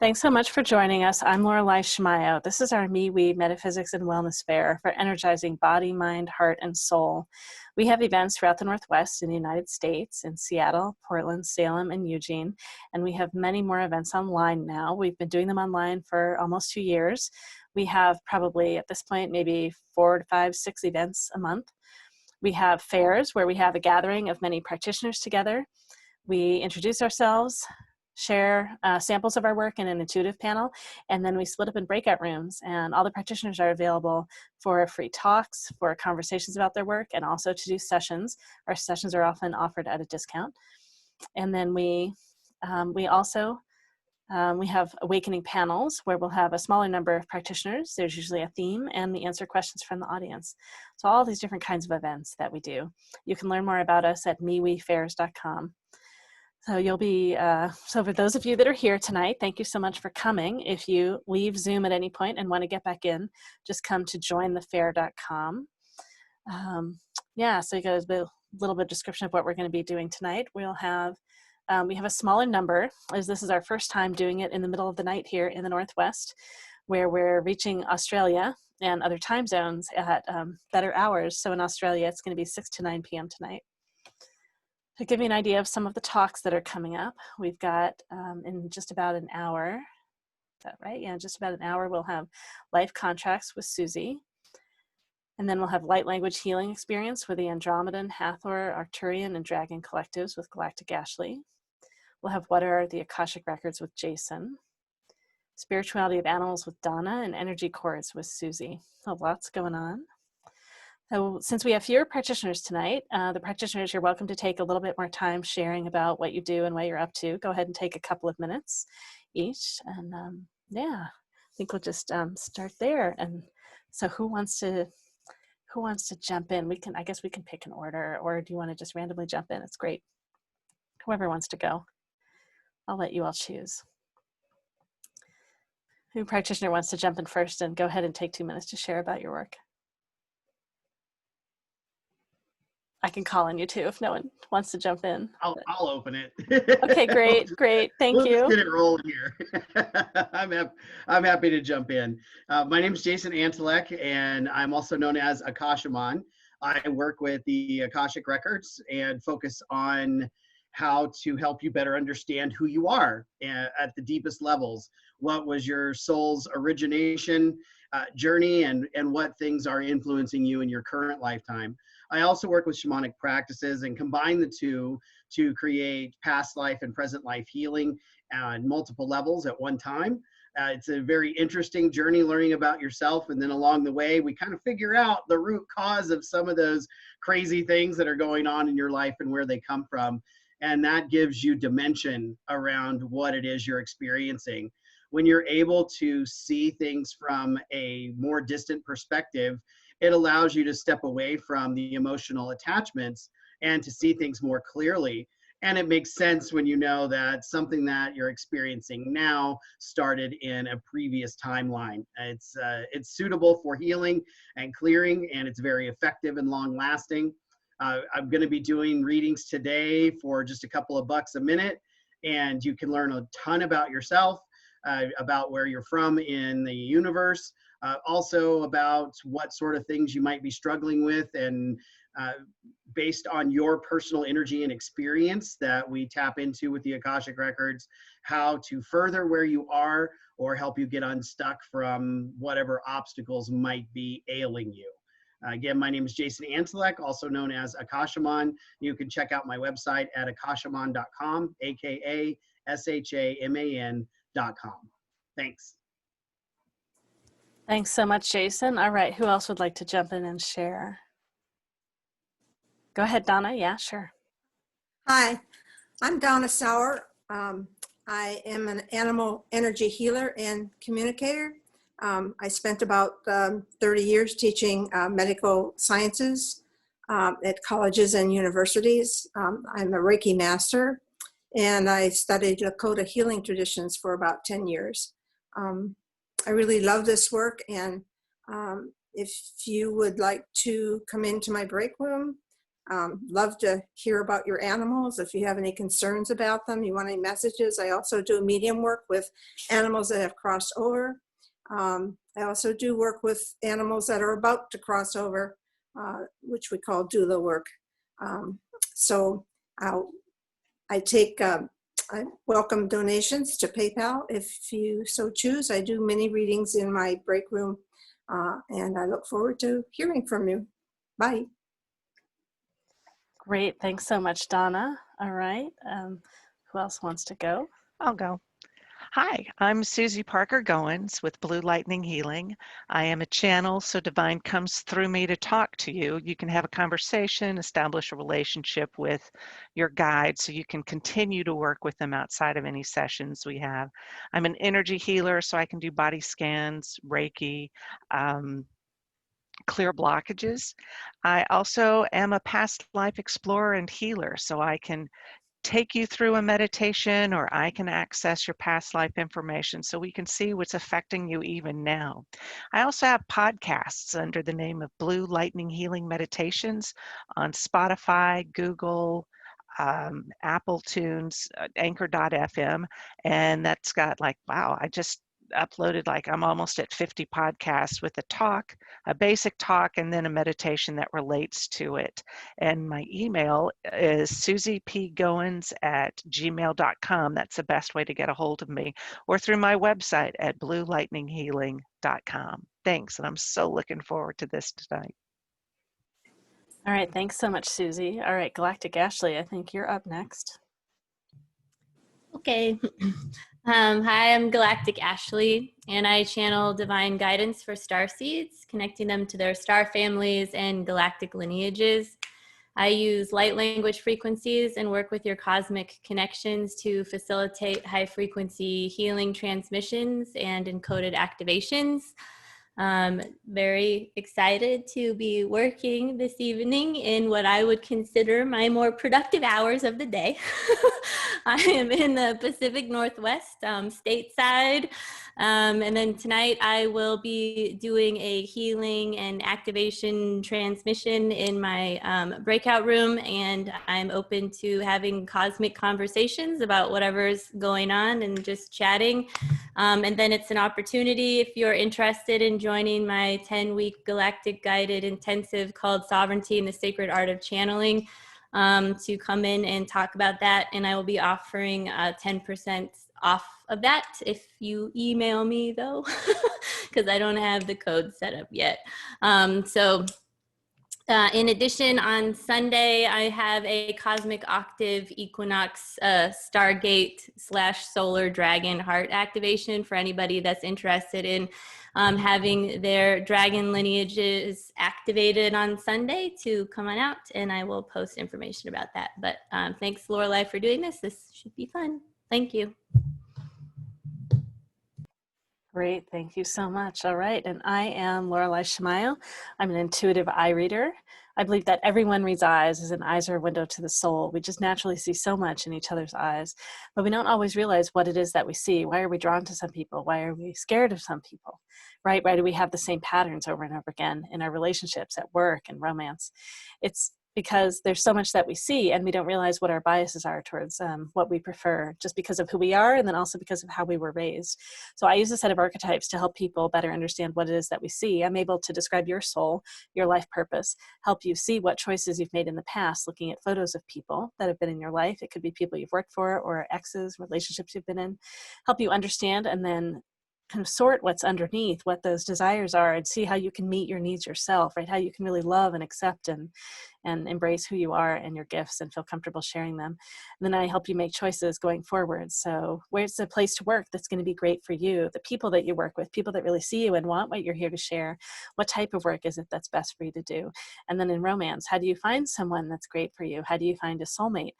Thanks so much for joining us. I'm Lorelei Shmayo. This is our MeWe Metaphysics and Wellness Fair for energizing body, mind, heart, and soul. We have events throughout the Northwest in the United States, in Seattle, Portland, Salem, and Eugene, and we have many more events online now. We've been doing them online for almost 2 years. We have probably, at this point, maybe 4 to 5, 6 events a month. We have fairs where we have a gathering of many practitioners together. We introduce ourselves, share samples of our work in an intuitive panel, and then we split up in breakout rooms, and all the practitioners are available for free talks, for conversations about their work, and also to do sessions. Our sessions are often offered at a discount. And then we also have awakening panels where we'll have a smaller number of practitioners. There's usually a theme, and we answer questions from the audience. So all these different kinds of events that we do. You can learn more about us at MeWeFairs.com. So you'll be, so for those of you that are here tonight, thank you so much for coming. If you leave Zoom at any point and want to get back in, just come to jointhefair.com. So you got a little bit of description of what we're going to be doing tonight. We'll have, we have a smaller number, as this is our first time doing it in the middle of the night here in the Northwest, where we're reaching Australia and other time zones at better hours. So in Australia, it's going to be 6 to 9 p.m. tonight. To give you an idea of some of the talks that are coming up, we've got in just about an hour, is that right? Yeah, in just about an hour, we'll have life contracts with Susy. And then we'll have light language healing experience with the Andromedan, Hathor, Arcturian, and Dragon collectives with Galactic Ashley. We'll have what are the Akashic records with Jason. Spirituality of animals with Donna, and energy chords with Susy. So lots going on. So since we have fewer practitioners tonight, the practitioners, you're welcome to take a little bit more time sharing about what you do and what you're up to. Go ahead and take a couple of minutes each. And I think we'll just start there. And so who wants to jump in? I guess we can pick an order, or do you want to just randomly jump in? It's great. Whoever wants to go. I'll let you all choose. Who practitioner wants to jump in first and go ahead and take 2 minutes to share about your work? I can call on you too if no one wants to jump in. I'll open it. Okay, great. Thank you. Let's get it rolling here. I'm happy to jump in. My name is Jason Antelek, and I'm also known as Akashaman. I work with the Akashic records and focus on how to help you better understand who you are at the deepest levels. What was your soul's origination journey, and what things are influencing you in your current lifetime. I also work with shamanic practices and combine the two to create past life and present life healing on multiple levels at one time. It's a very interesting journey learning about yourself, and then along the way we kind of figure out the root cause of some of those crazy things that are going on in your life and where they come from, and that gives you dimension around what it is you're experiencing. When you're able to see things from a more distant perspective, it allows you to step away from the emotional attachments and to see things more clearly. And it makes sense when you know that something that you're experiencing now started in a previous timeline. It's suitable for healing and clearing, and it's very effective and long lasting. I'm going to be doing readings today for just a couple of bucks a minute, and you can learn a ton about yourself, about where you're from in the universe, also about what sort of things you might be struggling with, and based on your personal energy and experience that we tap into with the Akashic records, how to further where you are or help you get unstuck from whatever obstacles might be ailing you. Again, my name is Jason Antelek, also known as Akashaman. You can check out my website at akashaman.com, AKASHAMAN.com. Thanks. Thanks so much, Jason. All right, who else would like to jump in and share? Go ahead, Donna. Yeah, sure. Hi, I'm Donna Sauer. I am an animal energy healer and communicator. I spent about 30 years teaching medical sciences at colleges and universities. I'm a Reiki master, and I studied Lakota healing traditions for about 10 years. I really love this work, and if you would like to come into my break room, Love to hear about your animals. If you have any concerns about them, you want any messages. I also do medium work with animals that have crossed over. I also do work with animals that are about to cross over, which we call doula work. So I welcome donations to PayPal if you so choose. I do mini readings in my break room, and I look forward to hearing from you. Bye. Great, thanks so much, Donna. All right, who else wants to go? I'll go. Hi, I'm Susy Parker Goins with Blue Lightning Healing. I am a channel, so divine comes through me to talk to you. You can have a conversation, establish a relationship with your guide so you can continue to work with them outside of any sessions we have. I'm an energy healer, so I can do body scans, Reiki, clear blockages. I also am a past life explorer and healer, so I can take you through a meditation, or I can access your past life information so we can see what's affecting you even now. I also have podcasts under the name of Blue Lightning Healing Meditations on Spotify, Google, Apple Tunes, Anchor.fm, and that's got like, wow, I just uploaded I'm almost at 50 podcasts with a talk, a basic talk, and then a meditation that relates to it. And my email is susypgoins@gmail.com. That's the best way to get a hold of me, or through my website at bluelightninghealing.com. Thanks, and I'm so looking forward to this tonight. All right, thanks so much, Susie. All right, Galactic Ashley, I think you're up next. Okay. Hi, I'm Galactic Ashley, and I channel divine guidance for starseeds, connecting them to their star families and galactic lineages. I use light language frequencies and work with your cosmic connections to facilitate high frequency healing transmissions and encoded activations. Very excited to be working this evening in what I would consider my more productive hours of the day. I am in the Pacific Northwest, stateside. And then tonight I will be doing a healing and activation transmission in my breakout room, and I'm open to having cosmic conversations about whatever's going on and just chatting. And then it's an opportunity, if you're interested in joining my 10-week galactic guided intensive called Sovereignty and the Sacred Art of Channeling, to come in and talk about that. And I will be offering 10% off of that if you email me, though, because I don't have the code set up yet. In addition, on Sunday, I have a Cosmic Octave Equinox Stargate/Solar Dragon Heart activation for anybody that's interested in having their dragon lineages activated on Sunday to come on out, and I will post information about that. But thanks, Lorelei, for doing this. This should be fun. Thank you. Great, thank you so much. All right, and I am Lorelei Shamayo. I'm an intuitive eye reader. I believe that everyone reads eyes, as an eyes are a window to the soul. We just naturally see so much in each other's eyes, but we don't always realize what it is that we see. Why are we drawn to some people? Why are we scared of some people, right? Why do we have the same patterns over and over again in our relationships, at work, and romance? It's because there's so much that we see and we don't realize what our biases are towards what we prefer, just because of who we are and then also because of how we were raised. So I use a set of archetypes to help people better understand what it is that we see. I'm able to describe your soul, your life purpose, help you see what choices you've made in the past, looking at photos of people that have been in your life. It could be people you've worked for or exes, relationships you've been in, help you understand and then kind of sort what's underneath, what those desires are, and see how you can meet your needs yourself, right? How you can really love and accept and embrace who you are and your gifts and feel comfortable sharing them. And then I help you make choices going forward. So where's the place to work that's going to be great for you? The people that you work with, people that really see you and want what you're here to share. What type of work is it that's best for you to do? And then in romance, how do you find someone that's great for you? How do you find a soulmate?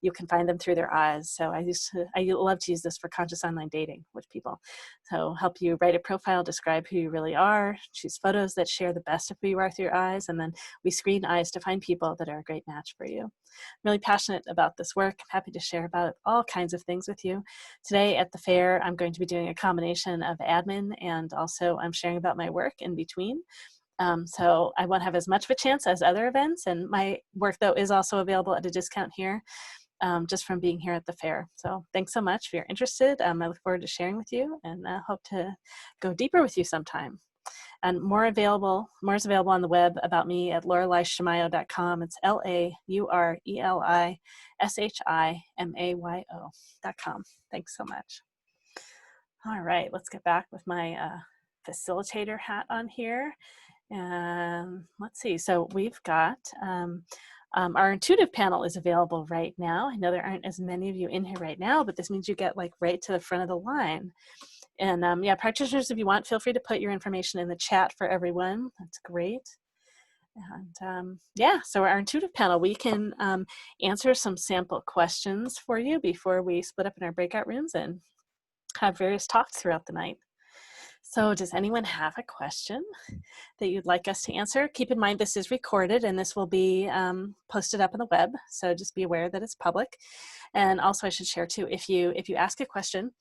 You can find them through their eyes. So I love to use this for conscious online dating with people. So help you write a profile, describe who you really are, choose photos that share the best of who you are through your eyes, and then we screen eyes to find people that are a great match for you. I'm really passionate about this work. I'm happy to share about all kinds of things with you. Today at the fair, I'm going to be doing a combination of admin and also I'm sharing about my work in between. So I won't have as much of a chance as other events, and my work though is also available at a discount here, just from being here at the fair. So thanks so much if you're interested. I look forward to sharing with you, and I hope to go deeper with you sometime. And more is available on the web about me at LorelaiShimayo.com. It's LaurelIShimayo.com. Thanks so much. All right, let's get back with my facilitator hat on here. And let's see, so we've got our intuitive panel is available right now. I know there aren't as many of you in here right now, but this means you get like right to the front of the line. And yeah, practitioners, if you want, feel free to put your information in the chat for everyone. That's great. And yeah, so our intuitive panel, we can answer some sample questions for you before we split up in our breakout rooms and have various talks throughout the night. So does anyone have a question that you'd like us to answer? Keep in mind this is recorded and this will be posted up on the web, so just be aware that it's public. And also I should share too, if you ask a question,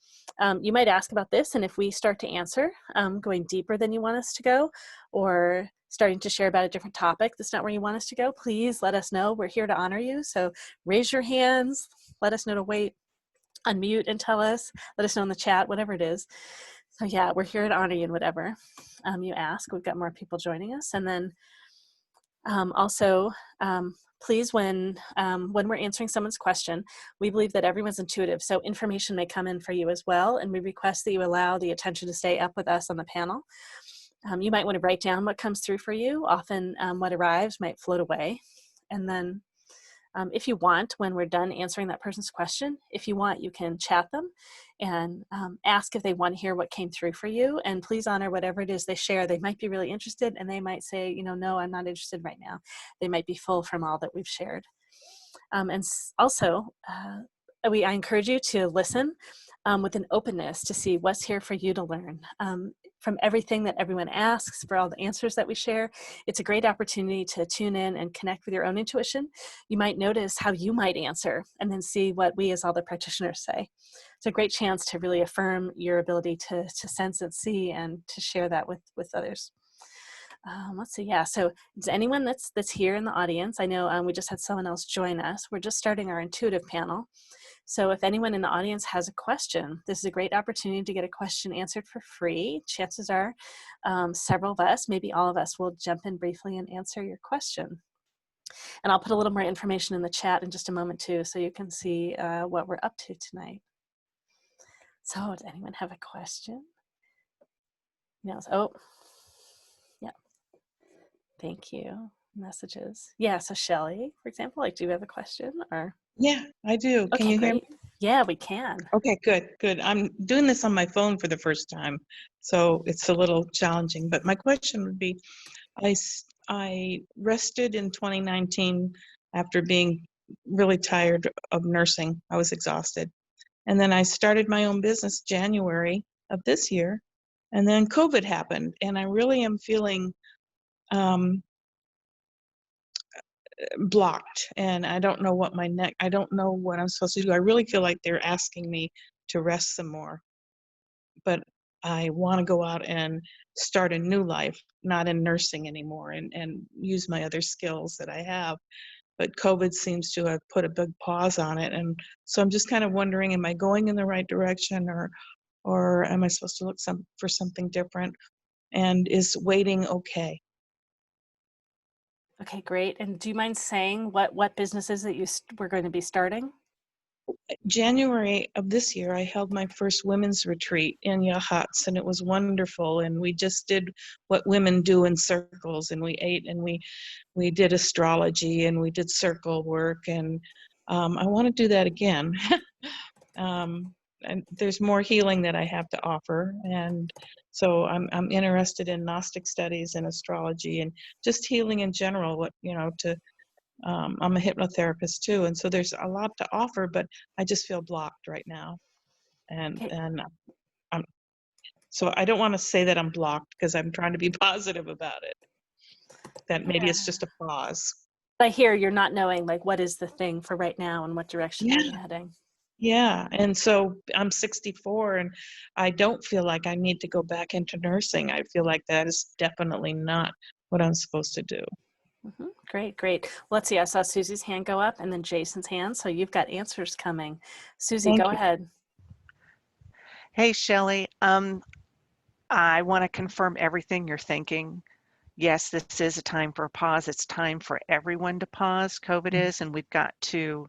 you might ask about this, and if we start to answer, going deeper than you want us to go, or starting to share about a different topic that's not where you want us to go, please let us know. We're here to honor you, so raise your hands, let us know to wait, unmute and tell us, let us know in the chat, whatever it is. So yeah, we're here to honor you in whatever you ask. We've got more people joining us. And then also, please, when we're answering someone's question, we believe that everyone's intuitive, so information may come in for you as well, and we request that you allow the attention to stay up with us on the panel. You might want to write down what comes through for you. Often what arrives might float away. And then if you want, when we're done answering that person's question, if you want, you can chat them and ask if they want to hear what came through for you. And please honor whatever it is they share. They might be really interested, and they might say, you know, no, I'm not interested right now. They might be full from all that we've shared. And also, I encourage you to listen with an openness to see what's here for you to learn. From everything that everyone asks, for all the answers that we share, it's a great opportunity to tune in and connect with your own intuition. You might notice how you might answer and then see what we as all the practitioners say. It's a great chance to really affirm your ability to sense and see and to share that with others. Let's see, yeah, so is anyone that's here in the audience? I know we just had someone else join us. We're just starting our intuitive panel. So if anyone in the audience has a question, this is a great opportunity to get a question answered for free. Chances are several of us, maybe all of us, will jump in briefly and answer your question. And I'll put a little more information in the chat in just a moment too, so you can see what we're up to tonight. So does anyone have a question? No, oh, yeah, thank you. Messages. Yeah, so Shelly, for example, like, do you have a question or? Yeah, I do. Okay, Can you hear me? great. Yeah, we can. Okay, good. I'm doing this on my phone for the first time, so it's a little challenging. But my question would be, I rested in 2019 after being really tired of nursing. I was exhausted. And then I started my own business January of this year, and then COVID happened, and I really am feeling blocked, and I don't know what I don't know what I'm supposed to do. I really feel like they're asking me to rest some more, but I want to go out and start a new life, not in nursing anymore, and use my other skills that I have. But COVID seems to have put a big pause on it, and so I'm just kind of wondering, am I going in the right direction, or am I supposed to look for something different? And is waiting okay? Okay, great. And do you mind saying what businesses that you were going to be starting? January of this year, I held my first women's retreat in Yachats, and it was wonderful. And we just did what women do in circles, and we ate, and we did astrology, and we did circle work, and I want to do that again. And there's more healing that I have to offer, and so I'm interested in Gnostic studies and astrology and just healing in general. I'm a hypnotherapist too, and so there's a lot to offer, but I just feel blocked right now, and Okay. so I don't want to say that I'm blocked, because I'm trying to be positive about it. That maybe it's just a pause. I hear you're not knowing, like, what is the thing for right now and what direction are you heading? Yeah, and so I'm 64, and I don't feel like I need to go back into nursing. I feel like that is definitely not what I'm supposed to do. Great, great. Let's see, I saw Susie's hand go up and then Jason's hand. So you've got answers coming. Susie, Thank go you. ahead. Hey, Shelley. I want to confirm everything you're thinking. Yes, this is a time for a pause. It's time for everyone to pause. COVID is, and we've got to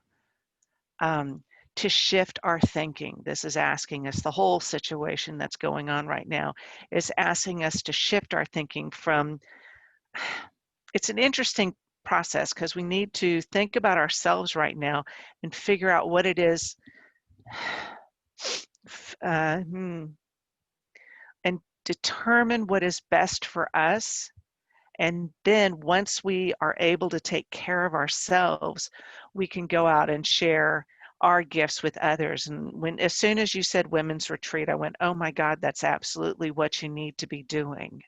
shift our thinking. This is asking us, the whole situation that's going on right now is asking us to shift our thinking from, it's an interesting process because we need to think about ourselves right now and figure out what it is, and determine what is best for us. And then once we are able to take care of ourselves, we can go out and share our gifts with others. And as soon as you said women's retreat, I went, oh my God, that's absolutely what you need to be doing.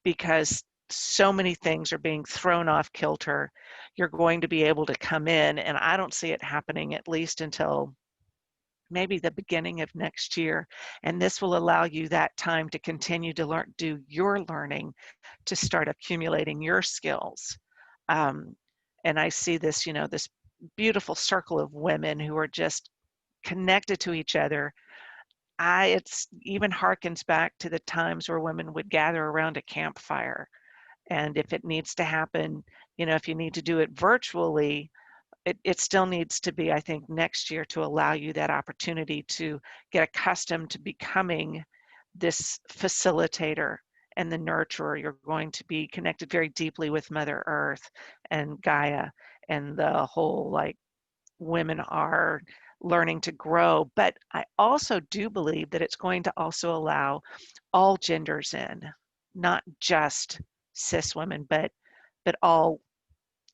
Because so many things are being thrown off kilter. You're going to be able to come in, and I don't see it happening at least until maybe the beginning of next year. And this will allow you that time to continue to do your learning, to start accumulating your skills. And I see this, this beautiful circle of women who are just connected to each other. It's even harkens back to the times where women would gather around a campfire. And if it needs to happen, if you need to do it virtually, it still needs to be, I think, next year to allow you that opportunity to get accustomed to becoming this facilitator and the nurturer. You're going to be connected very deeply with Mother Earth and Gaia, and the whole, like, women are learning to grow. But I also do believe that it's going to also allow all genders in, not just cis women, but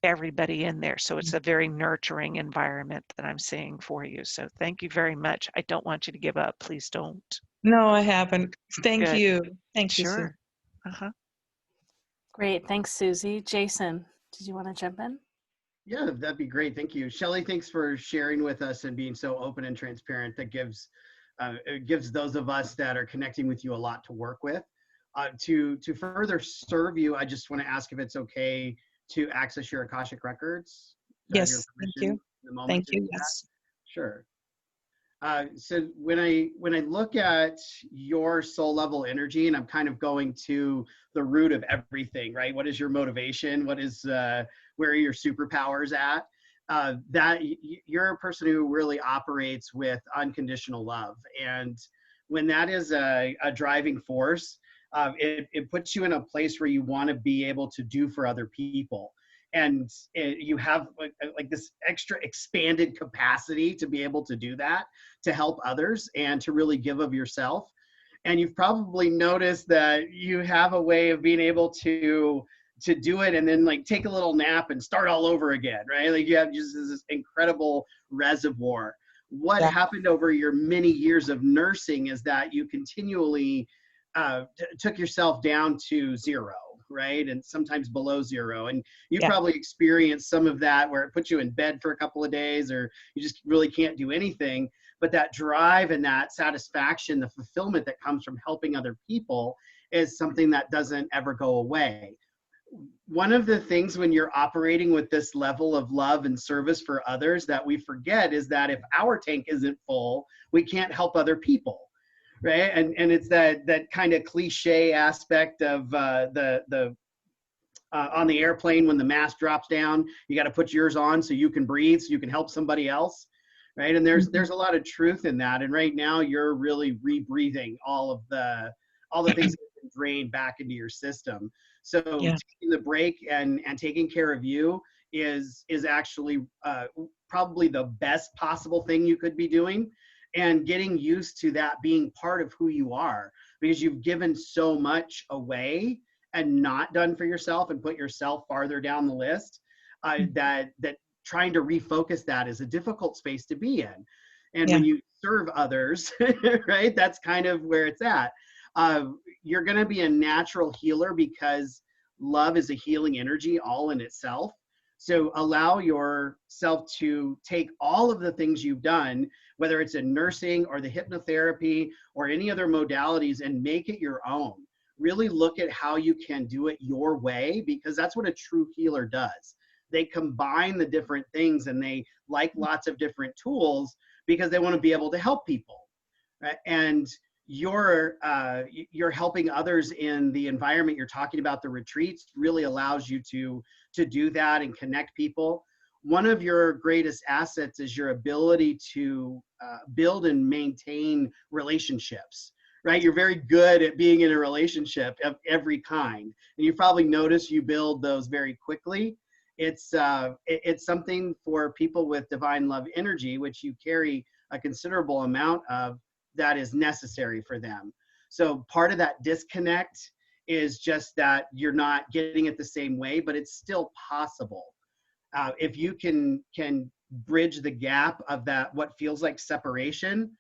everybody in there. So it's a very nurturing environment that I'm seeing for you. So thank you very much. I don't want you to give up. Please don't. No, I haven't. Thank Good. you. Thank you, Sue. Sure. Great. Thanks, Susie. Jason, did you want to jump in? Yeah, that'd be great. Thank you. Shelley, thanks for sharing with us and being so open and transparent. That gives it gives those of us that are connecting with you a lot to work with. To further serve you, I just want to ask if it's okay to access your Akashic records. Do I have your Yes, thank permission you. in the moment Thank to you. do that? Yes. Sure. So when I look at your soul level energy, and I'm kind of going to the root of everything, right? What is your motivation? What is where are your superpowers at? You're a person who really operates with unconditional love, and when that is a driving force, it puts you in a place where you want to be able to do for other people. And you have like this extra expanded capacity to be able to do that, to help others and to really give of yourself. And you've probably noticed that you have a way of being able to do it and then like take a little nap and start all over again, right? Like you have just this incredible reservoir. What happened over your many years of nursing is that you continually took yourself down to zero, right? And sometimes below zero. And you probably experienced some of that where it puts you in bed for a couple of days or you just really can't do anything. But that drive and that satisfaction, the fulfillment that comes from helping other people is something that doesn't ever go away. One of the things when you're operating with this level of love and service for others that we forget is that if our tank isn't full, we can't help other people. Right, and it's that kind of cliche aspect of the on the airplane when the mask drops down, you got to put yours on so you can breathe, so you can help somebody else, right? And there's a lot of truth in that. And right now, you're really rebreathing all the things that have been drained back into your system. So taking the break and taking care of you is actually probably the best possible thing you could be doing. And getting used to that being part of who you are, because you've given so much away and not done for yourself and put yourself farther down the list, that trying to refocus that is a difficult space to be in. And when you serve others, right, that's kind of where it's at. You're going to be a natural healer because love is a healing energy all in itself. So allow yourself to take all of the things you've done, whether it's in nursing or the hypnotherapy or any other modalities, and make it your own. really look at how you can do it your way, because that's what a true healer does. They combine the different things, and they like lots of different tools because they want to be able to help people. Right? And you're helping others in the environment you're talking about. The retreats really allows you to do that and connect people. One of your greatest assets is your ability to build and maintain relationships. Right? You're very good at being in a relationship of every kind, and you probably notice you build those very quickly. It's something for people with divine love energy, which you carry a considerable amount of, that is necessary for them. So part of that disconnect is just that you're not getting it the same way, but it's still possible. If you can bridge the gap of that, what feels like separation,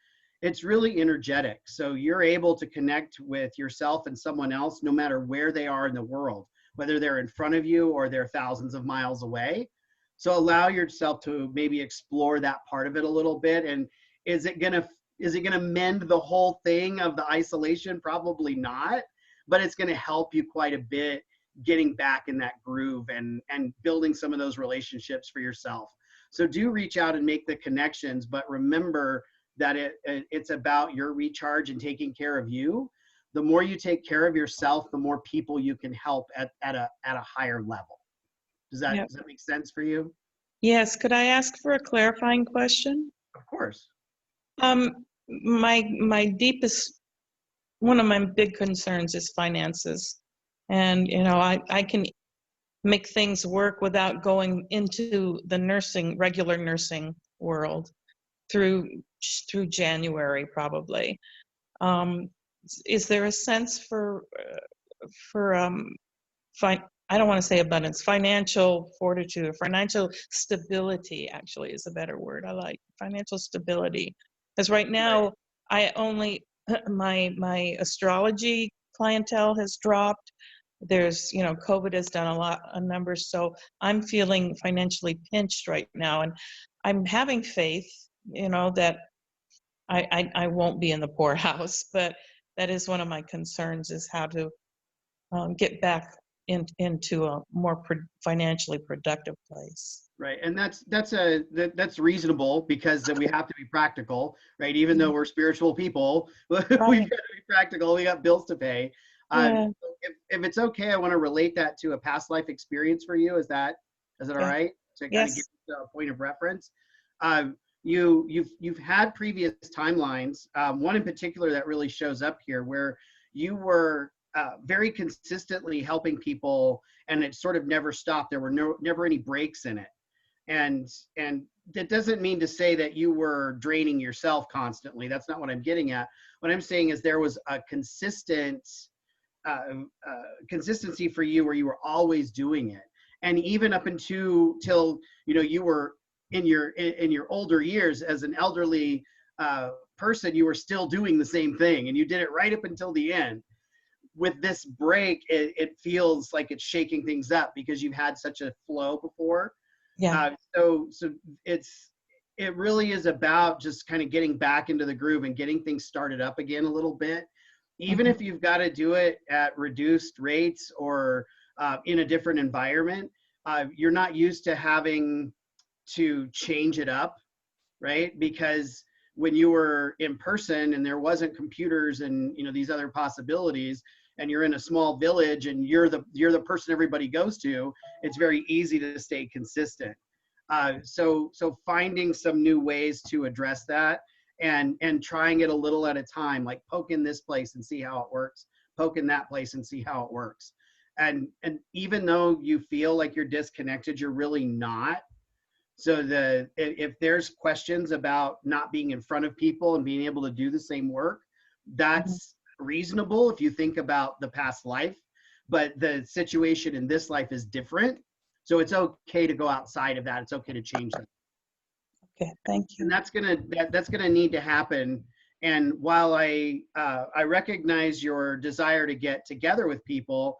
it's really energetic. So you're able to connect with yourself and someone else, no matter where they are in the world, whether they're in front of you or they're thousands of miles away. So allow yourself to maybe explore that part of it a little bit. And is it gonna mend the whole thing of the isolation? Probably not, but it's gonna help you quite a bit getting back in that groove and building some of those relationships for yourself. So do reach out and make the connections, but remember that it's about your recharge and taking care of you. The more you take care of yourself, the more people you can help at a higher level. Does that make sense for you? Yes. Could I ask for a clarifying question? Of course. My deepest, one of my big concerns is finances. And, I can make things work without going into the regular nursing world through January, probably. Is there a sense for I don't want to say abundance, financial fortitude, or financial stability actually is a better word. I like financial stability. Because right now, I only, my astrology clientele has dropped. There's, COVID has done a numbers. So I'm feeling financially pinched right now. And I'm having faith, that I won't be in the poorhouse, but that is one of my concerns, is how to get back into a more financially productive place. Right, and that's reasonable, because we have to be practical, right? Even though we're spiritual people, we've got to be practical. We got bills to pay. If it's okay, I want to relate that to a past life experience for you. Is that all right? To kind of get to a point of reference. You've had previous timelines. One in particular that really shows up here, where you were very consistently helping people, and it sort of never stopped. There were never any breaks in it. And that doesn't mean to say that you were draining yourself constantly. That's not what I'm getting at. What I'm saying is there was a consistency for you, where you were always doing it. And even up till you were in your older years as an elderly person, you were still doing the same thing, and you did it right up until the end. With this break, it feels like it's shaking things up, because you've had such a flow before. So it really is about just kind of getting back into the groove and getting things started up again a little bit. Even if you've got to do it at reduced rates or in a different environment, you're not used to having to change it up, right? Because when you were in person and there wasn't computers and these other possibilities, and you're in a small village and you're the person everybody goes to, it's very easy to stay consistent. So finding some new ways to address that, and trying it a little at a time, like poke in this place and see how it works, poke in that place and see how it works. And even though you feel like you're disconnected, you're really not. So if there's questions about not being in front of people and being able to do the same work, that's reasonable if you think about the past life, but the situation in this life is different. So it's okay to go outside of that. It's okay to change that. Okay, thank you. And that's gonna need to happen. And while I recognize your desire to get together with people,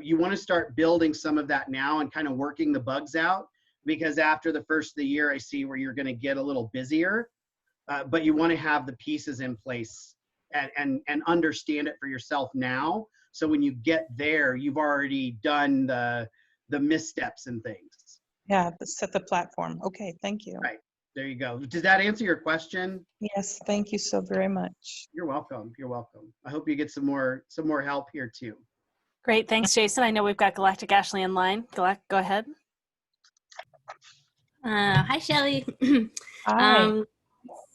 you want to start building some of that now and kind of working the bugs out, because after the first of the year, I see where you're going to get a little busier, but you want to have the pieces in place and understand it for yourself now, So when you get there, you've already done the missteps and things. Yeah, set the platform. Okay, thank you. Right. There you go. Does that answer your question? Yes, thank you so very much. You're welcome. You're welcome. I hope you get some more help here too. Great, thanks, Jason. I know we've got Galactic Ashley in line. Go ahead. Hi, Shelley. Hi.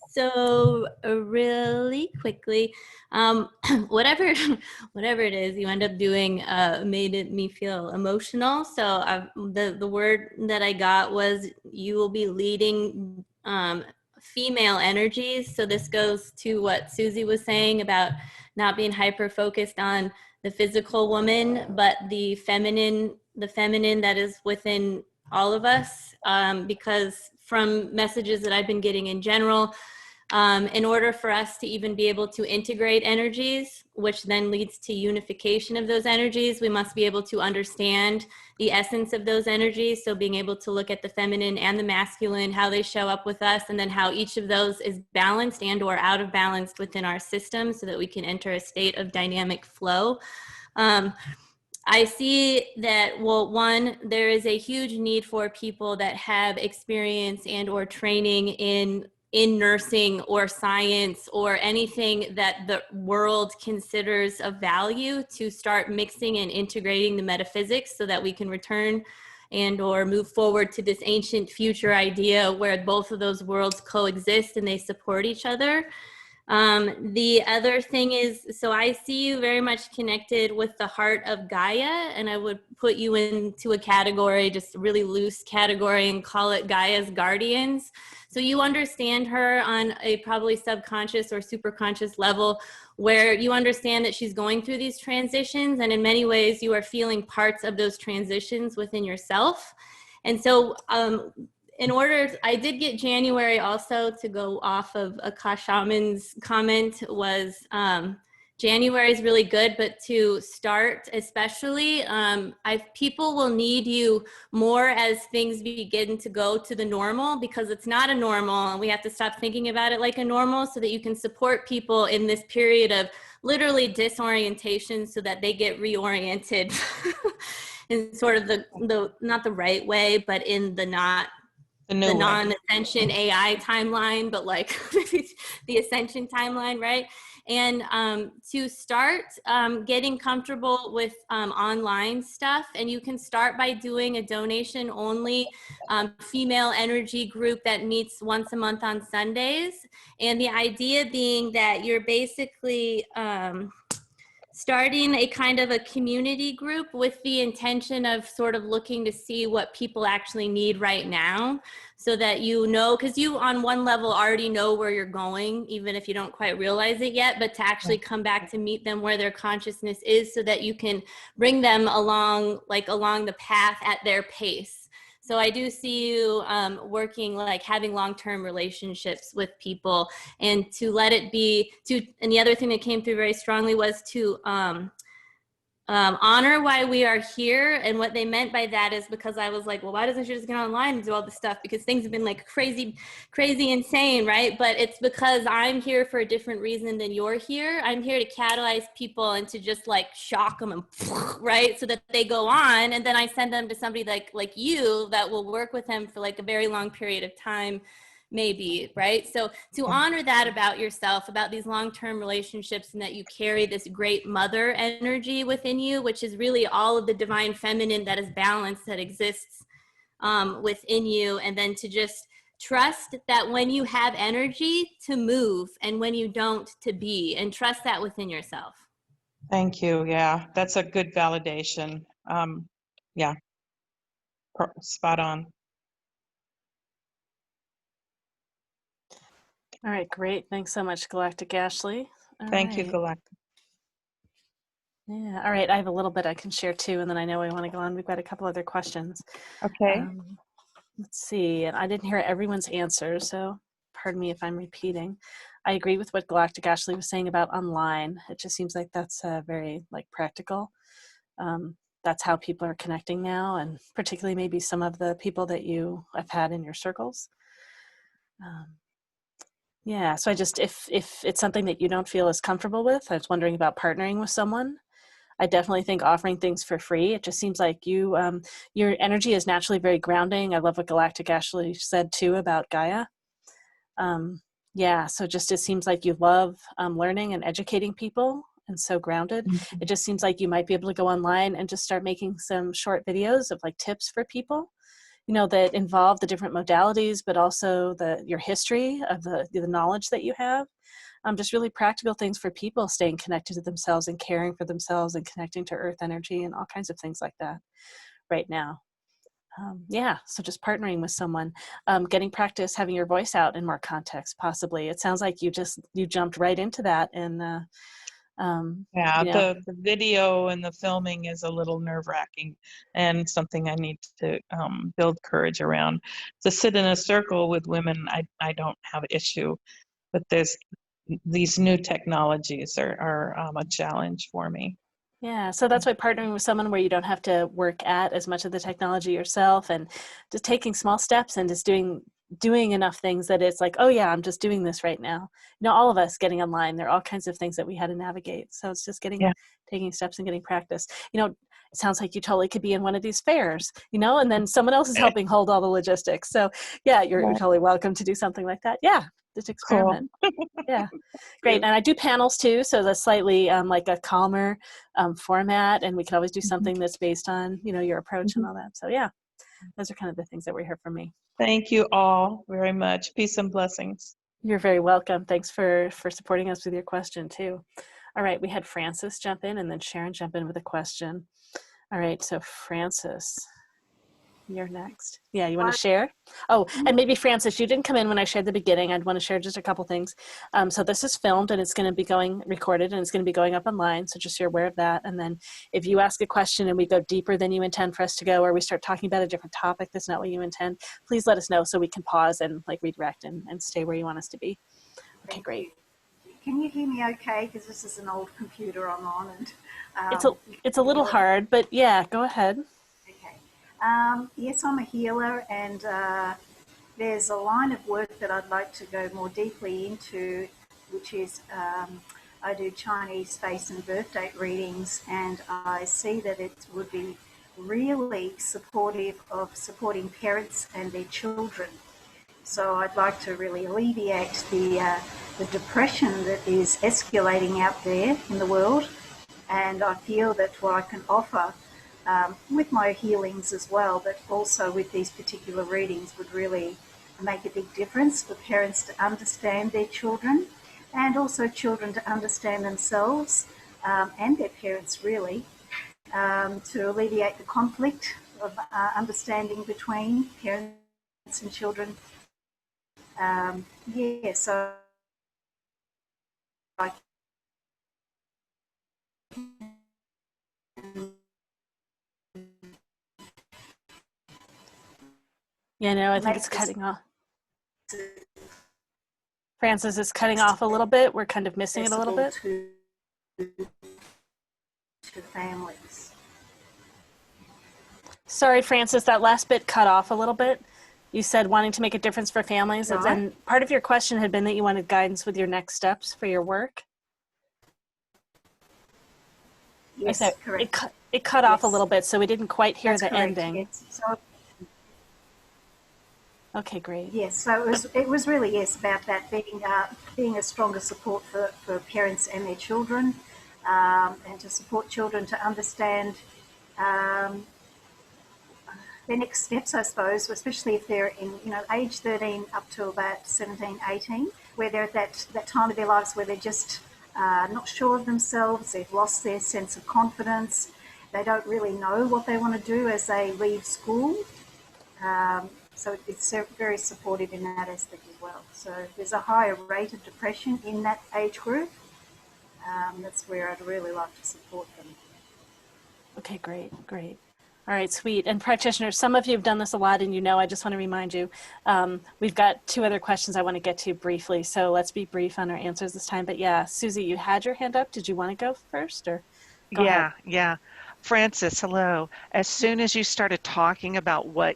So really quickly, whatever it is you end up doing made me feel emotional. So the word that I got was you will be leading female energies. So this goes to what Susy was saying about not being hyper focused on the physical woman, but the feminine that is within all of us, because from messages that I've been getting in general, in order for us to even be able to integrate energies, which then leads to unification of those energies, we must be able to understand the essence of those energies. So being able to look at the feminine and the masculine, how they show up with us, and then how each of those is balanced and or out of balance within our system so that we can enter a state of dynamic flow. I see that, well, one, there is a huge need for people that have experience and or training in nursing or science or anything that the world considers of value to start mixing and integrating the metaphysics so that we can return and or move forward to this ancient future idea where both of those worlds coexist and they support each other. The other thing is, so I see you very much connected with the heart of Gaia, and I would put you into a category, just a really loose category, and call it Gaia's guardians. So you understand her on a probably subconscious or superconscious level where you understand that she's going through these transitions, and in many ways you are feeling parts of those transitions within yourself. And so in order, I did get January also to go off of Akash Shaman's comment was January is really good, but to start especially, people will need you more as things begin to go to the normal, because it's not a normal and we have to stop thinking about it like a normal so that you can support people in this period of literally disorientation so that they get reoriented in sort of the not the right way, but in the non-ascension AI timeline, but like the ascension timeline, right? And to start getting comfortable with online stuff, and you can start by doing a donation only female energy group that meets once a month on Sundays. And the idea being that you're basically starting a kind of a community group with the intention of sort of looking to see what people actually need right now, so that you know, because you on one level already know where you're going, even if you don't quite realize it yet, but to actually come back to meet them where their consciousness is so that you can bring them along the path at their pace. So I do see you working, like having long-term relationships with people, and to let it be and the other thing that came through very strongly was to honor why we are here. And what they meant by that is because I was like, well, why doesn't she just get online and do all this stuff? Because things have been like crazy insane, right? But it's because I'm here for a different reason than you're here. I'm here to catalyze people and to just like shock them and right, so that they go on, and then I send them to somebody like you that will work with them for like a very long period of time, maybe, right? So to honor that about yourself, about these long-term relationships, and that you carry this great mother energy within you, which is really all of the divine feminine that is balanced, that exists within you. And then to just trust that when you have energy, to move, and when you don't, to be, and trust that within yourself. Thank you. Yeah, that's a good validation. Yeah, spot on. All right, great. Thanks so much, Galactic Ashley. Thank you, Galactic. Yeah, all right. I have a little bit I can share too, and then I know we want to go on. We've got a couple other questions. Okay. Let's see. And I didn't hear everyone's answer, so pardon me if I'm repeating. I agree with what Galactic Ashley was saying about online. It just seems like that's very like practical. That's how people are connecting now, and particularly maybe some of the people that you have had in your circles. Yeah, so I just, if it's something that you don't feel as comfortable with, I was wondering about partnering with someone. I definitely think offering things for free. It just seems like you, your energy is naturally very grounding. I love what Galactic Ashley said too about Gaia. Yeah, so just it seems like you love learning and educating people, and so grounded. It just seems like you might be able to go online and just start making some short videos of like tips for people, you know, that involve the different modalities, but also your history of the knowledge that you have. Just really practical things for people staying connected to themselves and caring for themselves and connecting to earth energy and all kinds of things like that right now. Yeah, so just partnering with someone, getting practice, having your voice out in more context, possibly. It sounds like you jumped right into that, and Yeah, you know, the video and the filming is a little nerve-wracking and something I need to build courage around. To sit in a circle with women, I don't have an issue, but there's these new technologies are a challenge for me. yeah. So that's why partnering with someone where you don't have to work at as much of the technology yourself, and just taking small steps and just doing enough things that it's like, oh yeah, I'm just doing this right now. You know, all of us getting online, there are all kinds of things that we had to navigate. So it's just Yeah. taking steps and getting practice. You know, it sounds like you totally could be in one of these fairs, you know, and then someone else is helping hold all the logistics. So yeah, you're Right. totally welcome to do something like that. Yeah, just Cool. experiment. Yeah, great. And I do panels too, so that's slightly like a calmer format, and we can always do something that's based on, you know, your approach and all that. So yeah, those are kind of the things that were here from me. Thank you all very much. Peace and blessings. You're very welcome. Thanks for supporting us with your question too. All right, we had Frances jump in and then Sharon jump in with a question. All right, so Frances, you're next. Yeah, you want to share? Oh, and maybe Frances, you didn't come in when I shared the beginning. I'd want to share just a couple things. So this is filmed and it's going to be recorded and it's going to be going up online. So just so you're aware of that. And then if you ask a question and we go deeper than you intend for us to go, or we start talking about a different topic that's not what you intend, please let us know so we can pause and like redirect and stay where you want us to be. Okay, great. Can you hear me okay? Because this is an old computer I'm on, and it's a little hard, but yeah, go ahead. Okay. Yes, I'm a healer, and there's a line of work that I'd like to go more deeply into, which is I do Chinese face and birth date readings, and I see that it would be really supportive of supporting parents and their children. So I'd like to really alleviate the depression that is escalating out there in the world, and I feel that what I can offer with my healings as well, but also with these particular readings, would really make a big difference for parents to understand their children, and also children to understand themselves and their parents, really, to alleviate the conflict of understanding between parents and children. Yeah, so I Yeah, no, I think it's cutting off. Frances, it's cutting off a little bit. We're kind of missing it a little bit. To families. Sorry, Frances, that last bit cut off a little bit. You said wanting to make a difference for families, Right. And part of your question had been that you wanted guidance with your next steps for your work. Yes, correct. It cut off a little bit, so we didn't quite hear That's the correct. ending. Yes. So, Okay, great. yes, so it was really, yes, about that being a stronger support for parents and their children, and to support children to understand their next steps, I suppose, especially if they're in, age 13 up to about 17, 18, where they're at that time of their lives where they're just not sure of themselves, they've lost their sense of confidence, they don't really know what they want to do as they leave school. So it's very supportive in that aspect as well. So there's a higher rate of depression in that age group. That's where I'd really like to support them. Okay, great. All right, sweet. And practitioners, some of you have done this a lot, and I just want to remind you, we've got 2 other questions I want to get to briefly, so let's be brief on our answers this time. But yeah, Susie, you had your hand up. Did you want to go first, or go ahead? Yeah. Frances, hello. As soon as you started talking about what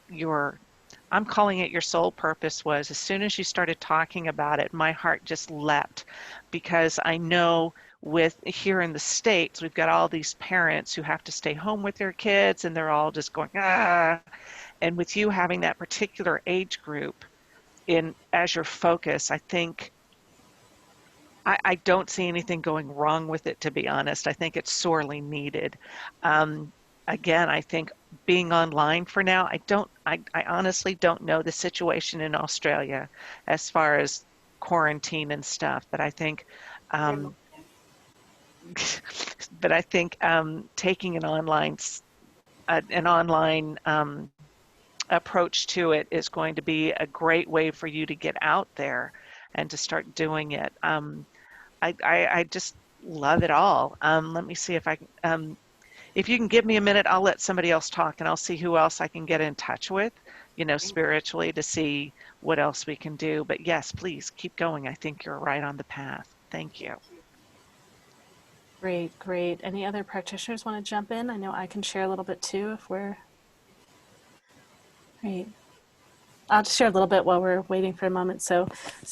I'm calling it your soul purpose was, as soon as you started talking about it, my heart just leapt, because I know with here in the States, we've got all these parents who have to stay home with their kids and they're all just going, ah. And with you having that particular age group in as your focus, I think I don't see anything going wrong with it, to be honest. I think it's sorely needed. Again, I think being online for now, I honestly don't know the situation in Australia as far as quarantine and stuff, but I think taking an online approach to it is going to be a great way for you to get out there and to start doing it. I just love it all. Let me see if I can, if you can give me a minute, I'll let somebody else talk and I'll see who else I can get in touch with, you know, spiritually to see what else we can do. But yes, please keep going. I think you're right on the path. Thank you. Great, great. Any other practitioners want to jump in? I know I can share a little bit too if we're great. I'll just share a little bit while we're waiting for a moment. So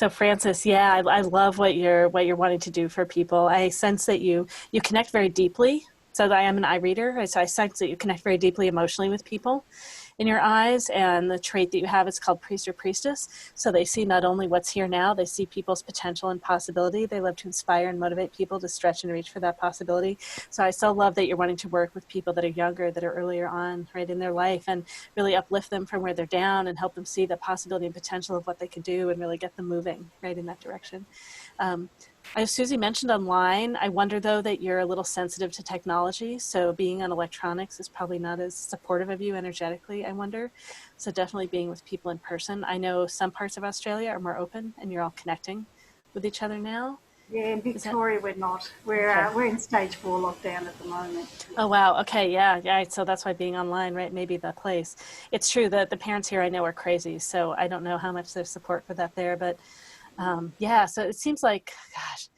Francis, yeah, I love what you're wanting to do for people. I sense that you connect very deeply. So I am an eye reader. So I sense that you connect very deeply emotionally with people in your eyes, and the trait that you have is called priest or priestess. So they see not only what's here now, they see people's potential and possibility. They love to inspire and motivate people to stretch and reach for that possibility. So I so love that you're wanting to work with people that are younger, that are earlier on, right, in their life, and really uplift them from where they're down and help them see the possibility and potential of what they could do and really get them moving right in that direction. As Susie mentioned online, I wonder though that you're a little sensitive to technology. So being on electronics is probably not as supportive of you energetically, I wonder. So definitely being with people in person. I know some parts of Australia are more open and you're all connecting with each other now. Yeah, in Victoria we're not. We're in stage 4 lockdown at the moment. Oh, wow. Okay. Yeah. So that's why being online, right, may be the place. It's true that the parents here I know are crazy. So I don't know how much there's support for that there, but yeah, so it seems like, gosh,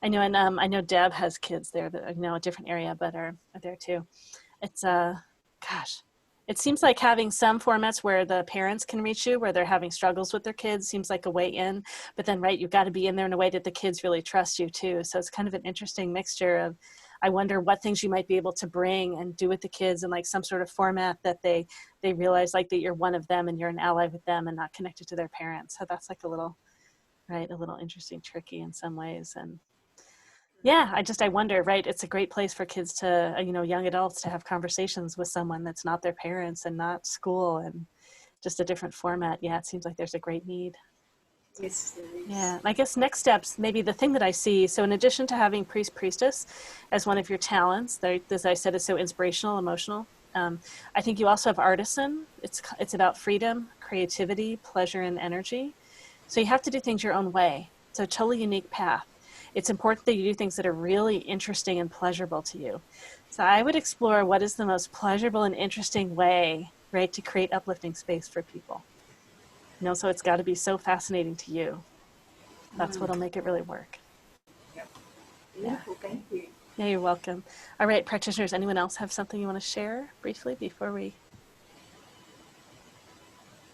I know, and I know Deb has kids there that, you know, a different area, but are there too. It's, gosh, it seems like having some formats where the parents can reach you, where they're having struggles with their kids, seems like a way in, but then, right, you've got to be in there in a way that the kids really trust you too. So it's kind of an interesting mixture of, I wonder what things you might be able to bring and do with the kids in like some sort of format that they realize like that you're one of them and you're an ally with them and not connected to their parents. So that's like a little, right, a little interesting, tricky in some ways. And yeah, I wonder, right, it's a great place for kids to, you know, young adults to have conversations with someone that's not their parents and not school and just a different format. Yeah, it seems like there's a great need. Yes, there is. Yeah, I guess next steps, maybe the thing that I see, so in addition to having priest, priestess as one of your talents, as I said, is so inspirational, emotional. I think you also have artisan. It's about freedom, creativity, pleasure, and energy. So you have to do things your own way. It's a totally unique path. It's important that you do things that are really interesting and pleasurable to you. So I would explore what is the most pleasurable and interesting way, right, to create uplifting space for people. You know, so it's got to be so fascinating to you. That's what'll make it really work. Yep. Beautiful, yeah. Thank you. Yeah, you're welcome. All right, practitioners, anyone else have something you want to share briefly before we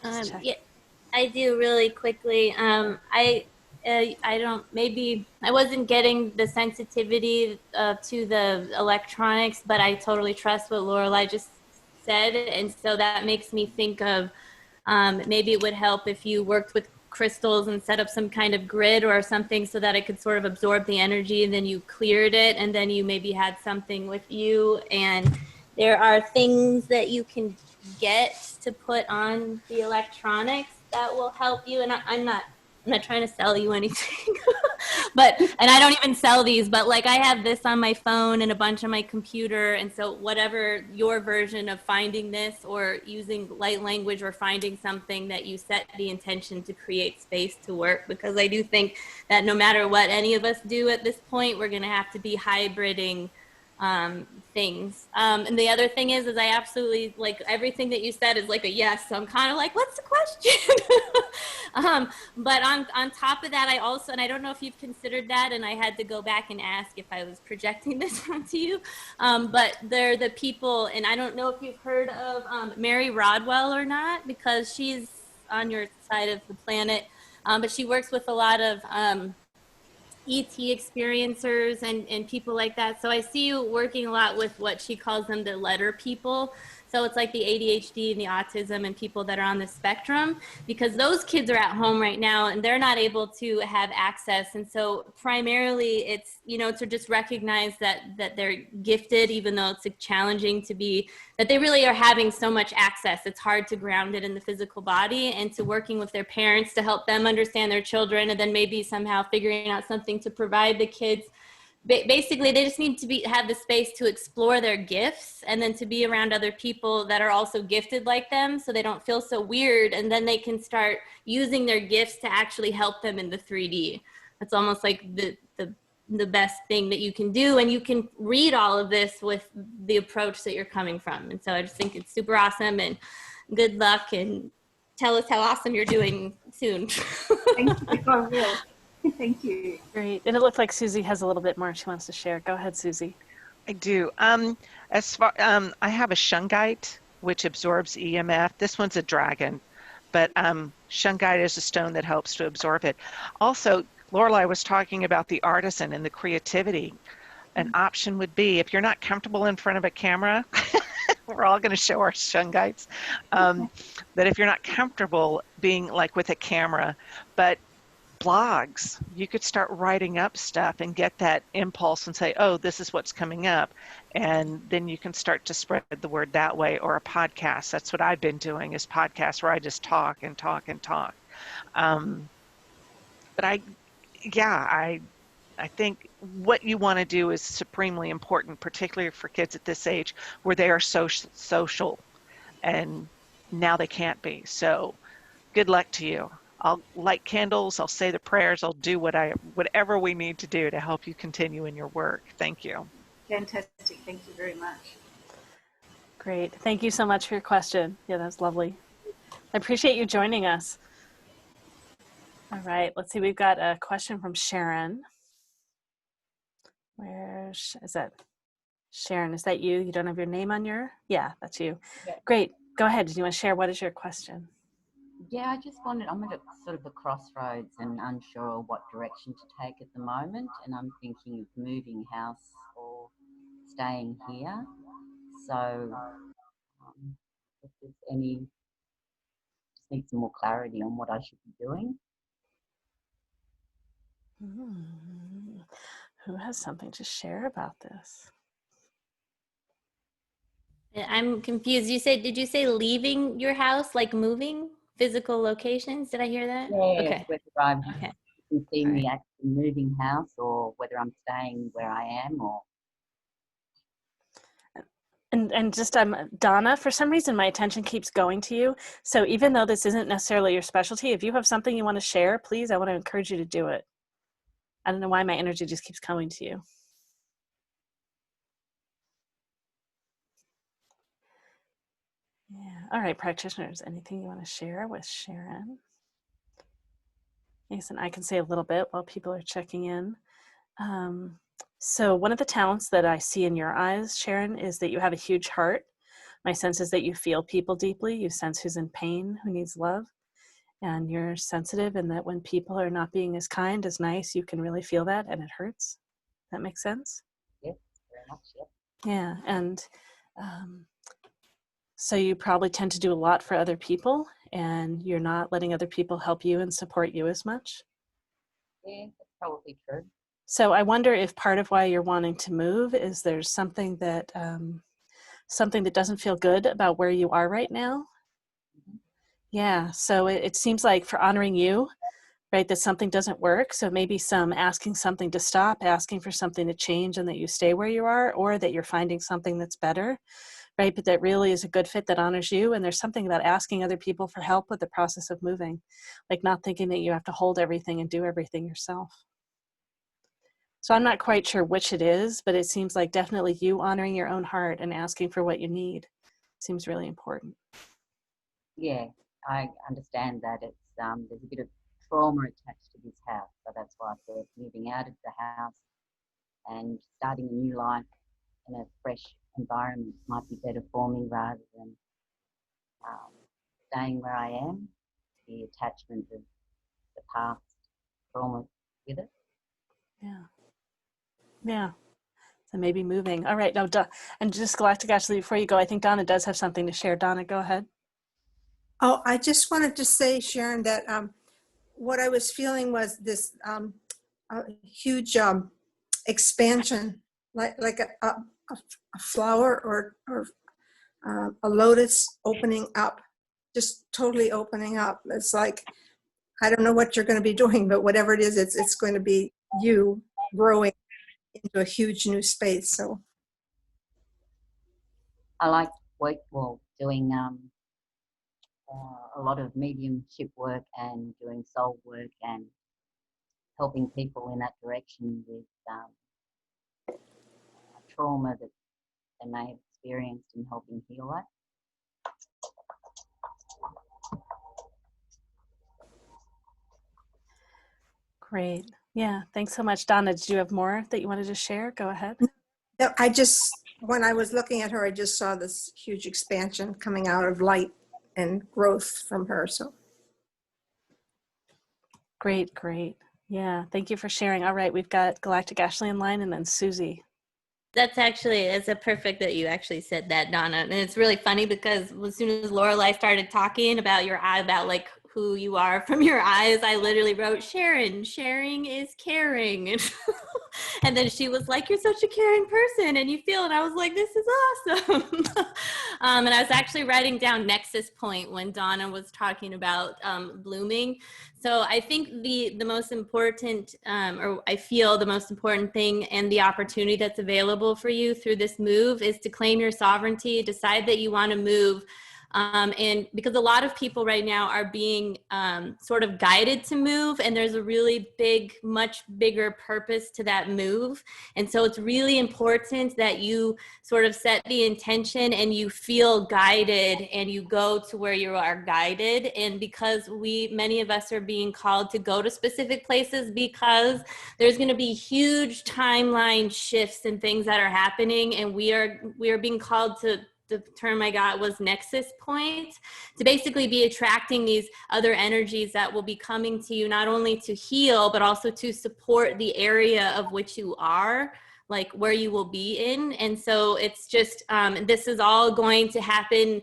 check? Yeah, I do really quickly. I don't, maybe I wasn't getting the sensitivity to the electronics, but I totally trust what Lorelei just said. And so that makes me think of maybe it would help if you worked with crystals and set up some kind of grid or something so that it could sort of absorb the energy, and then you cleared it, and then you maybe had something with you. And there are things that you can get to put on the electronics that will help you. And I'm not trying to sell you anything, but, and I don't even sell these, but like I have this on my phone and a bunch on my computer. And so whatever your version of finding this or using light language or finding something that you set the intention to create space to work, because I do think that no matter what any of us do at this point, we're going to have to be hybriding things. And the other thing is I absolutely, like, everything that you said is like a yes. So I'm kind of like, what's the question? But on top of that, I also, and I don't know if you've considered that, and I had to go back and ask if I was projecting this onto you, but they're the people, and I don't know if you've heard of Mary Rodwell or not, because she's on your side of the planet, but she works with a lot of ET experiencers and people like that. So I see you working a lot with what she calls them the letter people. So it's like the ADHD and the autism and people that are on the spectrum, because those kids are at home right now and they're not able to have access. And so primarily it's, you know, to just recognize that they're gifted, even though it's challenging to be, that they really are having so much access. It's hard to ground it in the physical body, and to working with their parents to help them understand their children, and then maybe somehow figuring out something to provide the kids. Basically, they just need to have the space to explore their gifts, and then to be around other people that are also gifted like them, so they don't feel so weird, and then they can start using their gifts to actually help them in the 3D. That's almost like the best thing that you can do, and you can read all of this with the approach that you're coming from. And so I just think it's super awesome, and good luck, and tell us how awesome you're doing soon. Thank you. I will. Thank you. Great. And it looked like Susie has a little bit more she wants to share. Go ahead, Susie. I do. As far I have a shungite which absorbs EMF. This one's a dragon, but shungite is a stone that helps to absorb it. Also, Lorelei was talking about the artisan and the creativity. An option would be, if you're not comfortable in front of a camera, we're all going to show our shungites, that if you're not comfortable being like with a camera, but blogs, you could start writing up stuff and get that impulse and say, oh, this is what's coming up. And then you can start to spread the word that way. Or a podcast. That's what I've been doing, is podcasts where I just talk and talk and talk. But I think what you want to do is supremely important, particularly for kids at this age where they are social and now they can't be. So good luck to you. I'll light candles, I'll say the prayers, I'll do whatever we need to do to help you continue in your work. Thank you. Fantastic. Thank you very much. Great. Thank you so much for your question. Yeah, that's lovely. I appreciate you joining us. All right, let's see. We've got a question from Sharon. Where is that? Sharon, is that you? You don't have your name on your? Yeah, that's you. Yeah. Great. Go ahead. Do you want to share? What is your question? Yeah, I just wondered, I'm at sort of a crossroads and unsure what direction to take at the moment, and I'm thinking of moving house or staying here. So if there's just need some more clarity on what I should be doing. Who has something to share about this? I'm confused. Did you say leaving your house, like moving physical locations? Did I hear that? Yeah, Okay. whether I'm Okay. you can see me Right. actually moving house, or whether I'm staying where I am, or And just Donna, for some reason my attention keeps going to you. So even though this isn't necessarily your specialty, if you have something you want to share, please, I want to encourage you to do it. I don't know why my energy just keeps coming to you. Yeah. All right, practitioners, anything you want to share with Sharon? Yes, and I can say a little bit while people are checking in. So one of the talents that I see in your eyes, Sharon, is that you have a huge heart. My sense is that you feel people deeply. You sense who's in pain, who needs love. And you're sensitive, and that when people are not being as kind, as nice, you can really feel that, and it hurts. That makes sense? yes, very much, yes. Yeah, and so you probably tend to do a lot for other people, and you're not letting other people help you and support you as much. Yeah, that's probably true. So I wonder if part of why you're wanting to move is there's something that doesn't feel good about where you are right now. Yeah, so it seems like for honoring you, right, that something doesn't work. So maybe some asking something to stop, asking for something to change, and that you stay where you are, or that you're finding something that's better, right, but that really is a good fit that honors you. And there's something about asking other people for help with the process of moving, like not thinking that you have to hold everything and do everything yourself. So I'm not quite sure which it is, but it seems like definitely you honoring your own heart and asking for what you need seems really important. Yeah, I understand that it's there's a bit of trauma attached to this house, so that's why I thought moving out of the house and starting a new life in a fresh environment might be better for me, rather than staying where I am. The attachment of the past trauma with it. Yeah. Yeah. So maybe moving. All right. Now, and just Galactic Ashley, before you go, I think Donna does have something to share. Donna, go ahead. Oh, I just wanted to say, Sharon, that what I was feeling was this a huge expansion, like a flower or a lotus opening up, just totally opening up. It's like, I don't know what you're going to be doing, but whatever it is, it's going to be you growing into a huge new space. So I like doing a lot of mediumship work and doing soul work and helping people in that direction with trauma that they may have experienced and helping heal that. Great. Yeah. Thanks so much. Donna, did you have more that you wanted to share? Go ahead. When I was looking at her, I just saw this huge expansion coming out of light and growth from her. So Great. Great. Yeah. Thank you for sharing. All right. We've got Galactic Ashley in line and then Susy. It's a perfect that you actually said that, Donna. And it's really funny because as soon as Lorelai started talking about your eye, about like who you are from your eyes, I literally wrote, Sharon, sharing is caring. And then she was like, you're such a caring person and you feel, and I was like, this is awesome. And I was actually writing down nexus point when Donna was talking about blooming. So I think the most important, or I feel the most important thing and the opportunity that's available for you through this move is to claim your sovereignty, decide that you want to move. And because a lot of people right now are being sort of guided to move, and there's a really big, much bigger purpose to that move. And so it's really important that you sort of set the intention and you feel guided and you go to where you are guided. And because many of us are being called to go to specific places because there's going to be huge timeline shifts and things that are happening. And we are being called to, the term I got was nexus point, to basically be attracting these other energies that will be coming to you, not only to heal, but also to support the area of which you are, like where you will be in. And so it's just, this is all going to happen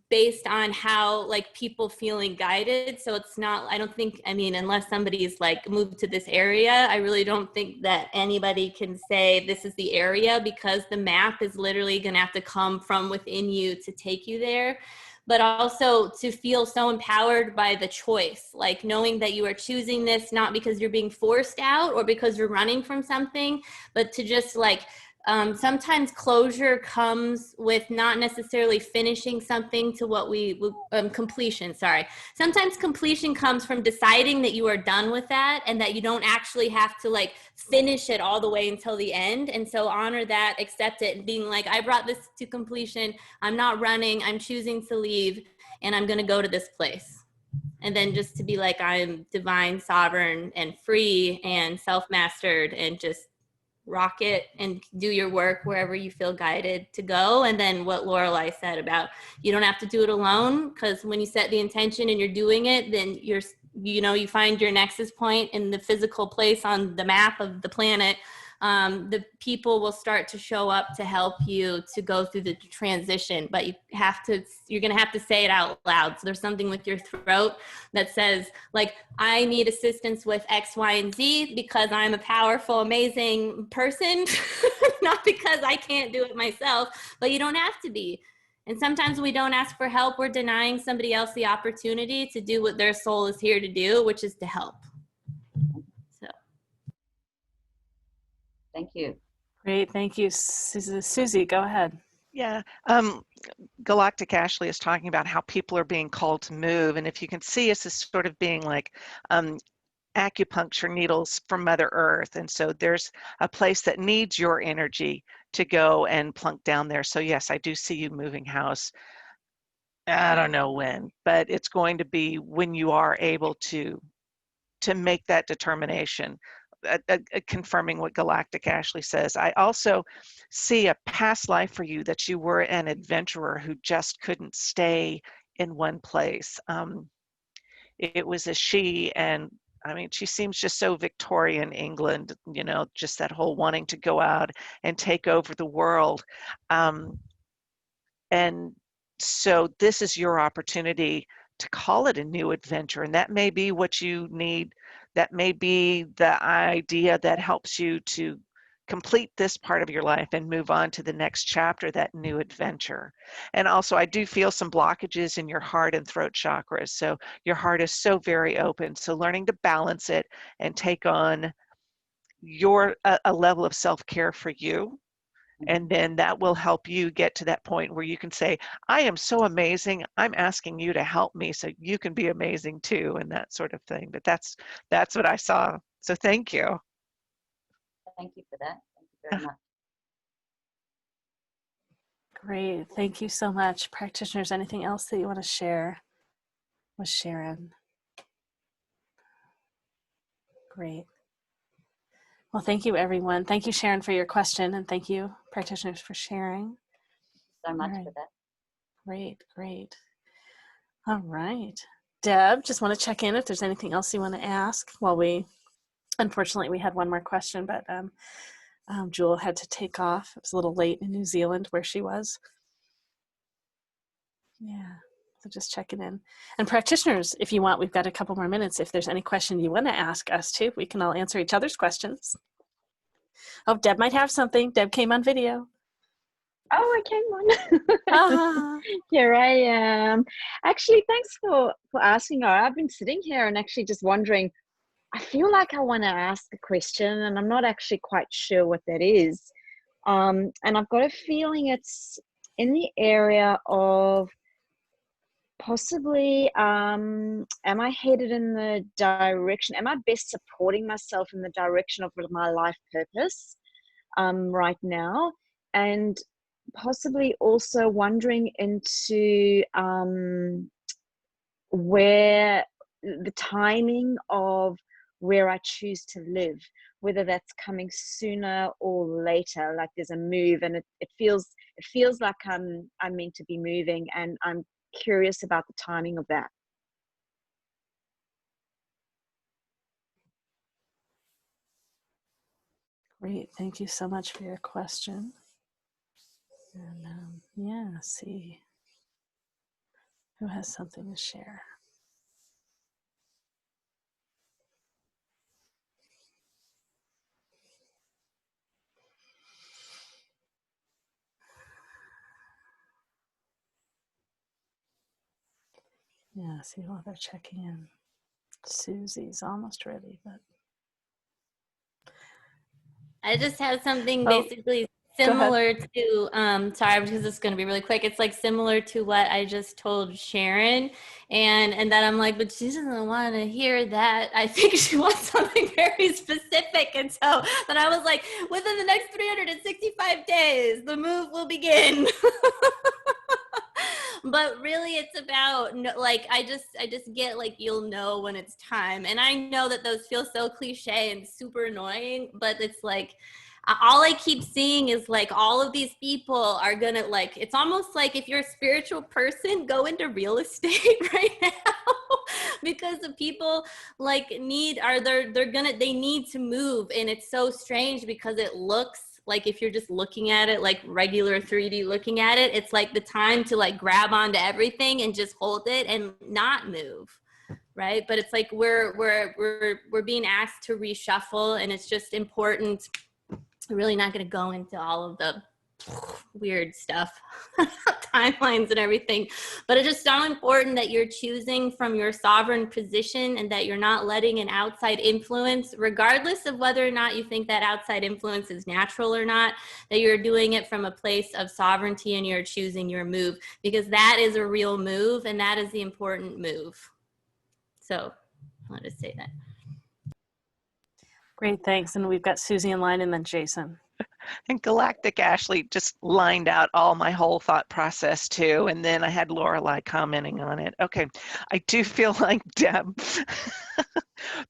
based on how like people feeling guided. So it's not, I don't think, I mean, unless somebody's like moved to this area, I really don't think that anybody can say this is the area, because the map is literally going to have to come from within you to take you there. But also to feel so empowered by the choice, like knowing that you are choosing this, not because you're being forced out or because you're running from something, but to just like, sometimes closure comes with not necessarily finishing something to what completion, sorry. Sometimes completion comes from deciding that you are done with that and that you don't actually have to like finish it all the way until the end. And so honor that, accept it, and being like, I brought this to completion. I'm not running, I'm choosing to leave, and I'm going to go to this place. And then just to be like, I'm divine, sovereign, and free, and self-mastered, and just rock it and do your work wherever you feel guided to go. And then what Lorelai said about, you don't have to do it alone, because when you set the intention and you're doing it, then you find your nexus point in the physical place on the map of the planet. The people will start to show up to help you to go through the transition, but you're going to have to say it out loud. So there's something with your throat that says like, I need assistance with X, Y, and Z because I'm a powerful, amazing person, not because I can't do it myself, but you don't have to be. And sometimes when we don't ask for help, we're denying somebody else the opportunity to do what their soul is here to do, which is to help. Thank you. Great. Thank you. Susy, go ahead. Yeah. Galactic Ashley is talking about how people are being called to move. And if you can see us as sort of being like acupuncture needles from Mother Earth. And so there's a place that needs your energy to go and plunk down there. So yes, I do see you moving house. I don't know when, but it's going to be when you are able to make that determination. Confirming what Galactic Ashley says. I also see a past life for you that you were an adventurer who just couldn't stay in one place. It was a she, and I mean, she seems just so Victorian England, you know, just that whole wanting to go out and take over the world. And so this is your opportunity to call it a new adventure. And that may be what you need. That may be the idea that helps you to complete this part of your life and move on to the next chapter, that new adventure. And also, I do feel some blockages in your heart and throat chakras. So your heart is so very open. So learning to balance it and take on a level of self-care for you. And then that will help you get to that point where you can say, I am so amazing. I'm asking you to help me so you can be amazing too, and that sort of thing. But that's what I saw. So thank you. Thank you for that. Thank you very much. Great. Thank you so much. Practitioners, anything else that you want to share with Sharon? Great. Well, thank you, everyone. Thank you, Sharon, for your question, and thank you, practitioners, for sharing. So much All right. for that. Great, great. All right. Deb, just want to check in if there's anything else you want to ask. Well, unfortunately, we had one more question, but Jewel had to take off. It was a little late in New Zealand where she was. Yeah, so just checking in. And practitioners, if you want, we've got a couple more minutes. If there's any question you want to ask us too, we can all answer each other's questions. Oh, Deb might have something. Deb came on video. Oh, I came on. Here I am. Actually, thanks for asking her. I've been sitting here and actually just wondering, I feel like I want to ask a question and I'm not actually quite sure what that is. And I've got a feeling it's in the area of possibly, am I headed in the direction, am I best supporting myself in the direction of my life purpose right now? And possibly also wandering into where the timing of where I choose to live, whether that's coming sooner or later, like there's a move and it feels like I'm meant to be moving, and I'm curious about the timing of that. Great, thank you so much for your question. And yeah, see who has something to share. Yeah, see while they're checking in. Susie's almost ready, but I just have something basically similar to, sorry, because this is going to be really quick. It's like similar to what I just told Sharon. And then I'm like, but she doesn't want to hear that. I think she wants something very specific. And so then I was like, within the next 365 days, the move will begin. But really it's about like, I just get like, you'll know when it's time. And I know that those feel so cliche and super annoying, but it's like, all I keep seeing is like all of these people are gonna, like, it's almost like if you're a spiritual person, go into real estate right now because the people like they need to move. And it's so strange because it looks like, if you're just looking at it like regular 3D looking at it, it's like the time to like grab onto everything and just hold it and not move, right? But it's like we're being asked to reshuffle, and it's just important. I'm really not going to go into all of the weird stuff, timelines and everything, but it's just so important that you're choosing from your sovereign position and that you're not letting an outside influence, regardless of whether or not you think that outside influence is natural or not, that you're doing it from a place of sovereignty and you're choosing your move, because that is a real move and that is the important move. So I wanted to say that. great, thanks. And we've got Susie in line and then Jason. And Galactic Ashley just lined out all my whole thought process too. And then I had Lorelei commenting on it. Okay, I do feel like, Deb,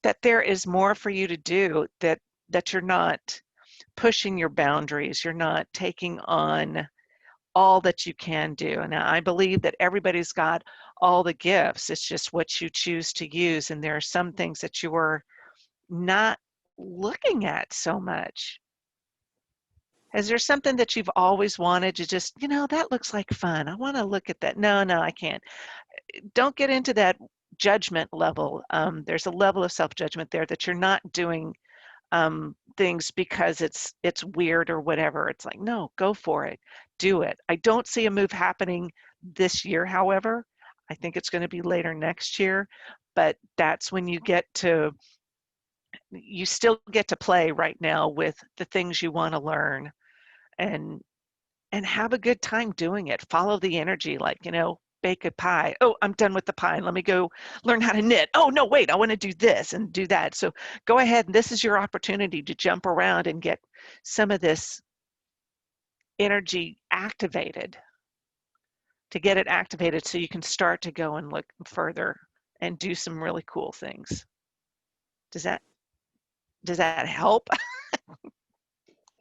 that there is more for you to do, that you're not pushing your boundaries. You're not taking on all that you can do. And I believe that everybody's got all the gifts. It's just what you choose to use. And there are some things that you were not looking at so much. Is there something that you've always wanted to just, that looks like fun. I want to look at that. No, I can't. Don't get into that judgment level. There's a level of self-judgment there that you're not doing things because it's weird or whatever. It's like, no, go for it. Do it. I don't see a move happening this year, however. I think it's going to be later next year, but that's when you still get to play right now with the things you want to learn and have a good time doing it. Follow the energy, like, bake a pie. Oh, I'm done with the pie. Let me go learn how to knit. Oh, no, wait, I want to do this and do that. So go ahead. And this is your opportunity to jump around and get some of this energy activated, to get it activated so you can start to go and look further and do some really cool things. Does that help?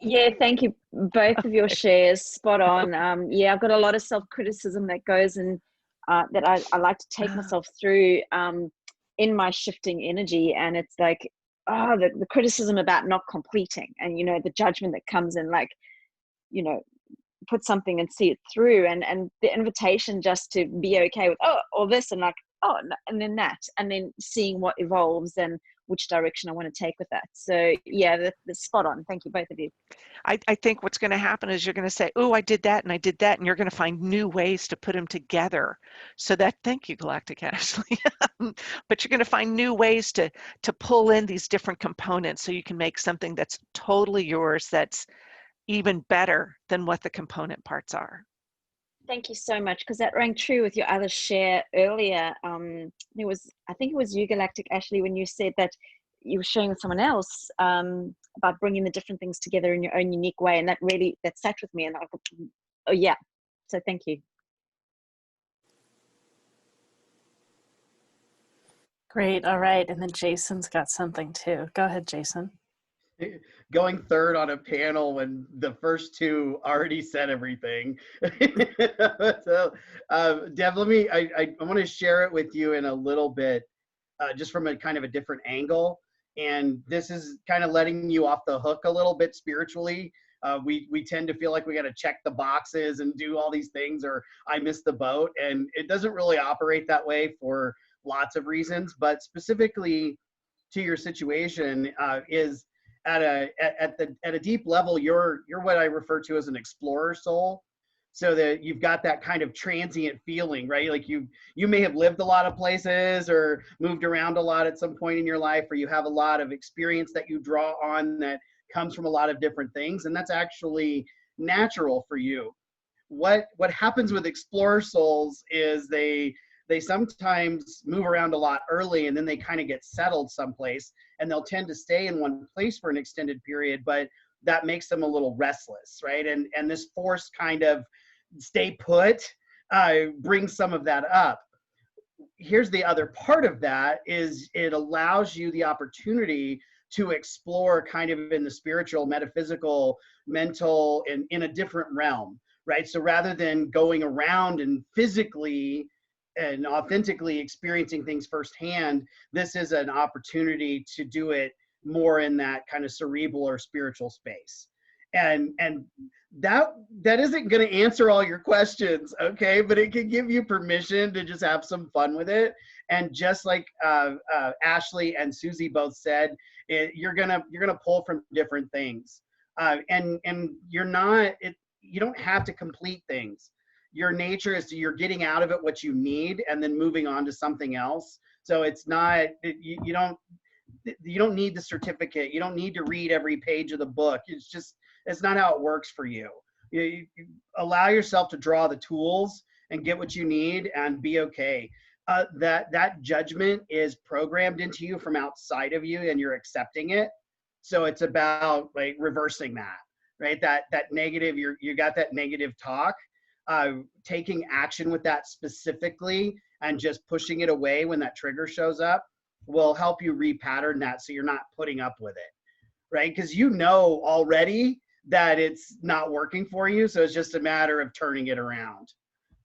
Yeah, thank you. Both of your shares, spot on. Yeah, I've got a lot of self-criticism that goes and that I like to take myself through in my shifting energy. And it's like, the criticism about not completing and, the judgment that comes in, like, put something and see it through, and the invitation just to be okay with, or this, and like, and then that, and then seeing what evolves and which direction I want to take with that. So yeah, that's spot on. Thank you, both of you. I think what's going to happen is you're going to say, oh, I did that and I did that, and you're going to find new ways to put them together. So thank you, Galactic Ashley. But you're going to find new ways to pull in these different components so you can make something that's totally yours, that's even better than what the component parts are. Thank you so much, because that rang true with your other share earlier. I think it was you, Galactic Ashley, when you said that you were sharing with someone else about bringing the different things together in your own unique way, and that sat with me, and I thought, oh yeah, so thank you. Great. All right. And then Jason's got something too. Go ahead, Jason. Going third on a panel when the first two already said everything. So Deb, I want to share it with you in a little bit, just from a kind of a different angle. And this is kind of letting you off the hook a little bit spiritually. We tend to feel like we got to check the boxes and do all these things, or I missed the boat. And it doesn't really operate that way for lots of reasons, but specifically to your situation is at a deep level, you're what I refer to as an explorer soul. So that you've got that kind of transient feeling, right? Like you may have lived a lot of places or moved around a lot at some point in your life, or you have a lot of experience that you draw on that comes from a lot of different things, and that's actually natural for you. What happens with explorer souls is they sometimes move around a lot early, and then they kind of get settled someplace, and they'll tend to stay in one place for an extended period, but that makes them a little restless, right? And this forced kind of stay put brings some of that up. Here's the other part of that is it allows you the opportunity to explore kind of in the spiritual, metaphysical, mental, and in a different realm, right? So rather than going around and physically and authentically experiencing things firsthand, this is an opportunity to do it more in that kind of cerebral or spiritual space. And that isn't going to answer all your questions, okay? But it can give you permission to just have some fun with it. And just like Ashley and Susy both said, you're gonna pull from different things, and you don't have to complete things. Your nature is you're getting out of it what you need and then moving on to something else. So it's not, you don't need the certificate. You don't need to read every page of the book. It's not how it works for you. You allow yourself to draw the tools and get what you need and be okay. That judgment is programmed into you from outside of you, and you're accepting it. So it's about like reversing that, right? That negative, you got that negative talk. Taking action with that specifically and just pushing it away when that trigger shows up will help you repattern that so you're not putting up with it, right? Because you know already that it's not working for you, so it's just a matter of turning it around.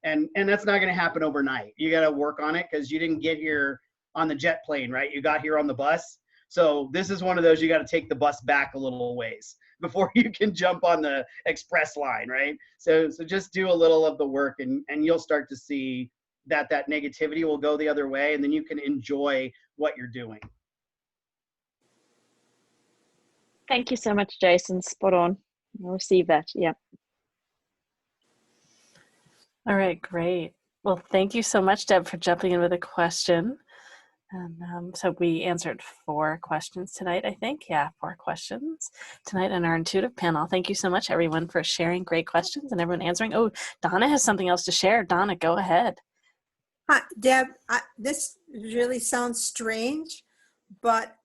And that's not going to happen overnight. You got to work on it because you didn't get here on the jet plane, right? You got here on the bus. So this is one of those, you got to take the bus back a little ways before you can jump on the express line, right? So just do a little of the work, and you'll start to see that negativity will go the other way, and then you can enjoy what you're doing. Thank you so much, Jason. Spot on. I'll receive that. Yeah. All right, great. Well, thank you so much, Deb, for jumping in with a question. And so we answered 4 questions tonight, I think. Yeah, 4 questions tonight in our intuitive panel. Thank you so much, everyone, for sharing great questions and everyone answering. Oh, Donna has something else to share. Donna, go ahead. Hi, Deb. This really sounds strange, but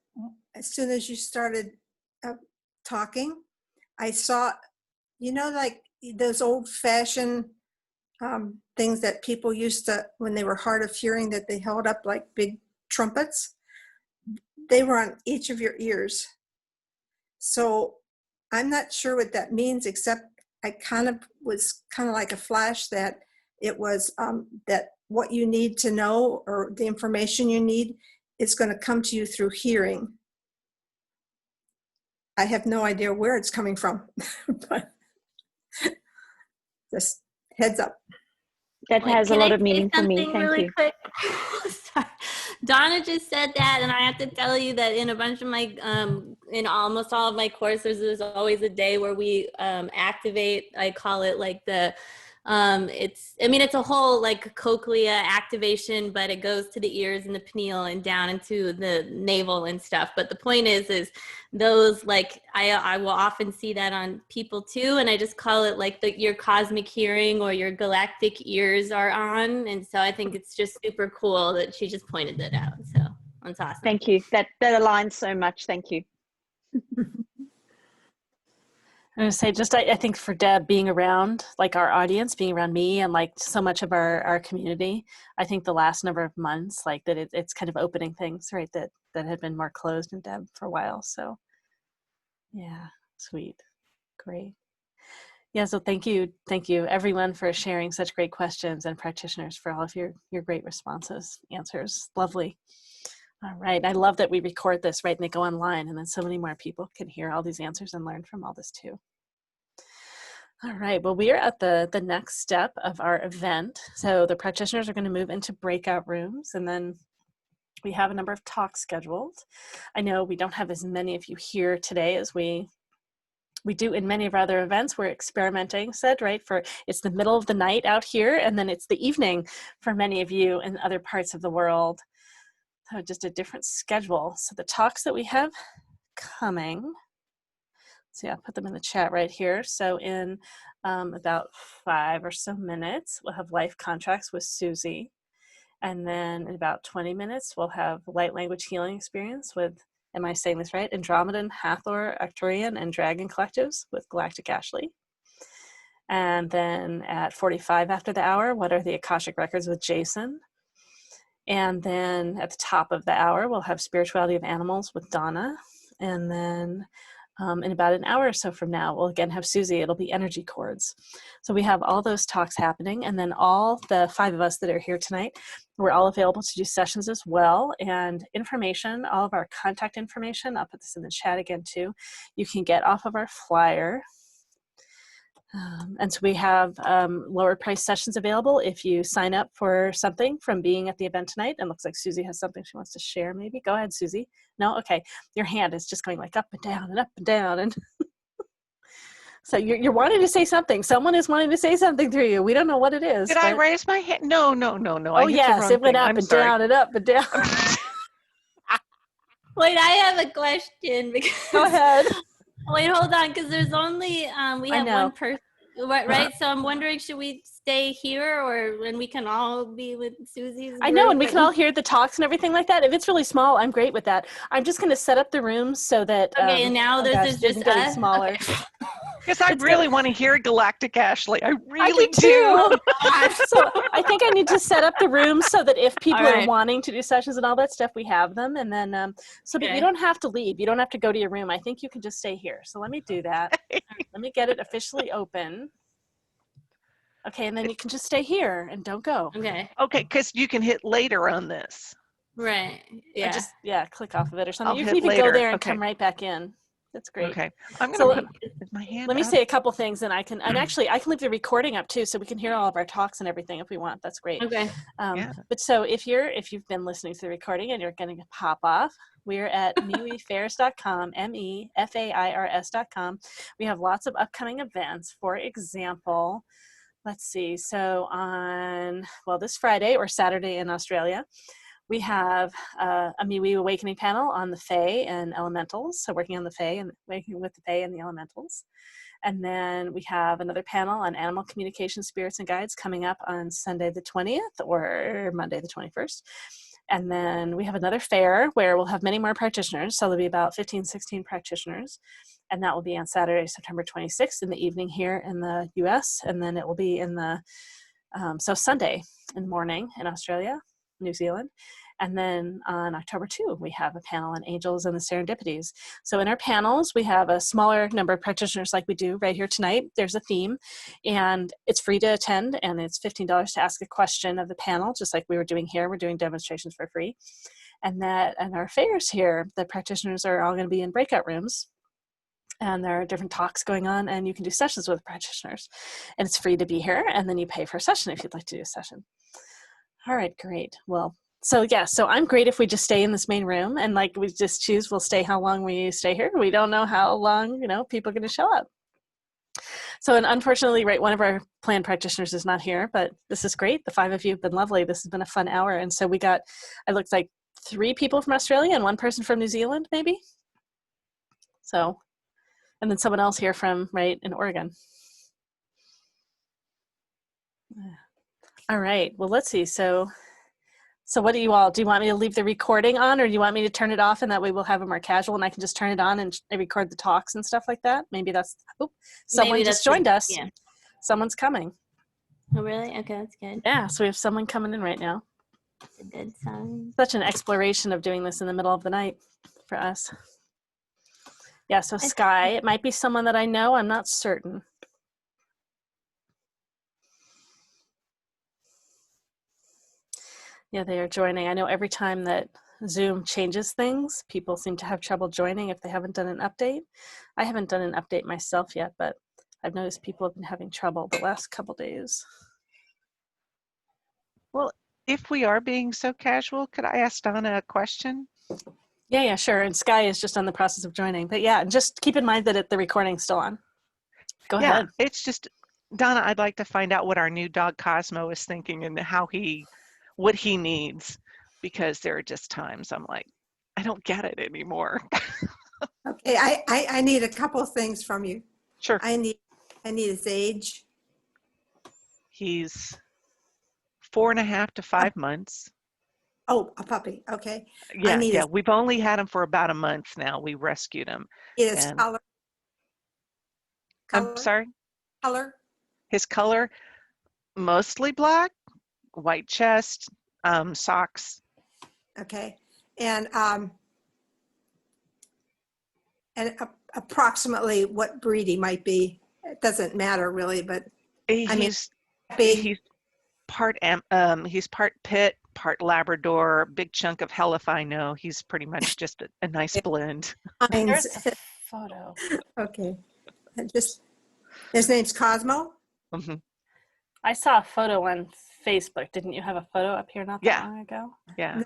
as soon as you started talking, I saw, like those old-fashioned things that people used to, when they were hard of hearing, that they held up like big trumpets. They were on each of your ears. So I'm not sure what that means, except I was kind of like a flash that it was that what you need to know, or the information you need, is going to come to you through hearing. I have no idea where it's coming from, but just heads up. That has a lot of meaning for me. Thank really you. Quick? Sorry. Donna just said that, and I have to tell you that in a bunch of my, in almost all of my courses, there's always a day where we activate. I call it like the, it's a whole like cochlea activation, but it goes to the ears and the pineal and down into the navel and stuff. But the point is those, like, I will often see that on people too, and I just call it like your cosmic hearing or your galactic ears are on. And so I think it's just super cool that she just pointed that out. So that's awesome. Thank you. That aligns so much. Thank you. I'm going to say, just I think for Deb, being around like our audience, being around me and like so much of our community, I think the last number of months, like that it's kind of opening things, right, that had been more closed in Deb for a while. So yeah, sweet. Great. Yeah, so thank you everyone for sharing such great questions, and practitioners for all of your great responses, answers. Lovely. All right, I love that we record this, right, and they go online, and then so many more people can hear all these answers and learn from all this too. All right, well, we are at the next step of our event. So the practitioners are going to move into breakout rooms, and then we have a number of talks scheduled. I know we don't have as many of you here today as we do in many of our other events. We're experimenting, right? It's the middle of the night out here, and then it's the evening for many of you in other parts of the world. So just a different schedule. So the talks that we have coming, so yeah, I'll put them in the chat right here. So in about 5 or so minutes, we'll have life contracts with Susy. And then in about 20 minutes, we'll have light language healing experience with, am I saying this right? Andromedan, Hathor, Arcturian, and Dragon collectives with Galactic Ashley. And then at 45 after the hour, what are the Akashic records with Jason? And then at the top of the hour, we'll have Spirituality of Animals with Donna. And then in about an hour or so from now, we'll again have Susy. It'll be energy cords. So we have all those talks happening. And then all the 5 of us that are here tonight, we're all available to do sessions as well. And information, all of our contact information, I'll put this in the chat again too, you can get off of our flyer. And so we have lower price sessions available if you sign up for something from being at the event tonight. And looks like Susy has something she wants to share maybe. Go ahead, Susy. No? Okay. Your hand is just going like up and down and up and down. And so you're wanting to say something. Someone is wanting to say something through you. We don't know what it is. Did I raise my hand? No. Oh, yes. It went up and down and up and down. Wait, I have a question. Go ahead. Wait, hold on, because there's only, we have one person, right? So I'm wondering, should we stay here, or when we can all be with Susy's group? I know, and we can all hear the talks and everything like that. If it's really small, I'm great with that. I'm just going to set up the rooms so that... Okay, and now this is just us? Smaller. Okay. Because I really want to hear Galactic Ashley. I really do. So I think I need to set up the rooms so that if people are wanting to do sessions and all that stuff, we have them. And then so that you don't have to leave. You don't have to go to your room. I think you can just stay here. So let me do that. Let me get it officially open. Okay, and then you can just stay here and don't go. Okay. Okay, because you can hit later on this. Right. Yeah. Just click off of it or something. I'll You hit can even later. go there and Okay. come right back in. That's great. Okay. I'm So gonna put my hand. let me up? say a couple things, and I can leave the recording up too, so we can hear all of our talks and everything if we want. That's great. Okay. Yeah. But so if you've been listening to the recording and you're going to pop off, we're at MeWeFairs.com, MEFAIRS.com. We have lots of upcoming events. For example, let's see. So on this Friday or Saturday in Australia, we have a MeWe Awakening panel on the Fae and Elementals. So working on the Fae and working with the Fae and the Elementals. And then we have another panel on animal communication, spirits, and guides coming up on Sunday the 20th or Monday the 21st. And then we have another fair where we'll have many more practitioners. So there'll be about 15, 16 practitioners. And that will be on Saturday, September 26th in the evening here in the US. And then it will be in the, Sunday in the morning in Australia, New Zealand. And then on October 2, we have a panel on angels and the serendipities. So in our panels, we have a smaller number of practitioners like we do right here tonight. There's a theme, and it's free to attend, and it's $15 to ask a question of the panel, just like we were doing here. We're doing demonstrations for free. And our fairs here, the practitioners are all going to be in breakout rooms. And there are different talks going on, and you can do sessions with practitioners. And it's free to be here, and then you pay for a session if you'd like to do a session. All right, great. Well, so I'm great if we just stay in this main room and we just choose, we'll stay how long we stay here. We don't know how long, people are going to show up. So, and unfortunately, right, one of our planned practitioners is not here, but this is great. The 5 of you have been lovely. This has been a fun hour. And so it looks like 3 people from Australia and 1 person from New Zealand, maybe. So, and then someone else here from, right, in Oregon. All right, well, let's see. So what do you want me to leave the recording on, or do you want me to turn it off, and that way we'll have it more casual and I can just turn it on and record the talks and stuff like that? Maybe someone just joined us. Yeah. Someone's coming. Oh, really? Okay, that's good. Yeah, so we have someone coming in right now. That's a good sign. Such an exploration of doing this in the middle of the night for us. Yeah, so Sky, it might be someone that I know. I'm not certain. Yeah, they are joining. I know every time that Zoom changes things, people seem to have trouble joining if they haven't done an update. I haven't done an update myself yet, but I've noticed people have been having trouble the last couple days. Well, if we are being so casual, could I ask Donna a question? Yeah, sure. And Sky is just on the process of joining. But yeah, just keep in mind that the recording's still on. Go ahead. It's just, Donna, I'd like to find out what our new dog Cosmo is thinking and what he needs, because there are just times I'm like, I don't get it anymore. Okay, I need a couple of things from you. Sure. I need his age. He's 4.5 to 5 months. Oh, a puppy. Okay. Yeah. We've only had him for about a month now. We rescued him. His color. I'm sorry? Color. His color, mostly black, white chest, socks. Okay. And approximately what breed he might be. It doesn't matter really, but he's part pit, part Labrador, big chunk of Helifino. He's pretty much just a nice blend. There's a photo. Okay. His name's Cosmo. Mm-hmm. I saw a photo on Facebook. Didn't you have a photo up here not that long ago? Yeah.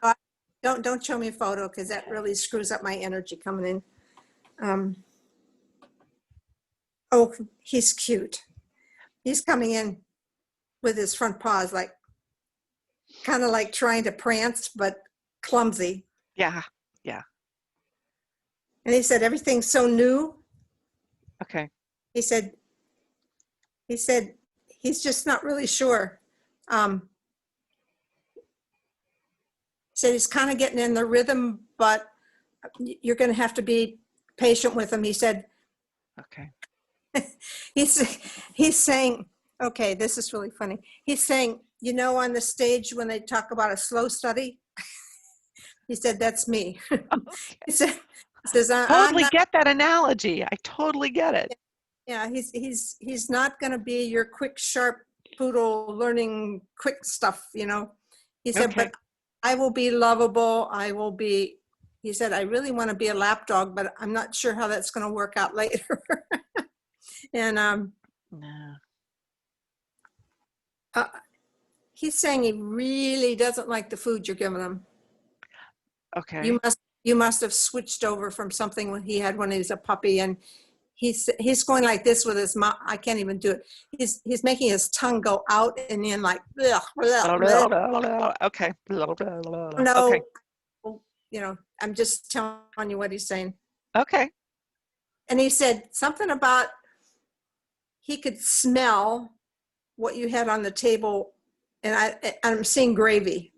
No, don't show me a photo because that really screws up my energy coming in. Oh, he's cute. He's coming in with his front paws, kind of like trying to prance, but clumsy. Yeah. And he said, everything's so new. Okay. He said he's just not really sure. He said he's kind of getting in the rhythm, but you're going to have to be patient with him. He said, okay. he's saying, okay, this is really funny. He's saying, on the stage when they talk about a slow study, he said, that's me. Okay. He says, I totally get that analogy. I totally get it. Yeah, he's not going to be your quick, sharp poodle learning quick stuff, you know. He said, Okay. but I will be lovable. He said, I really want to be a lap dog, but I'm not sure how that's going to work out later. And No. he's saying he really doesn't like the food you're giving him. Okay. You must have switched over from something when he had when he was a puppy, and he's going like this with his mouth. I can't even do it. He's making his tongue go out and in like bleh, bleh, bleh. Okay. No, Okay. you know, I'm just telling you what he's saying. Okay. And he said something about he could smell what you had on the table, and I'm seeing gravy.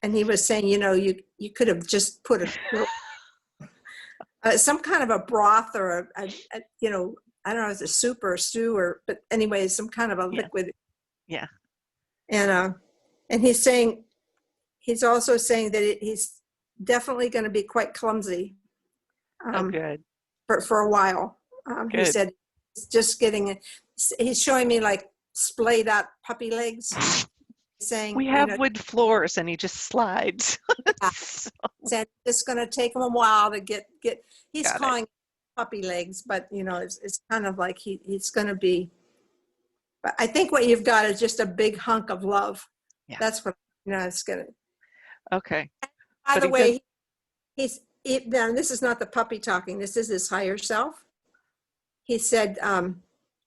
And he was saying, you know, you could have just put some kind of a broth or a you know, I don't know, if it's a soup or a stew but anyway, some kind of a liquid. Yeah. And he's saying, he's also saying that he's definitely going to be quite clumsy. Good. For a while. He said he's just he's showing me like splayed out puppy legs. Saying We have wood floors and he just slides. So. Said it's going to take him a while to get he's calling it puppy legs, but you know, it's kind of like he's going to be, but I think what you've got is just a big hunk of love. Yeah. That's what, you know, it's going to. Okay. By the way, then this is not the puppy talking. This is his higher self. He said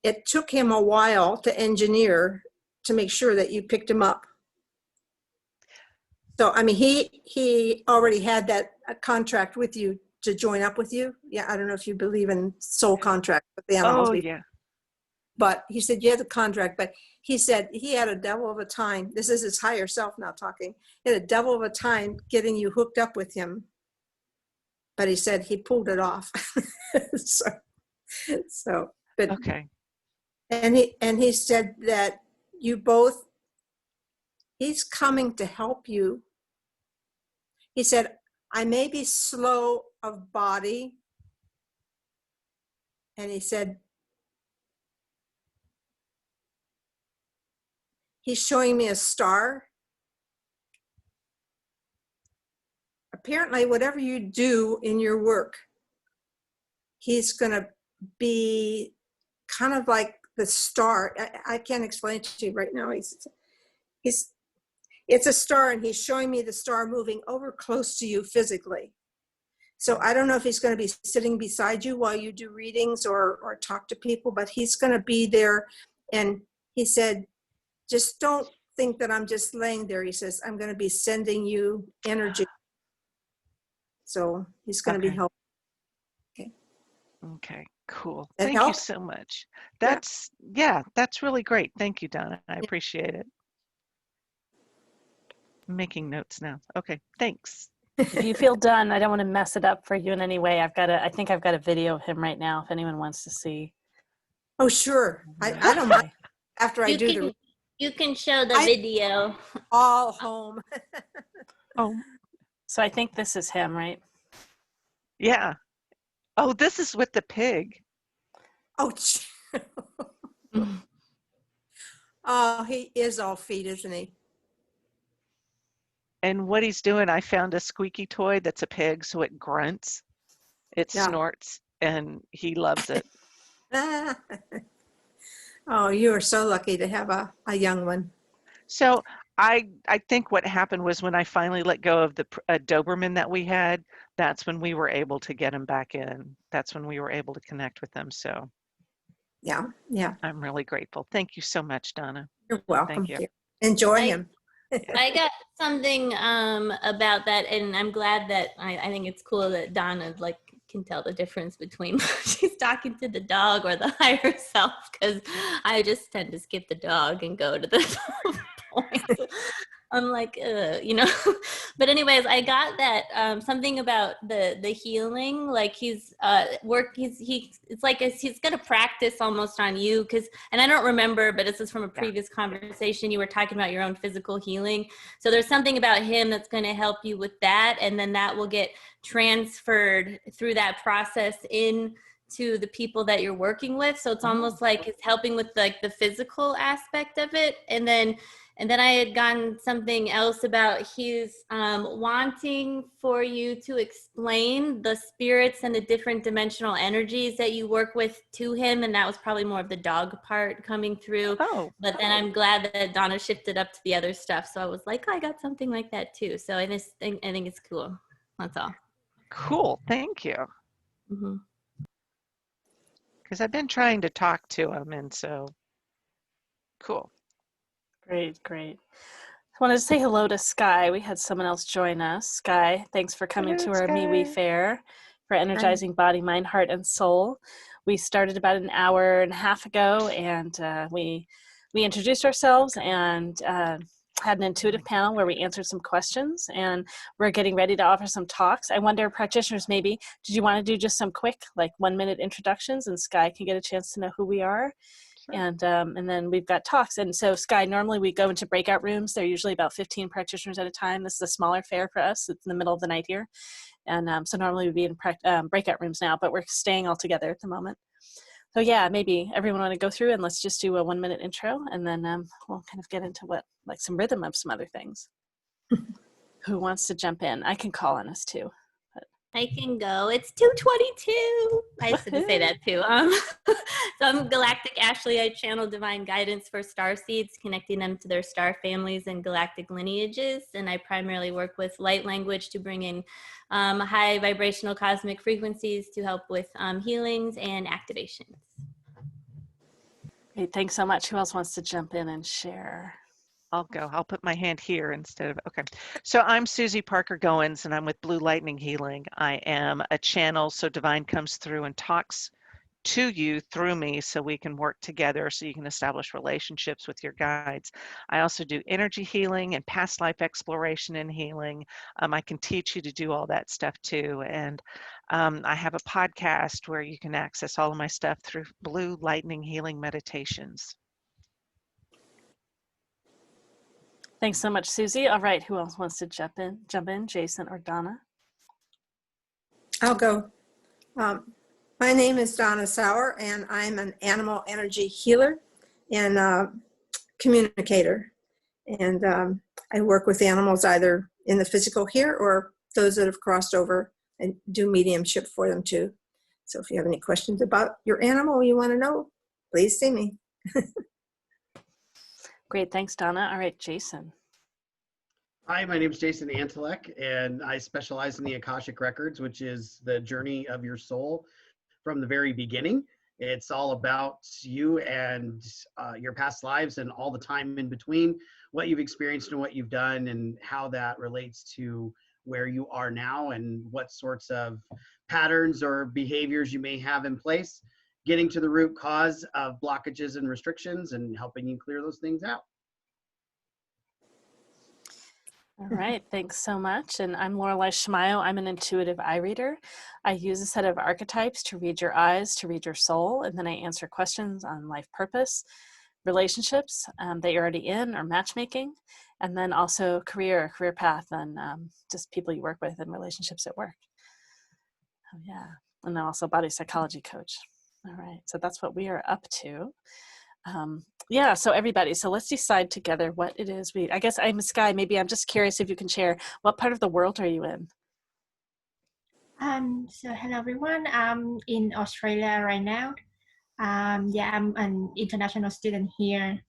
it took him a while to engineer to make sure that you picked him up. So, I mean, he already had that contract with you to join up with you. Yeah, I don't know if you believe in soul contract with the animals. Oh, yeah. But he said you had the contract, but he said he had a devil of a time. This is his higher self now talking. He had a devil of a time getting you hooked up with him. But he said he pulled it off. so, but okay. And he said that you both, he's coming to help you. He said, I may be slow of body. And he said, he's showing me a star. Apparently, whatever you do in your work, he's going to be kind of like the star. I can't explain it to you right now. It's a star, and he's showing me the star moving over close to you physically. So I don't know if he's going to be sitting beside you while you do readings or talk to people, but he's going to be there. And he said, just don't think that I'm just laying there. He says, I'm going to be sending you energy. So he's going to be helping. Okay, cool. That Thank help? you so much. That's really great. Thank you, Donna. I appreciate it. I'm making notes now. Okay, thanks. If you feel done, I don't want to mess it up for you in any way. I think I've got a video of him right now if anyone wants to see. Oh, sure. I don't mind after I do you can show the video. All home. Oh, so I think this is him, right? Yeah. Oh, this is with the pig. Oh, oh, he is all feet, isn't he? And what he's doing, I found a squeaky toy that's a pig, so it grunts, it snorts, and he loves it. Oh, you are so lucky to have a young one. So I think what happened was when I finally let go of the Doberman that we had, that's when we were able to get him back in. That's when we were able to connect with them. So yeah. I'm really grateful. Thank you so much, Donna. You're welcome. Thank you. Enjoy him. I got something about that, and I'm glad that I think it's cool that Donna can tell the difference between she's talking to the dog or the higher self, because I just tend to skip the dog and go to the point. I'm like, you know. But anyways, I got that something about the healing. Like he's it's like he's gonna practice almost on you, and I don't remember, but this is from a previous conversation. You were talking about your own physical healing. So there's something about him that's going to help you with that, and then that will get transferred through that process in to the people that you're working with. So it's almost like it's helping with like the physical aspect of it. And then I had gotten something else about he's wanting for you to explain the spirits and the different dimensional energies that you work with to him. And that was probably more of the dog part coming through. But then I'm glad that Donna shifted up to the other stuff. So I was like, oh, I got something like that too. So I think it's cool. That's all. Cool. Thank you. Because I've been trying to talk to him, and so cool. Great, great. I wanted to say hello to Sky. We had someone else join us. Sky, thanks for coming to our MeWe Fair for Energizing Body, Mind, Heart, and Soul. We started about an hour and a half ago, and we introduced ourselves and had an intuitive panel where we answered some questions, and we're getting ready to offer some talks. I wonder, practitioners, maybe, did you want to do just some quick, like 1-minute introductions, and Sky can get a chance to know who we are? Sure. And then we've got talks. And so Sky, normally we go into breakout rooms. They're usually about 15 practitioners at a time. This is a smaller fair for us. It's in the middle of the night here. And so normally we'd be in breakout rooms now, but we're staying all together at the moment. So yeah, maybe everyone want to go through and let's just do a 1-minute intro, and then we'll kind of get into like some rhythm of some other things. Who wants to jump in? I can call on us too. I can go. It's 2:22. I used to say that too. So I'm Galactic Ashley. I channel divine guidance for star seeds, connecting them to their star families and galactic lineages. And I primarily work with light language to bring in high vibrational cosmic frequencies to help with healings and activations. Great, thanks so much. Who else wants to jump in and share? I'll go. I'll put my hand here instead of, okay. So I'm Susy Parker Goins, and I'm with Blue Lightning Healing. I am a channel, so divine comes through and talks to you through me so we can work together so you can establish relationships with your guides. I also do energy healing and past life exploration and healing. I can teach you to do all that stuff too. And I have a podcast where you can access all of my stuff through Blue Lightning Healing Meditations. Thanks so much, Susie. All right, who else wants to jump in? Jason or Donna? I'll go. My name is Donna Sauer, and I'm an animal energy healer and communicator. And I work with animals either in the physical here or those that have crossed over, and do mediumship for them too. So if you have any questions about your animal you want to know, please see me. Great, thanks, Donna. All right, Jason. Hi, my name is Jason Antelek, and I specialize in the Akashic Records, which is the journey of your soul from the very beginning. It's all about you and your past lives and all the time in between, what you've experienced and what you've done, and how that relates to where you are now and what sorts of patterns or behaviors you may have in place, getting to the root cause of blockages and restrictions and helping you clear those things out. All right, thanks so much. And I'm Lorelei Shmayo. I'm an intuitive eye reader. I use a set of archetypes to read your eyes, to read your soul, and then I answer questions on life purpose, relationships that you're already in, or matchmaking, and then also career path, and just people you work with and relationships at work. Oh, yeah, and then also body psychology coach. All right, so that's what we are up to. Yeah, so everybody, so let's decide together what it is I guess I'm Sky, maybe I'm just curious if you can share, what part of the world are you in? So hello everyone, I'm in Australia right now. Yeah, I'm an international student here.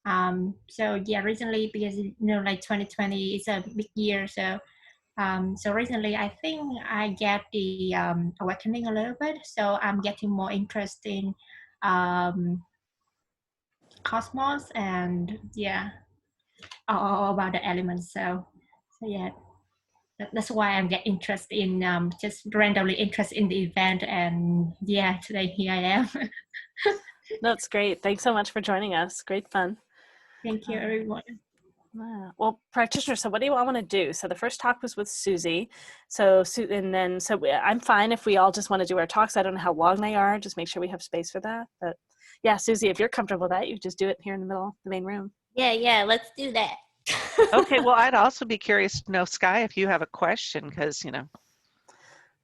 So yeah, recently, because like 2020 is a big year, so so recently I think I get the awakening a little bit, so I'm getting more interest in cosmos and yeah, all about the elements. So yeah, that's why I'm getting interested in just randomly interested in the event, and yeah, today here I am. That's great. Thanks so much for joining us. Great fun. Thank you, everyone. Well, practitioner, so what do you all want to do? So the first talk was with Susie. So I'm fine if we all just want to do our talks. I don't know how long they are. Just make sure we have space for that. But yeah, Susie, if you're comfortable with that, you just do it here in the middle of the main room. Yeah, let's do that. Okay, well, I'd also be curious to know, Sky, if you have a question, because,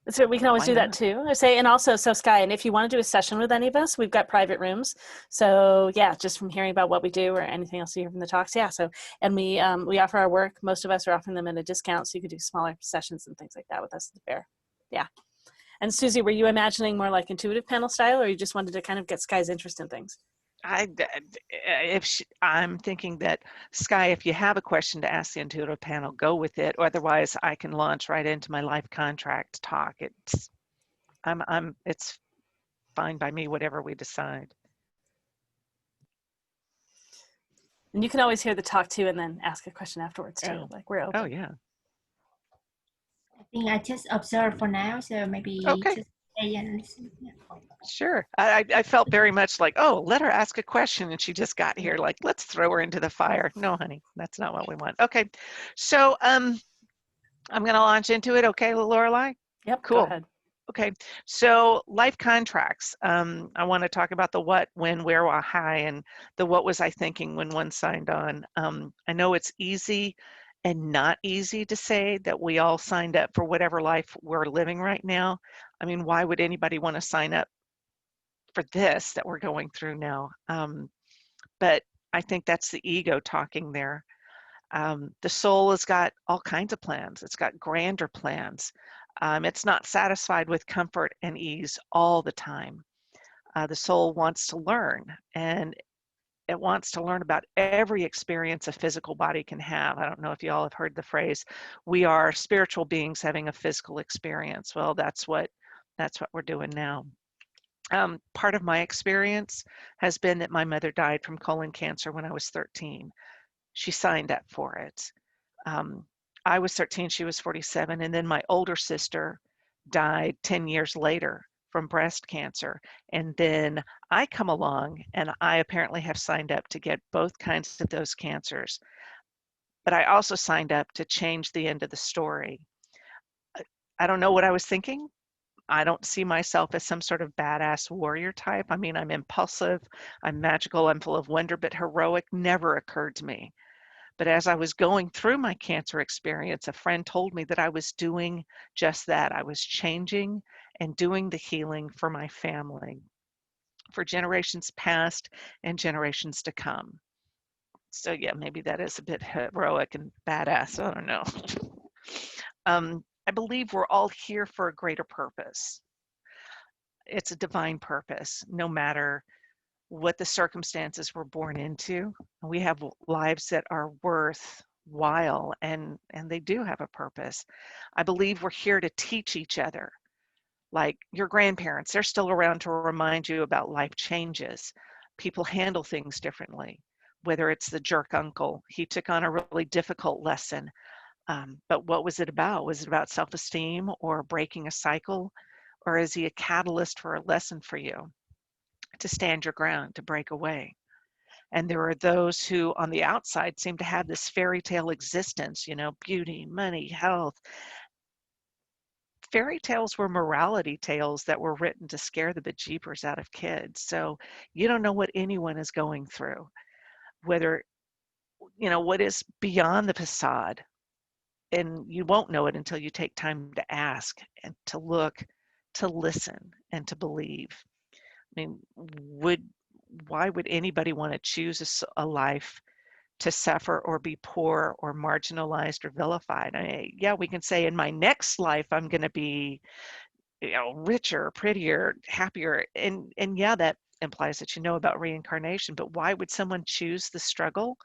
So we can always Why do that not? too. I say, and also, so Sky, and if you want to do a session with any of us, we've got private rooms. So yeah, just from hearing about what we do or anything else you hear from the talks, yeah. So, and we offer our work. Most of us are offering them at a discount, so you could do smaller sessions and things like that with us at the fair. Yeah. And Susie, were you imagining more like intuitive panel style, or you just wanted to kind of get Sky's interest in things? I'm thinking that Sky, if you have a question to ask the intuitive panel, go with it. Otherwise, I can launch right into my life contract talk. It's fine by me, whatever we decide. And you can always hear the talk too, and then ask a question afterwards too. Oh. Like we're open. Oh yeah. I think I just observe for now, so maybe Okay. just stay and listen. Yeah. Sure. I felt very much like, oh, let her ask a question, and she just got here. Like, let's throw her into the fire. No, honey, that's not what we want. Okay, so I'm gonna launch into it. Okay, Lorelei. Yep. Cool. Go ahead. Okay, so life contracts. I want to talk about the what, when, where, why, and the what was I thinking when one signed on. I know it's easy and not easy to say that we all signed up for whatever life we're living right now. I mean, why would anybody want to sign up for this that we're going through now? But I think that's the ego talking there. The soul has got all kinds of plans. It's got grander plans. It's not satisfied with comfort and ease all the time. The soul wants to learn, and it wants to learn about every experience a physical body can have. I don't know if you all have heard the phrase, we are spiritual beings having a physical experience. Well, that's what we're doing now. Part of my experience has been that my mother died from colon cancer when I was 13. She signed up for it. I was 13, she was 47, and then my older sister died 10 years later from breast cancer. And then I come along and I apparently have signed up to get both kinds of those cancers. But I also signed up to change the end of the story. I don't know what I was thinking. I don't see myself as some sort of badass warrior type. I mean, I'm impulsive, I'm magical, I'm full of wonder, but heroic never occurred to me. But as I was going through my cancer experience, a friend told me that I was doing just that. I was changing and doing the healing for my family, for generations past and generations to come. So yeah, maybe that is a bit heroic and badass. I don't know. I believe we're all here for a greater purpose. It's a divine purpose, no matter what the circumstances we're born into. We have lives that are worthwhile, and they do have a purpose. I believe we're here to teach each other. Like your grandparents, they're still around to remind you about life changes. People handle things differently, whether it's the jerk uncle. He took on a really difficult lesson. But what was it about? Was it about self-esteem or breaking a cycle? Or is he a catalyst for a lesson for you to stand your ground, to break away? And there are those who on the outside seem to have this fairy tale existence, you know, beauty, money, health. Fairy tales were morality tales that were written to scare the bejeepers out of kids. So you don't know what anyone is going through, whether, you know, what is beyond the facade. And you won't know it until you take time to ask and to look, to listen, and to believe. I mean, why would anybody want to choose a life to suffer or be poor or marginalized or vilified? I mean, yeah, we can say in my next life I'm going to be, you know, richer, prettier, happier, and yeah, that implies that you know about reincarnation. But why would someone choose the struggle?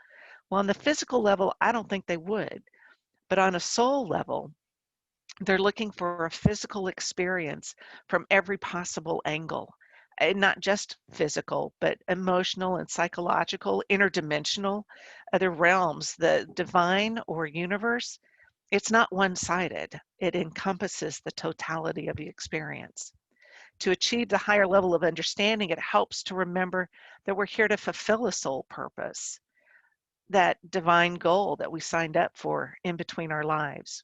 Well, on the physical level, I don't think they would. But on a soul level, they're looking for a physical experience from every possible angle. And not just physical, but emotional and psychological, interdimensional, other realms, the divine or universe. It's not one-sided. It encompasses the totality of the experience. To achieve the higher level of understanding, it helps to remember that we're here to fulfill a soul purpose, that divine goal that we signed up for in between our lives.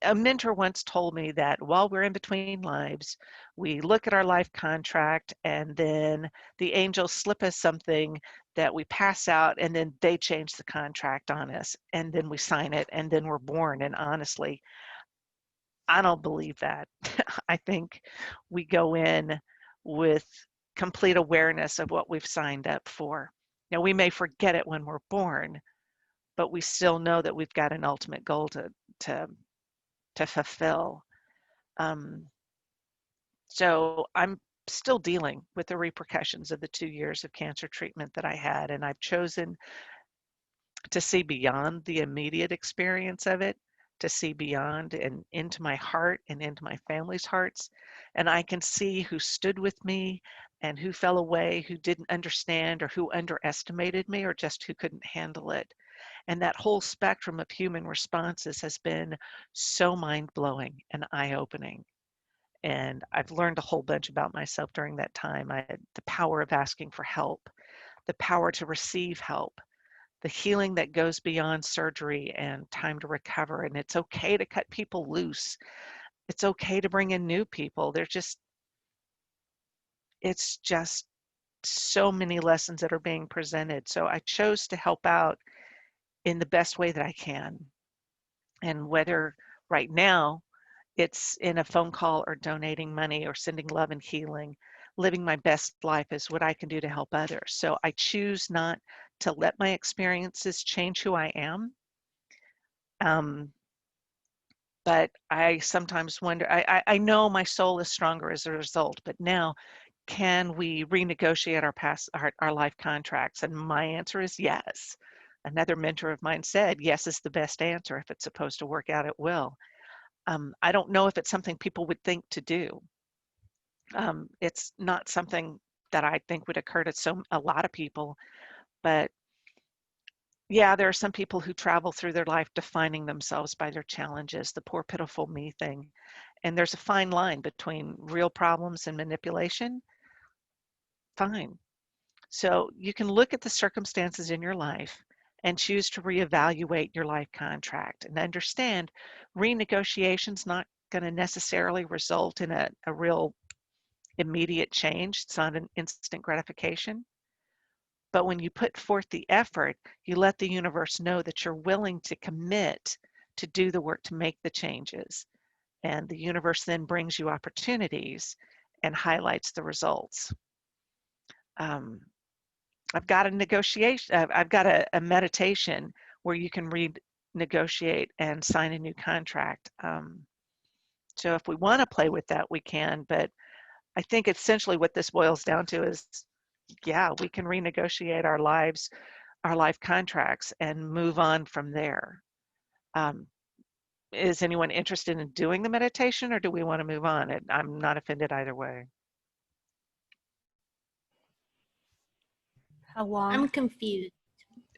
A mentor once told me that while we're in between lives, we look at our life contract and then the angels slip us something that we pass out, and then they change the contract on us, and then we sign it, and then we're born. And honestly, I don't believe that. I think we go in with complete awareness of what we've signed up for. Now, we may forget it when we're born, but we still know that we've got an ultimate goal to fulfill. So I'm still dealing with the repercussions of the 2 years of cancer treatment that I had, and I've chosen to see beyond the immediate experience of it, to see beyond and into my heart and into my family's hearts. And I can see who stood with me and who fell away, who didn't understand or who underestimated me or just who couldn't handle it. And that whole spectrum of human responses has been so mind-blowing and eye-opening. And I've learned a whole bunch about myself during that time. I had the power of asking for help, the power to receive help, the healing that goes beyond surgery and time to recover. And it's okay to cut people loose. It's okay to bring in new people. It's just so many lessons that are being presented. So I chose to help out in the best way that I can. And whether right now it's in a phone call or donating money or sending love and healing, living my best life is what I can do to help others. So I choose not to let my experiences change who I am. But I sometimes wonder, I know my soul is stronger as a result, but now can we renegotiate our life contracts? And my answer is yes. Another mentor of mine said, yes is the best answer. If it's supposed to work out, it will. I don't know if it's something people would think to do. It's not something that I think would occur to a lot of people, but yeah, there are some people who travel through their life defining themselves by their challenges, the poor pitiful me thing. And there's a fine line between real problems and manipulation. Fine. So you can look at the circumstances in your life and choose to reevaluate your life contract and understand renegotiation's not going to necessarily result in a real immediate change. It's not an instant gratification. But when you put forth the effort, you let the universe know that you're willing to commit to do the work to make the changes. And the universe then brings you opportunities and highlights the results. I've got a negotiation, I've got a meditation where you can renegotiate and sign a new contract. So if we want to play with that, we can, but I think essentially what this boils down to is, yeah, we can renegotiate our lives, our life contracts and move on from there. Is anyone interested in doing the meditation or do we want to move on? I'm not offended either way. How long? I'm confused.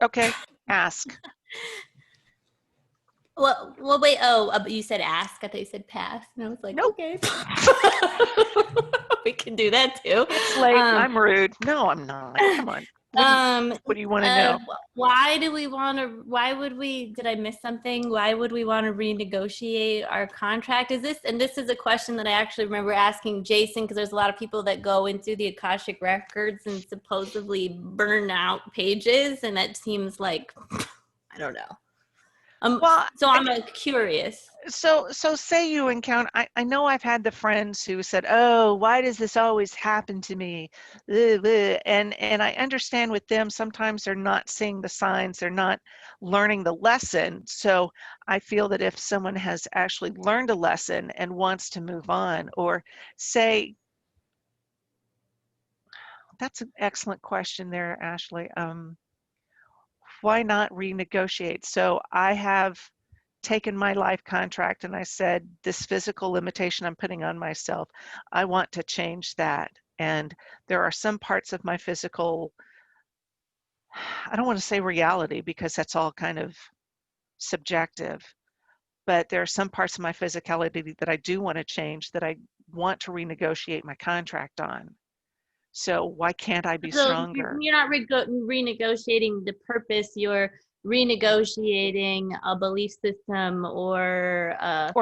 Okay, ask. Well, wait. Oh, you said ask. I thought you said pass, and I was like, nope. Okay, we can do that too. It's late. I'm rude. No, I'm not. Come on. What do you want to know? Why do we want to? Why would we? Did I miss something? Why would we want to renegotiate our contract? Is this? And this is a question that I actually remember asking Jason, because there's a lot of people that go into the Akashic records and supposedly burn out pages, and that seems like, I don't know. Well, so I'm curious. So say you encounter, I know I've had the friends who said, oh, why does this always happen to me? And I understand with them, sometimes they're not seeing the signs, they're not learning the lesson. So I feel that if someone has actually learned a lesson and wants to move on, or say, that's an excellent question there, Ashley. Why not renegotiate? So I have taken my life contract and I said, this physical limitation I'm putting on myself, I want to change that. And there are some parts of my physical, I don't want to say reality because that's all kind of subjective, but there are some parts of my physicality that I do want to change, that I want to renegotiate my contract on. So why can't I be stronger? You're not renegotiating the purpose, you're renegotiating a belief system or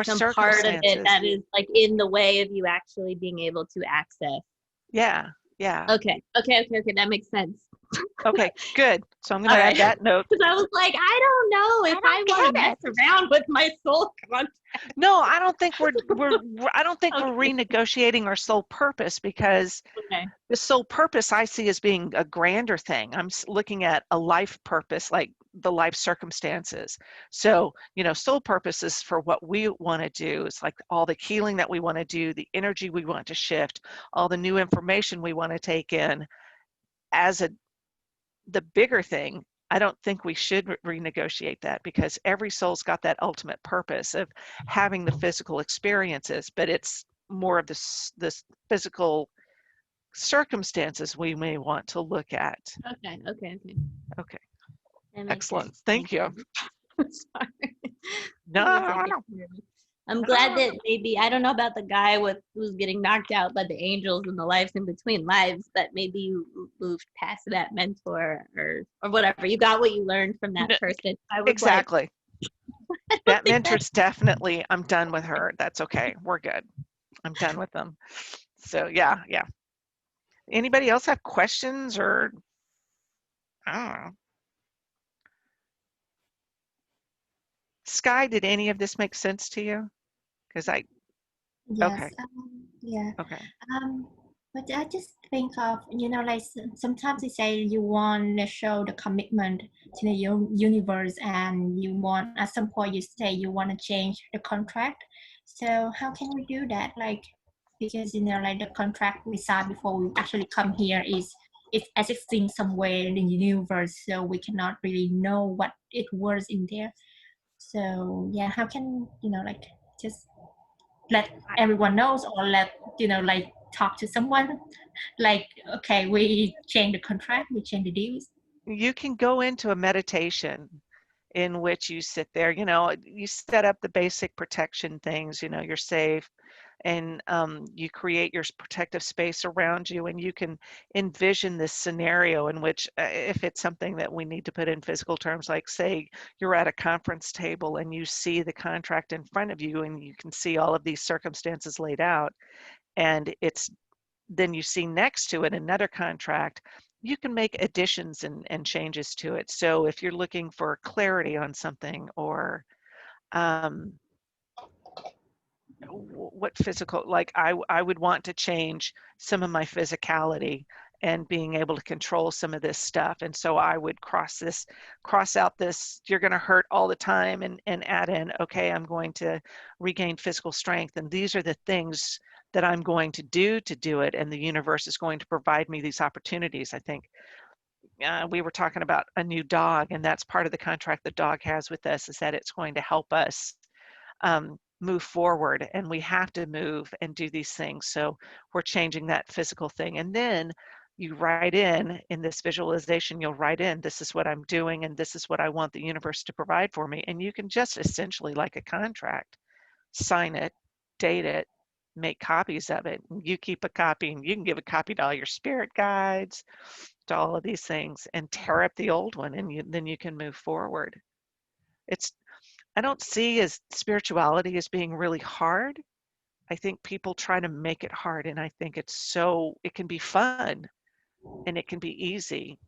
some part of it that is like in the way of you actually being able to access. Yeah. Okay, that makes sense. Okay, good. So I'm going to All add right. that note. Because I was like, I don't know if I want to mess around with my soul contact. No, I don't think we're renegotiating our soul purpose, because Okay. the soul purpose I see as being a grander thing. I'm looking at a life purpose, like the life circumstances. So, soul purpose is for what we want to do. It's like all the healing that we want to do, the energy we want to shift, all the new information we want to take in. As the bigger thing, I don't think we should renegotiate that, because every soul's got that ultimate purpose of having the physical experiences, but it's more of the physical circumstances we may want to look at. Okay. Okay, That makes excellent. sense. Thank you. Sorry. No. I'm glad that maybe, I don't know about the guy who's getting knocked out by the angels and the lives in between lives, but maybe you moved past that mentor or whatever. You got what you learned from that person. I was Exactly. like, That mentor's definitely, I'm done with her. That's okay. We're good. I'm done with them. So yeah. Anybody else have questions, or I don't know. Sky, did any of this make sense to you? Because Yes. okay. Yeah. Okay. But I just think of, like sometimes you say you want to show the commitment to the universe, and you want, at some point you say you want to change the contract. So how can we do that? Like, because, like the contract we signed before we actually come here it's existing somewhere in the universe, so we cannot really know what it was in there. So yeah, how can, like just let everyone knows, or let, like talk to someone, like, okay, we change the contract, we change the deals. You can go into a meditation in which you sit there, you set up the basic protection things, you're safe, and you create your protective space around you, and you can envision this scenario in which, if it's something that we need to put in physical terms, like say you're at a conference table and you see the contract in front of you, and you can see all of these circumstances laid out, and then you see next to it another contract. You can make additions and changes to it. So if you're looking for clarity on something, or what physical, like I would want to change some of my physicality and being able to control some of this stuff. And so I would cross out this, you're going to hurt all the time, and add in, okay, I'm going to regain physical strength. And these are the things that I'm going to do it. And the universe is going to provide me these opportunities. I think we were talking about a new dog, and that's part of the contract the dog has with us, is that it's going to help us move forward, and we have to move and do these things. So we're changing that physical thing. And then you write in this visualization, you'll write in, this is what I'm doing, and this is what I want the universe to provide for me. And you can just essentially, like a contract, sign it, date it, make copies of it. You keep a copy, and you can give a copy to all your spirit guides, to all of these things, and tear up the old one, and then you can move forward. I don't see as spirituality as being really hard. I think people try to make it hard, and I think it can be fun and it can be easy.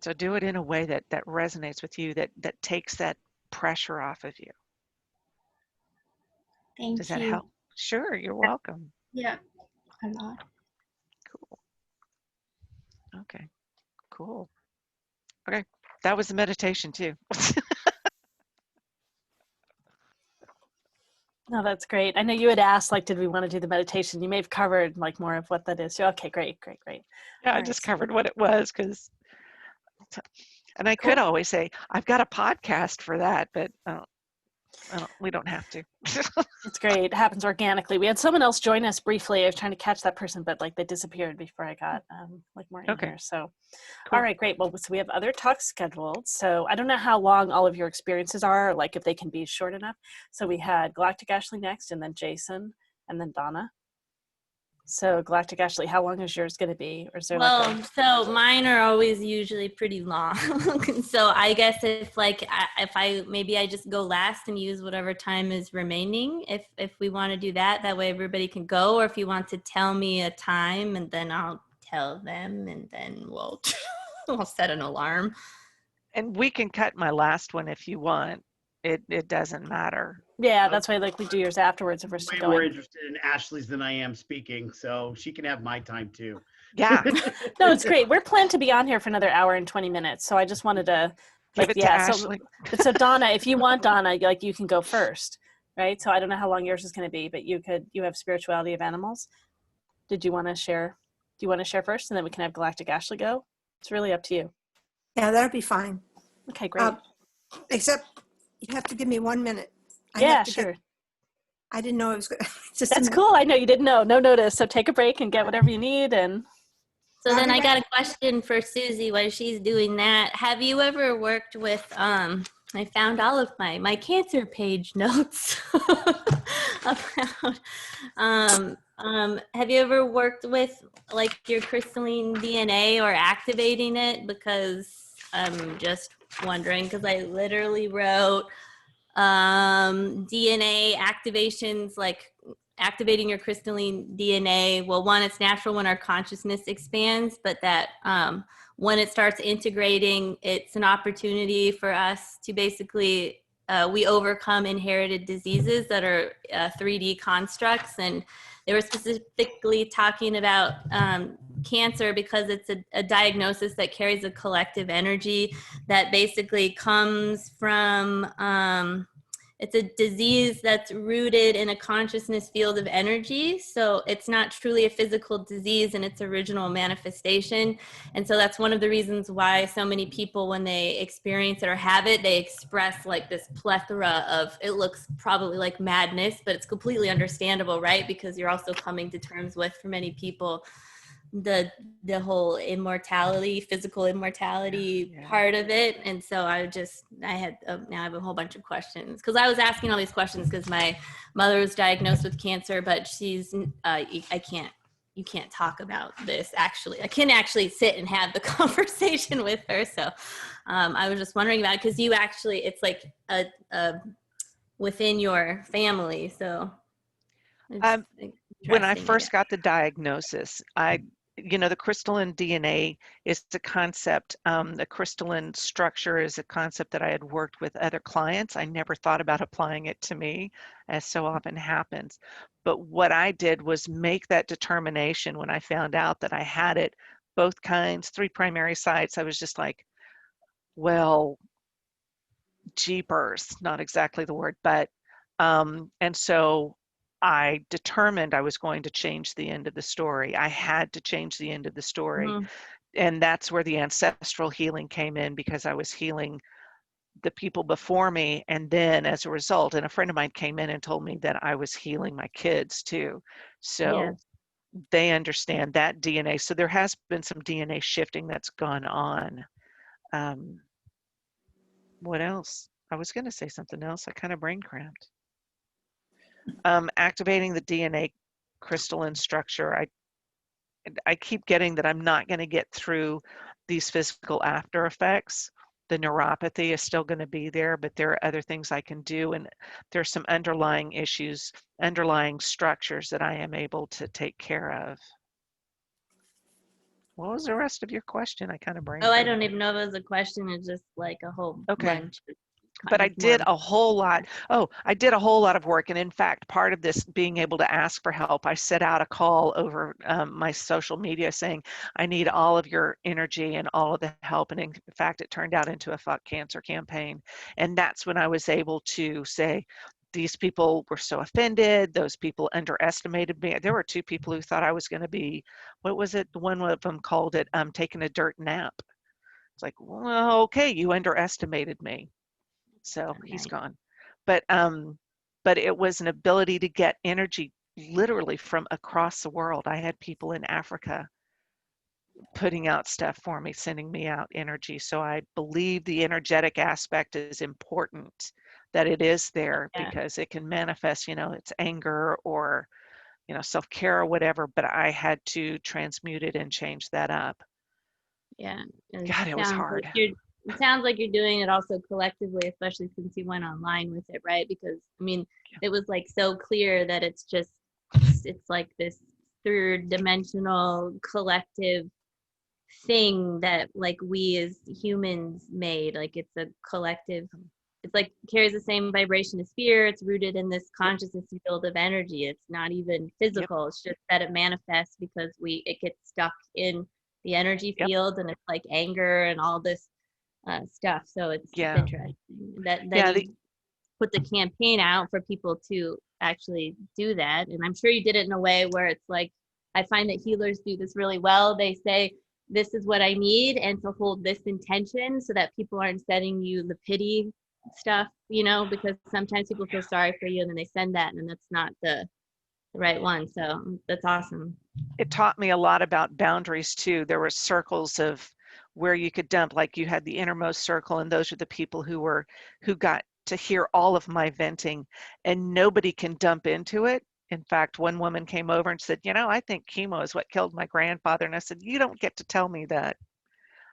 So do it in a way that resonates with you, that takes that pressure off of you. Thank Does that you. help? Sure, you're welcome. Yeah, a lot. Cool. Okay, cool. Okay, that was the meditation too. No, that's great. I know you had asked, like, did we want to do the meditation? You may have covered like more of what that is. So, okay, great. Yeah, I just covered what it was, and I could always say, I've got a podcast for that, but we don't have to. It's great. It happens organically. We had someone else join us briefly. I was trying to catch that person, but like they disappeared before I got more in here. So, cool. All right, great. Well, so we have other talks scheduled. So I don't know how long all of your experiences are, like if they can be short enough. So we had Galactic Ashley next, and then Jason, and then Donna. So Galactic Ashley, how long is yours going to be? Or is there so mine are always usually pretty long. So I guess if I just go last and use whatever time is remaining, if we want to do that way everybody can go, or if you want to tell me a time and then I'll tell them, and then we'll we'll set an alarm. And we can cut my last one if you want. It doesn't matter. Yeah, that's why like we do yours afterwards if we're still Way more going. interested in Ashley's than I am speaking, so she can have my time too. Yeah. No, it's great. We're planned to be on here for another hour and 20 minutes. So I just wanted to Give it to Ashley. So Donna, if you want Donna, like you can go first, right? So I don't know how long yours is going to be, but you have spirituality of animals. Did you want to share? Do you want to share first, and then we can have Galactic Ashley go? It's really up to you. Yeah, that'd be fine. Okay, great. Except you have to give me 1 minute. Yeah, sure. I didn't know it was good. That's cool. I know you didn't know. No notice. So take a break and get whatever you need. And so then I got a question for Susie while she's doing that. Have you ever worked with, I found all of my cancer page notes about, have you ever worked with like your crystalline DNA or activating it? Because I'm just wondering, because I literally wrote DNA activations, like activating your crystalline DNA. Well, one, it's natural when our consciousness expands, but that when it starts integrating, it's an opportunity for us to basically, we overcome inherited diseases that are 3D constructs. And they were specifically talking about cancer because it's a diagnosis that carries a collective energy that basically comes from, it's a disease that's rooted in a consciousness field of energy. So it's not truly a physical disease in its original manifestation. And so that's one of the reasons why so many people, when they experience it or have it, they express like this plethora of, it looks probably like madness, but it's completely understandable, right? Because you're also coming to terms with, for many people, the whole immortality, physical immortality part of it. And so now I have a whole bunch of questions, because I was asking all these questions because my mother was diagnosed with cancer, but she's you can't talk about this. Actually, I can actually sit and have the conversation with her. So I was just wondering about it, because you actually, it's like a within your family. So when I first got the diagnosis, the crystalline DNA is the concept. The crystalline structure is a concept that I had worked with other clients. I never thought about applying it to me, as so often happens. But what I did was make that determination when I found out that I had it, both kinds, 3 primary sites. I was just like, well, jeepers, not exactly the word, but, and so I determined I was going to change the end of the story. I had to change the end of the story. Mm-hmm. And that's where the ancestral healing came in, because I was healing the people before me. And then as a result, and a friend of mine came in and told me that I was healing my kids too. So they understand that DNA. So there has been some DNA shifting that's gone on. What else? I was going to say something else. I kind of brain cramped. Activating the DNA crystalline structure. I keep getting that I'm not going to get through these physical after effects. The neuropathy is still going to be there, but there are other things I can do. And there's some underlying issues, underlying structures that I am able to take care of. What was the rest of your question? I kind of brain. I don't even know if it was a question. It's just like a whole bunch. But I did a whole lot. I did a whole lot of work. And in fact, part of this being able to ask for help, I set out a call over my social media saying, I need all of your energy and all of the help. And in fact, it turned out into a Fuck Cancer campaign. And that's when I was able to say, these people were so offended. Those people underestimated me. There were 2 people who thought I was going to be, what was it? One of them called it taking a dirt nap. It's like, well, okay, you underestimated me. So he's gone. But it was an ability to get energy literally from across the world. I had people in Africa putting out stuff for me, sending me out energy. So I believe the energetic aspect is important, that it is there, because it can manifest, it's anger or, self-care or whatever, but I had to transmute it and change that up. Yeah. God, it was hard. It sounds like you're doing it also collectively, especially since you went online with it, right? Because it was like so clear that it's like this third dimensional collective thing that like we as humans made. Like it's a collective, it's like carries the same vibration as fear. It's rooted in this consciousness field of energy. It's not even physical. It's just that it manifests because it gets stuck in the energy field, and it's like anger and all this stuff. So it's interesting that you put the campaign out for people to actually do that. And I'm sure you did it in a way where it's like, I find that healers do this really well. They say, this is what I need, and to hold this intention so that people aren't sending you the pity stuff, you know, because sometimes people feel sorry for you and then they send that and that's not the right one. So that's awesome. It taught me a lot about boundaries too. There were circles of where you could dump, like you had the innermost circle, and those are the people who got to hear all of my venting, and nobody can dump into it. In fact, one woman came over and said, you know, I think chemo is what killed my grandfather. And I said, you don't get to tell me that.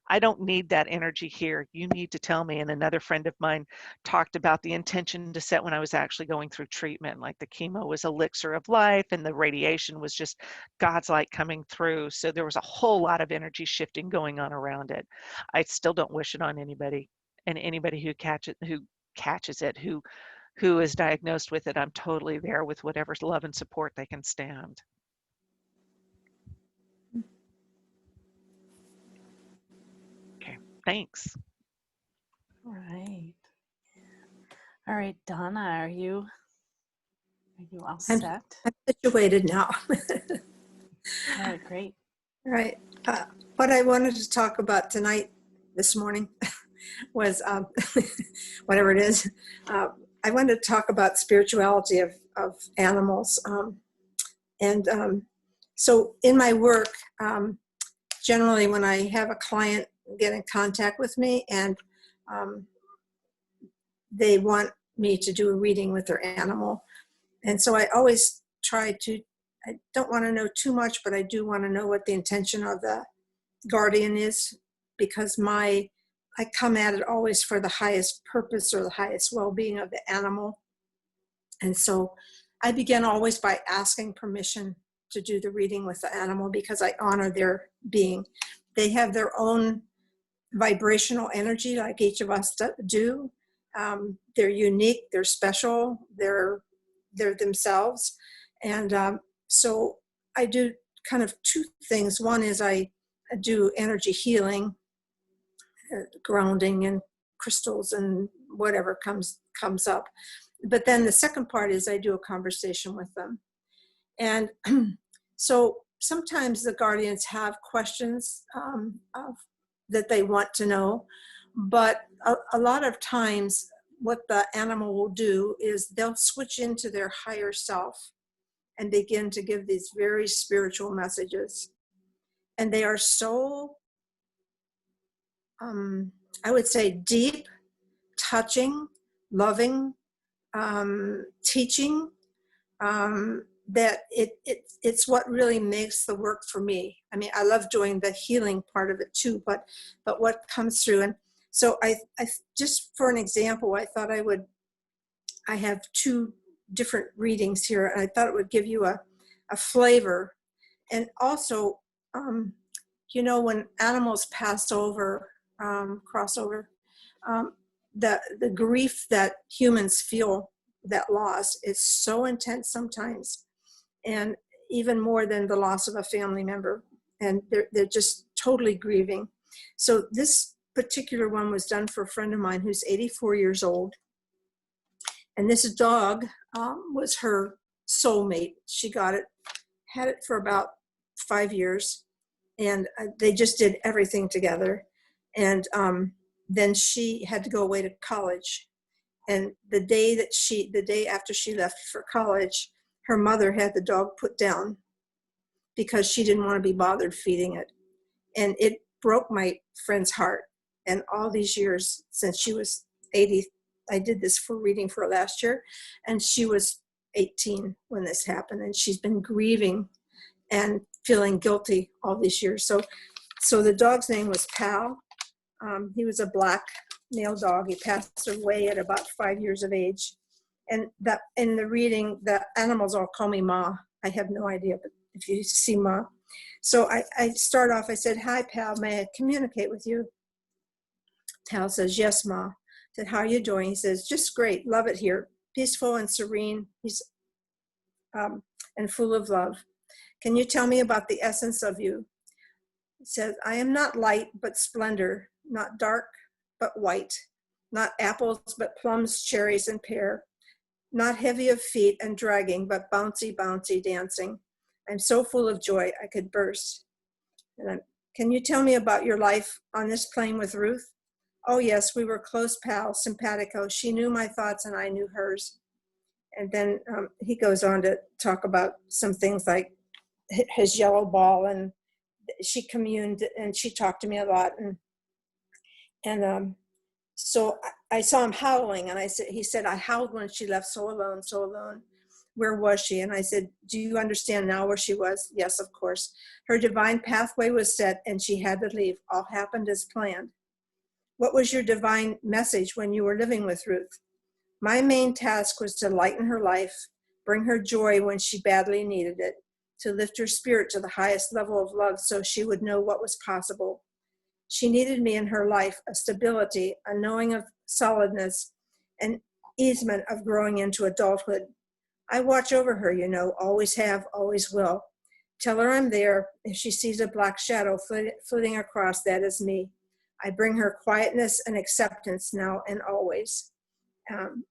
I don't need that energy here. You need to tell me. And another friend of mine talked about the intention to set when I was actually going through treatment, like the chemo was elixir of life and the radiation was just God's light coming through. So there was a whole lot of energy shifting going on around it. I still don't wish it on anybody, and anybody who catches it, who is diagnosed with it, I'm totally there with whatever love and support they can stand. Okay, thanks. All right, Donna, are you all set? I'm situated now. All right, great. All right. What I wanted to talk about this morning, was whatever it is. I wanted to talk about spirituality of animals. So in my work, generally when I have a client get in contact with me and they want me to do a reading with their animal. And so I always I don't want to know too much, but I do want to know what the intention of the guardian is, because I come at it always for the highest purpose or the highest well-being of the animal. And so I begin always by asking permission to do the reading with the animal, because I honor their being. They have their own vibrational energy like each of us do. They're unique, they're special, they're themselves. And so I do kind of two things. One is I do energy healing, grounding and crystals and whatever comes up. But then the second part is I do a conversation with them. And so sometimes the guardians have questions that they want to know, but a lot of times what the animal will do is they'll switch into their higher self and begin to give these very spiritual messages. And they are so, I would say, deep, touching, loving, teaching, that it's what really makes the work for me. I mean, I love doing the healing part of it too, but what comes through. And so I just for an example, I thought I have two different readings here, and I thought it would give you a flavor. And also, when animals pass over, cross over, the grief that humans feel, that loss, is so intense sometimes, and even more than the loss of a family member. And they're just totally grieving. So this particular one was done for a friend of mine who's 84 years old. And this dog was her soulmate. She had it for about 5 years, and they just did everything together. And then she had to go away to college. And the day after she left for college, her mother had the dog put down because she didn't want to be bothered feeding it. And it broke my friend's heart. And all these years since she was 80, I did this reading for her last year, and she was 18 when this happened. And she's been grieving and feeling guilty all these years. So the dog's name was Pal. He was a black male dog. He passed away at about 5 years of age. And that in the reading, the animals all call me Ma. I have no idea, but if you see Ma. So I start off, I said, "Hi, pal, may I communicate with you?" Pal says, "Yes, Ma." I said, "How are you doing?" He says, "Just great, love it here, peaceful and serene." He's and full of love. "Can you tell me about the essence of you?" He says, "I am not light, but splendor, not dark, but white, not apples, but plums, cherries, and pear, not heavy of feet and dragging, but bouncy, bouncy dancing. I'm so full of joy I could burst." And "Can you tell me about your life on this plane with Ruth?" "Oh yes, we were close pals, simpatico. She knew my thoughts and I knew hers." And then he goes on to talk about some things like his yellow ball, and she communed and she talked to me a lot. And so I saw him howling, and he said, "I howled when she left, so alone, so alone. Where was she?" And I said, "Do you understand now where she was?" "Yes, of course. Her divine pathway was set and she had to leave. All happened as planned." "What was your divine message when you were living with Ruth?" "My main task was to lighten her life, bring her joy when she badly needed it, to lift her spirit to the highest level of love so she would know what was possible. She needed me in her life, a stability, a knowing of solidness, an easement of growing into adulthood. I watch over her, you know, always have, always will. Tell her I'm there. If she sees a black shadow flitting across, that is me. I bring her quietness and acceptance now and always."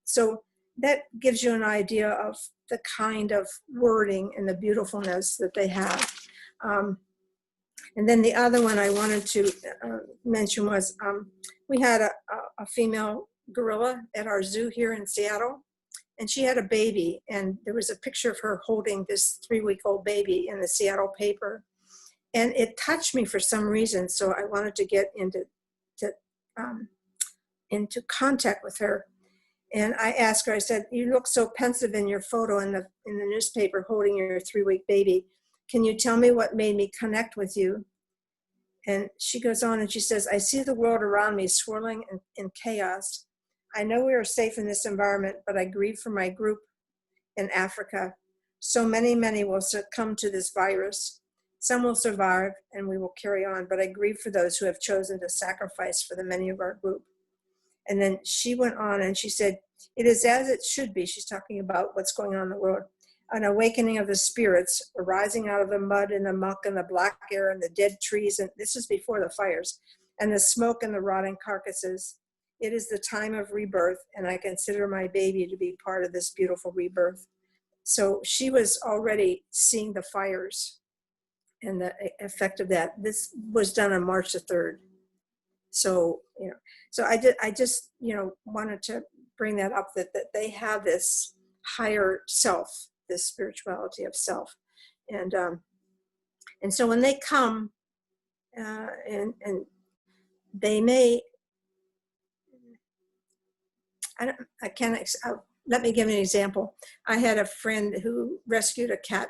So that gives you an idea of the kind of wording and the beautifulness that they have. And then the other one I wanted to mention was we had a female gorilla at our zoo here in Seattle, and she had a baby, and there was a picture of her holding this 3-week-old baby in the Seattle paper. And it touched me for some reason, so I wanted to get into contact with her. And I asked her, I said, "You look so pensive in your photo in the newspaper holding your 3-week baby. Can you tell me what made me connect with you?" And she goes on and she says, "I see the world around me swirling in chaos. I know we are safe in this environment, but I grieve for my group in Africa. So many will succumb to this virus. Some will survive and we will carry on, but I grieve for those who have chosen to sacrifice for the many of our group." And then she went on and she said, "It is as it should be." She's talking about what's going on in the world. "An awakening of the spirits arising out of the mud and the muck and the black air and the dead trees." And this is before the fires, "and the smoke and the rotting carcasses. It is the time of rebirth, and I consider my baby to be part of this beautiful rebirth." So she was already seeing the fires and the effect of that. This was done on March the 3rd. So, so I just, wanted to bring that up, that they have this higher self, this spirituality of self. And so when they come, and they may, let me give you an example. I had a friend who rescued a cat,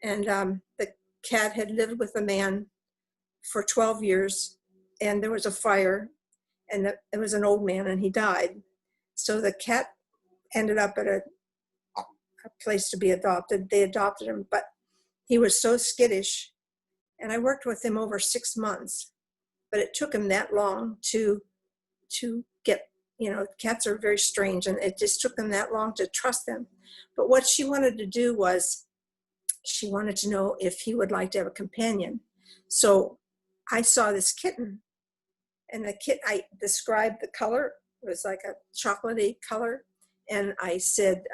and the cat had lived with a man for 12 years, and there was a fire, and it was an old man, and he died. So the cat ended up at a place to be adopted. They adopted him, but he was so skittish, and I worked with him over 6 months, but it took him that long to get, cats are very strange, and it just took them that long to trust them. But what she wanted to do was she wanted to know if he would like to have a companion. So I saw this kitten, and I described the color. It was like a chocolatey color. And I said,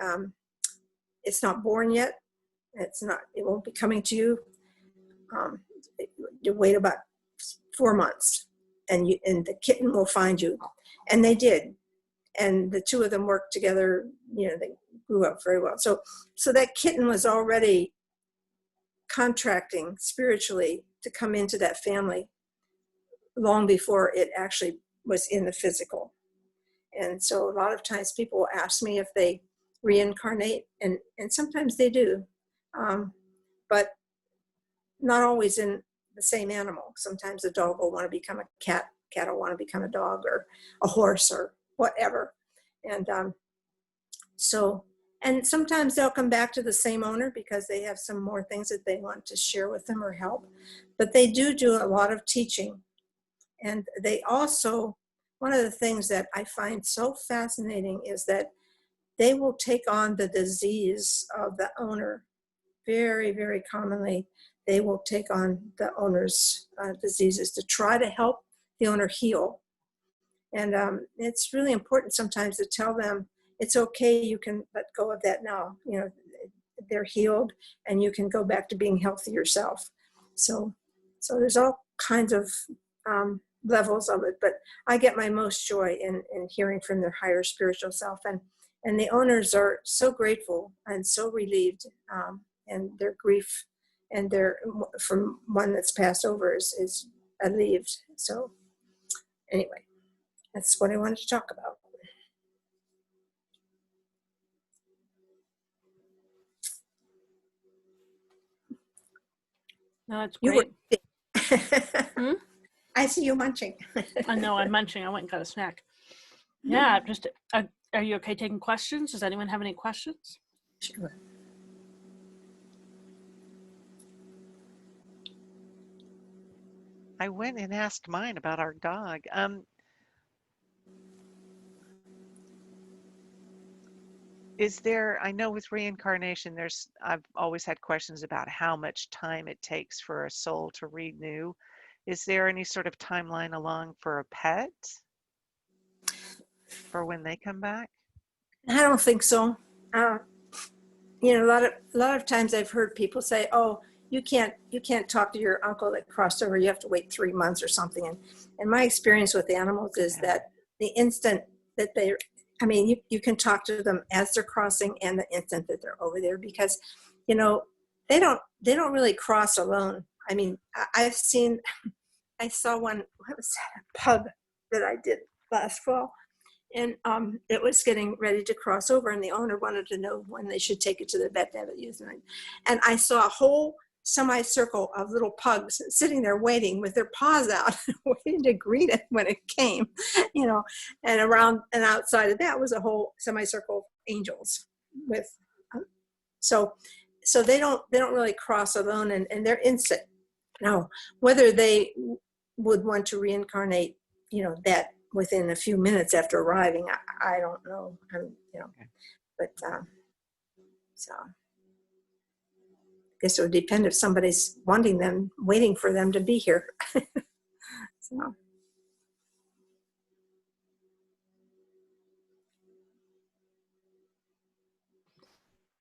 "It's not born yet. It won't be coming to you. You wait about 4 months, and the kitten will find you." And they did. And the two of them worked together. They grew up very well. So that kitten was already contracting spiritually to come into that family long before it actually was in the physical. And so a lot of times people will ask me if they reincarnate, and sometimes they do, but not always in the same animal. Sometimes a dog will want to become a cat will want to become a dog, or a horse, or whatever. And so And sometimes they'll come back to the same owner because they have some more things that they want to share with them or help. But they do a lot of teaching. And they also, one of the things that I find so fascinating is that they will take on the disease of the owner. Very, very commonly, they will take on the owner's diseases to try to help the owner heal. And it's really important sometimes to tell them, it's okay, you can let go of that now. You know, they're healed and you can go back to being healthy yourself. So there's all kinds of levels of it, but I get my most joy in hearing from their higher spiritual self. And the owners are so grateful and so relieved, and their grief and their, from one that's passed over is relieved. So anyway, that's what I wanted to talk about. No, that's You were great. I see you munching. I know, I'm munching. I went and got a snack. Yeah, just, are you okay taking questions? Does anyone have any questions? Sure. I went and asked mine about our dog. Is there, I know with reincarnation, I've always had questions about how much time it takes for a soul to renew. Is there any sort of timeline along for a pet for when they come back? I don't think so. You know, a lot of times I've heard people say, "Oh, you can't talk to your uncle that crossed over. You have to wait 3 months or something." And my experience with animals is that the instant that you can talk to them as they're crossing and the instant that they're over there, because, you know, they don't really cross alone. I mean, I saw one, what was that, a pug that I did last fall. And it was getting ready to cross over, and the owner wanted to know when they should take it to the vet to have it used. And I saw a whole semicircle of little pugs sitting there waiting with their paws out, waiting to greet it when it came, you know. And around and outside of that was a whole semicircle of angels with. So they don't really cross alone, and they're instant. Now, whether they would want to reincarnate, you know, that within a few minutes after arriving, I don't know. You know, but so I guess it would depend if somebody's waiting for them to be here. So.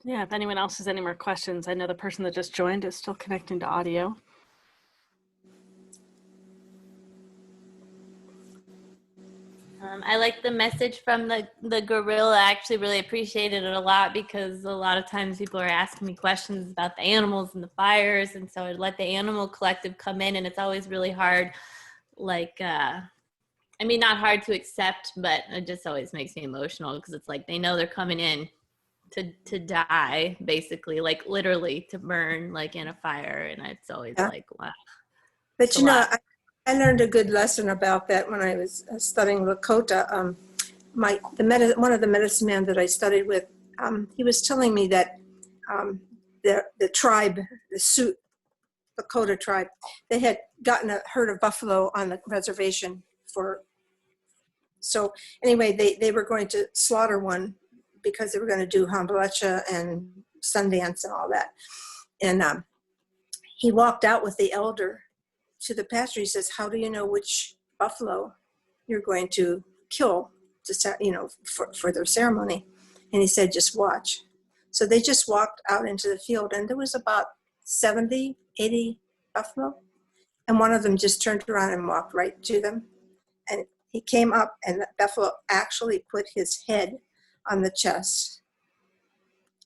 Yeah, if anyone else has any more questions, I know the person that just joined is still connecting to audio. I like the message from the gorilla. I actually really appreciated it a lot, because a lot of times people are asking me questions about the animals and the fires, and so I'd let the animal collective come in, and it's always really hard, like, I mean, not hard to accept, but it just always makes me emotional, because it's like they know they're coming in to die, basically, like literally to burn, like in a fire, and it's always like, wow. But you know, I learned a good lesson about that when I was studying Lakota. One of the medicine men that I studied with, he was telling me that the tribe, the Sioux Lakota tribe, they had gotten a herd of buffalo on the reservation so anyway, they were going to slaughter one because they were going to do Hambalacha and Sundance and all that. And he walked out with the elder to the pasture. He says, "How do you know which buffalo you're going to kill for their ceremony?" And he said, "Just watch." So they just walked out into the field, and there was about 70, 80 buffalo. And one of them just turned around and walked right to them. And he came up, and the buffalo actually put his head on the chest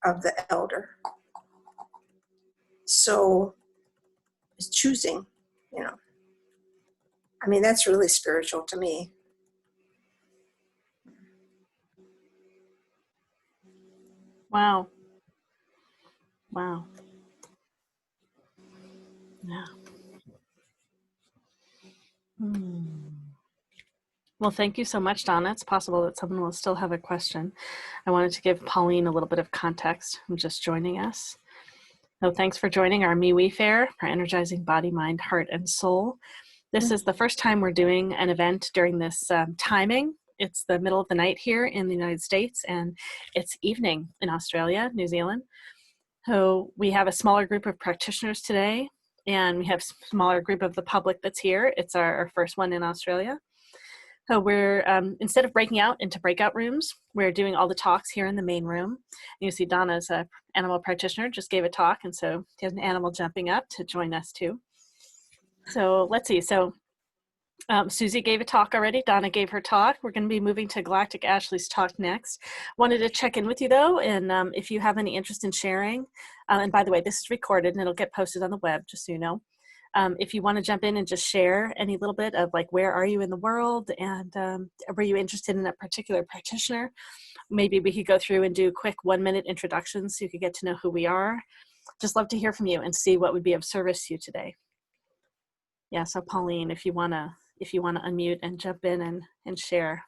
of the elder. So it's choosing, you know. I mean, that's really spiritual to me. Wow. Wow. Yeah. Well, thank you so much, Donna. It's possible that someone will still have a question. I wanted to give Pauline a little bit of context who's just joining us. So thanks for joining our MeWe Fair for Energizing Body, Mind, Heart, and Soul. This is the first time we're doing an event during this timing. It's the middle of the night here in the United States, and it's evening in Australia, New Zealand. So we have a smaller group of practitioners today, and we have a smaller group of the public that's here. It's our first one in Australia. So we're, instead of breaking out into breakout rooms, we're doing all the talks here in the main room. You see Donna's an animal practitioner, just gave a talk, and so he has an animal jumping up to join us too. So let's see, so Susy gave a talk already, Donna gave her talk. We're gonna be moving to Galactic Ashley's talk next. Wanted to check in with you though, and if you have any interest in sharing, and by the way, this is recorded and it'll get posted on the web, just so you know. If you want to jump in and just share any little bit of like, where are you in the world, and were you interested in a particular practitioner? Maybe we could go through and do quick 1-minute introductions so you could get to know who we are. Just love to hear from you and see what would be of service to you today. Yeah, so Pauline, if you want to unmute and jump in and share.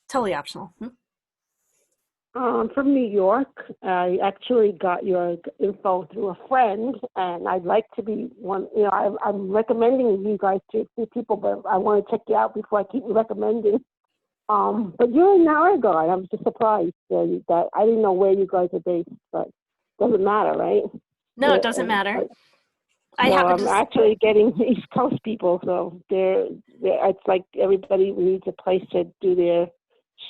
Totally optional. From New York. I actually got your info through a friend, and I'd like to be one. You know, I'm recommending you guys to a few people, but I want to check you out before I keep recommending. But you're in Oregon. I'm just surprised that I didn't know where you guys are based, but doesn't matter, right? No, it doesn't matter. I'm actually getting East Coast people, so it's like everybody needs a place to do their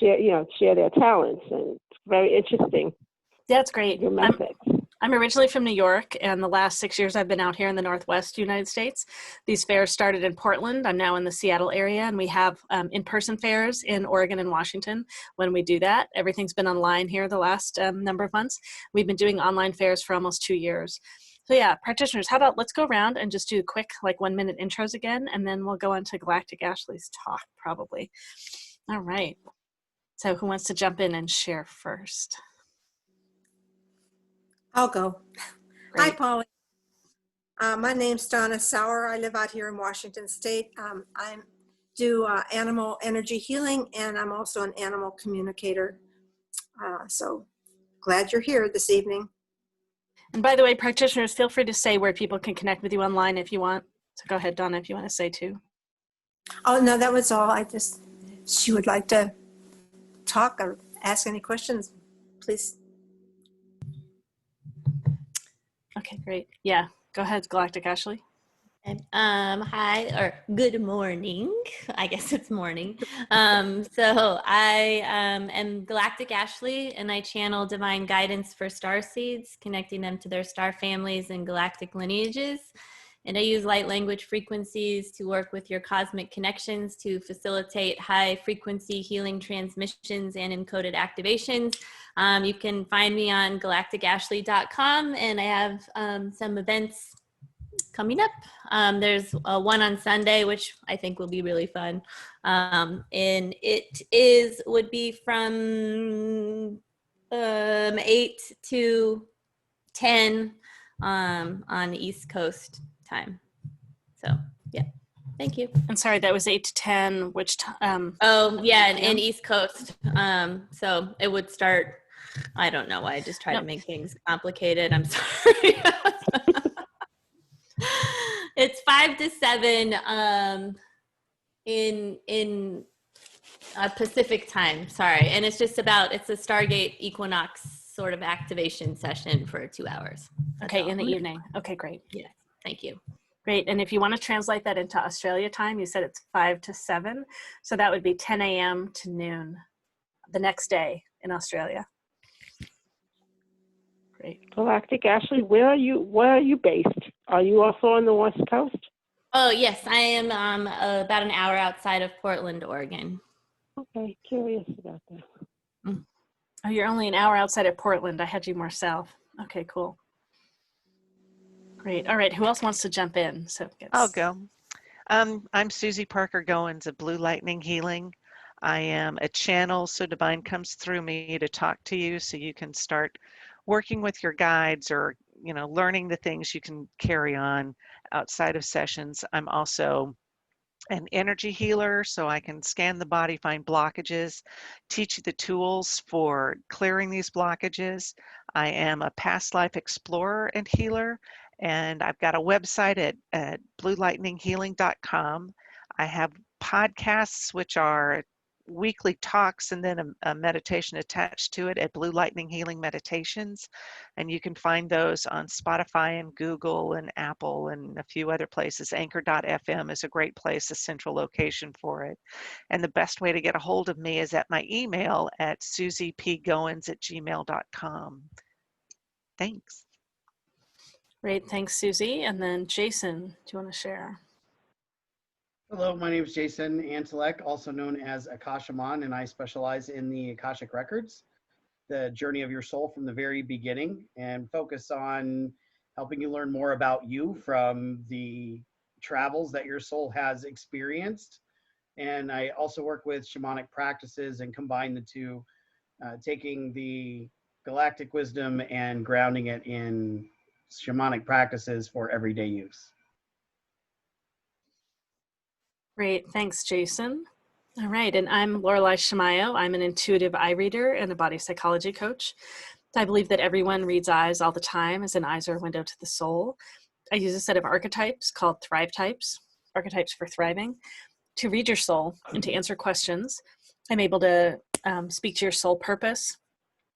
share their talents, and it's very interesting. That's great. Your methods. I'm originally from New York, and the last 6 years I've been out here in the Northwest United States. These fairs started in Portland. I'm now in the Seattle area, and we have in-person fairs in Oregon and Washington when we do that. Everything's been online here the last number of months. We've been doing online fairs for almost 2 years. So yeah, practitioners, how about let's go around and just do quick 1-minute intros again, and then we'll go on to Galactic Ashley's talk probably. All right. So who wants to jump in and share first? I'll go. Great. Hi, Polly. My name's Donna Sauer. I live out here in Washington State. I do animal energy healing, and I'm also an animal communicator. So glad you're here this evening. And by the way, practitioners, feel free to say where people can connect with you online if you want. So go ahead, Donna, if you want to say too. Oh, no, that was all. She would like to talk or ask any questions, please. Okay, great. Yeah, go ahead, Galactic Ashley. Hi, or good morning. I guess it's morning. So I am Galactic Ashley, and I channel divine guidance for star seeds, connecting them to their star families and galactic lineages. And I use light language frequencies to work with your cosmic connections to facilitate high frequency healing transmissions and encoded activations. You can find me on galacticashley.com, and I have some events coming up. There's one on Sunday, which I think will be really fun. And it would be from 8 to 10 on the East Coast time. So yeah, thank you. And sorry, that was 8 to 10, which oh yeah, and East Coast. So it would start, I don't know why I just try to make things complicated. I'm sorry. It's 5 to 7 in Pacific time. Sorry, and it's just it's a Stargate equinox sort of activation session for 2 hours. Okay, in the evening. Okay, great. Yeah, thank you. Great, and if you want to translate that into Australia time, you said it's 5 to 7, so that would be 10 a.m. to noon the next day in Australia. Great. Galactic Ashley, where are you based? Are you also on the West Coast? Oh yes, I am about an hour outside of Portland, Oregon. Okay, curious about that. Oh, you're only an hour outside of Portland. I had you more south. Okay, cool. Great. All right, who else wants to jump in? I'll go. I'm Susy Parker Goins of Blue Lightning Healing. I am a channel, so divine comes through me to talk to you so you can start working with your guides, or learning the things you can carry on outside of sessions. I'm also an energy healer, so I can scan the body, find blockages, teach you the tools for clearing these blockages. I am a past life explorer and healer, and I've got a website at bluelightninghealing.com. I have podcasts, which are weekly talks and then a meditation attached to it at Blue Lightning Healing Meditations. And you can find those on Spotify and Google and Apple and a few other places. Anchor.fm is a great place, a central location for it. And the best way to get a hold of me is at my email at susypgoins@gmail.com. Thanks. Great, thanks, Susie. And then Jason, do you want to share? Hello, my name is Jason Antelek, also known as Akashaman, and I specialize in the Akashic Records, the journey of your soul from the very beginning, and focus on helping you learn more about you from the travels that your soul has experienced. And I also work with shamanic practices and combine the two, taking the galactic wisdom and grounding it in shamanic practices for everyday use. Great, thanks, Jason. All right, and I'm Lorelei Shamayo. I'm an intuitive eye reader and a body psychology coach. I believe that everyone reads eyes all the time, as an eyes are a window to the soul. I use a set of archetypes called Thrive Types, archetypes for thriving, to read your soul and to answer questions. I'm able to speak to your soul purpose,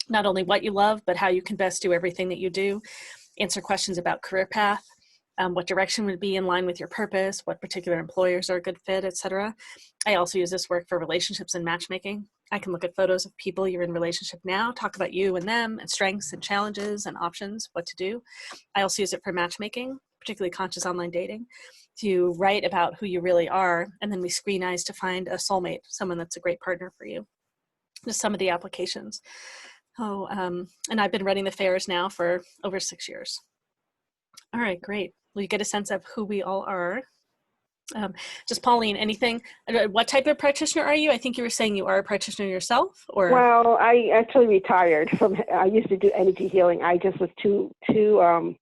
not only what you love, but how you can best do everything that you do, answer questions about career path, what direction would be in line with your purpose, what particular employers are a good fit, etc. I also use this work for relationships and matchmaking. I can look at photos of people you're in relationship now, talk about you and them, and strengths and challenges and options, what to do. I also use it for matchmaking, particularly conscious online dating, to write about who you really are, and then we screen eyes to find a soulmate, someone that's a great partner for you. Just some of the applications. And I've been running the fairs now for over 6 years. All right, great. Well, you get a sense of who we all are. Just Pauline, anything, what type of practitioner are you? I think you were saying you are a practitioner yourself, or? Well, I actually retired from, I used to do energy healing. I just was too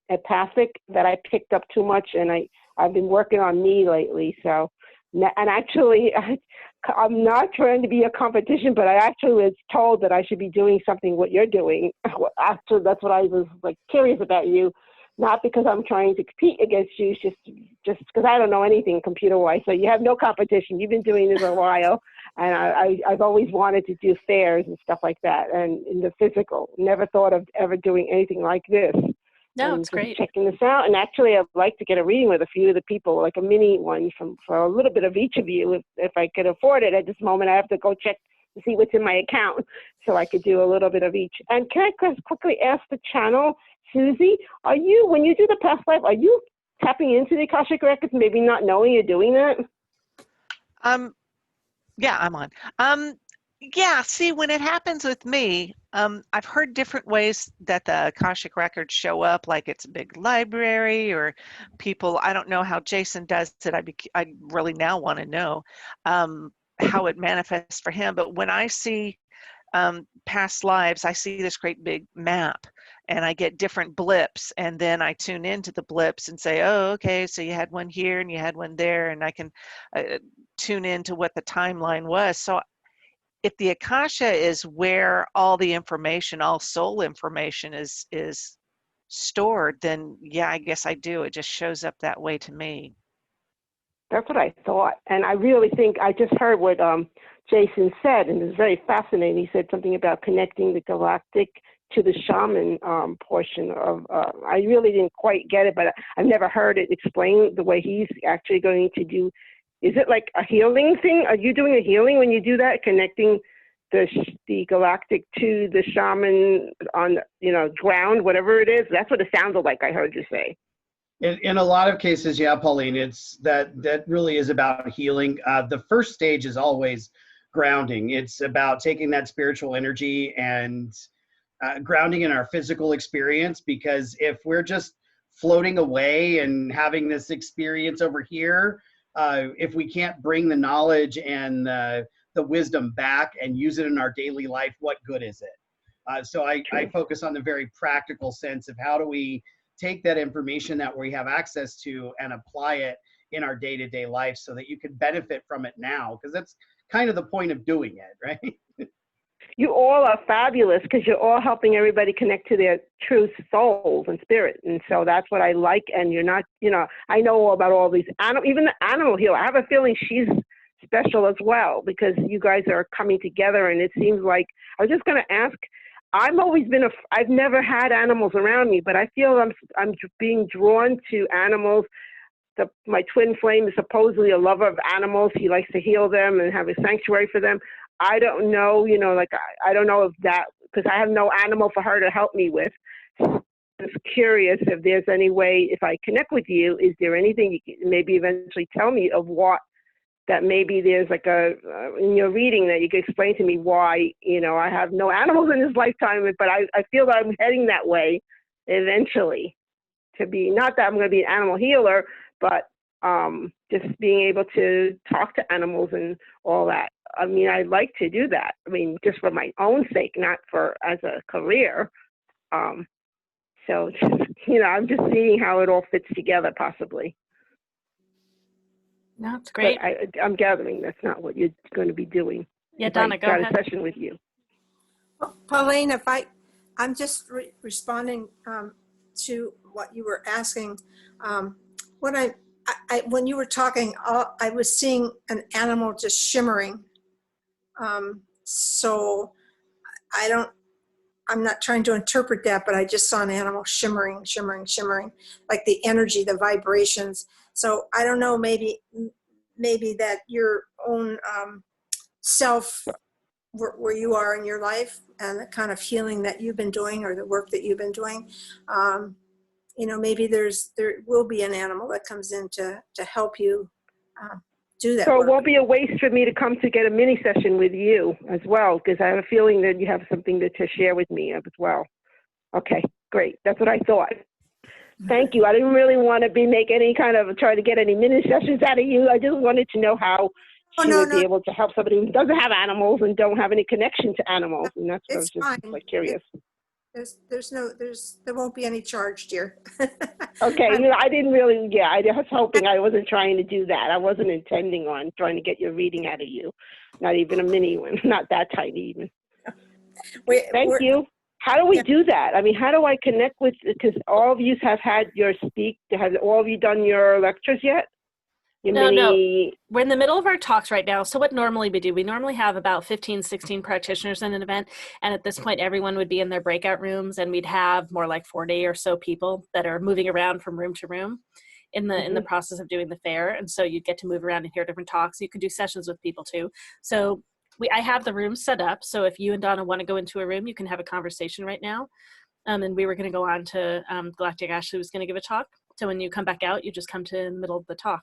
empathic, that I picked up too much, and I've been working on me lately. So, and actually, I'm not trying to be a competition, but I actually was told that I should be doing something what you're doing. After, that's what I was like curious about you. Not because I'm trying to compete against you, it's just because I don't know anything computer-wise. So you have no competition. You've been doing this a while, and I've always wanted to do fairs and stuff like that. And in the physical, never thought of ever doing anything like this. No, and it's great. Checking this out, and actually, I'd like to get a reading with a few of the people, like a mini one for a little bit of each of you, if I could afford it. At this moment, I have to go check to see what's in my account, so I could do a little bit of each. And can I quickly ask the channel, Susie, are you, when you do the past life, are you tapping into the Akashic Records, maybe not knowing you're doing that? Yeah, I'm on. Yeah, see, when it happens with me, I've heard different ways that the Akashic Records show up, like it's a big library, or people, I don't know how Jason does it. I really now want to know how it manifests for him. But when I see past lives, I see this great big map, and I get different blips, and then I tune into the blips and say, oh, okay, so you had one here and you had one there, and I can tune into what the timeline was. So if the Akasha is where all the information, all soul information is stored, then yeah, I guess I do. It just shows up that way to me. That's what I thought. And I really think, I just heard what Jason said, and it's very fascinating. He said something about connecting the galactic to the shaman portion of, I really didn't quite get it, but I've never heard it explained the way he's actually going to do. Is it like a healing thing? Are you doing a healing when you do that, connecting the galactic to the shaman on, ground, whatever it is? That's what it sounded like I heard you say. In a lot of cases, yeah, Pauline, it's that really is about healing. The first stage is always grounding. It's about taking that spiritual energy and grounding in our physical experience, because if we're just floating away and having this experience over here, if we can't bring the knowledge and the wisdom back and use it in our daily life, what good is it? So I focus on the very practical sense of how do we take that information that we have access to and apply it in our day-to-day life so that you can benefit from it now, because that's kind of the point of doing it, right? You all are fabulous because you're all helping everybody connect to their true souls and spirit. And so that's what I like. And you're not, I know all about all these even the animal healer. I have a feeling she's special as well because you guys are coming together. And it seems like, I was just going to ask, I've never had animals around me, but I feel I'm being drawn to animals. My twin flame is supposedly a lover of animals. He likes to heal them and have a sanctuary for them. I don't know, I don't know if that, because I have no animal for her to help me with. I'm just curious if there's any way, if I connect with you, is there anything you can maybe eventually tell me of what, that maybe there's like in your reading that you can explain to me why, I have no animals in this lifetime, but I feel that I'm heading that way eventually to be, not that I'm going to be an animal healer, but just being able to talk to animals and all that. I mean, I'd like to do that. I mean, just for my own sake, not as a career. So, I'm just seeing how it all fits together, possibly. That's great. But I'm gathering that's not what you're going to be doing. Yeah, Donna, go ahead. A session with you. Pauline, I'm just responding to what you were asking. When you were talking, I was seeing an animal just shimmering. So I'm not trying to interpret that, but I just saw an animal shimmering, like the energy, the vibrations. So I don't know, maybe that your own self, where you are in your life and the kind of healing that you've been doing or the work that you've been doing, maybe there will be an animal that comes in to help you do that. So work. it won't be a waste for me to come to get a mini session with you as well, because I have a feeling that you have something to share with me as well. Okay, great. That's what I thought. Thank you. I didn't really want to make any kind of try to get any mini sessions out of you. I just wanted to know how she would be able to help somebody who doesn't have animals and don't have any connection to animals. And that's what I was just like curious. There won't be any charge, dear. Okay, I didn't really, I was hoping. I wasn't trying to do that. I wasn't intending on trying to get your reading out of you. Not even a mini one, not that tiny even. Thank you. How do we do that? I mean, how do I connect with, because all of you have had your have all of you done your lectures yet? No. We're in the middle of our talks right now. So what normally we do, we normally have about 15, 16 practitioners in an event. And at this point, everyone would be in their breakout rooms and we'd have more like 40 or so people that are moving around from room to room in the process of doing the fair. And so you get to move around and hear different talks. You can do sessions with people too. So I have the room set up. So if you and Donna want to go into a room, you can have a conversation right now. And we were going to go on to Galactic Ashley was going to give a talk. So when you come back out, you just come to the middle of the talk.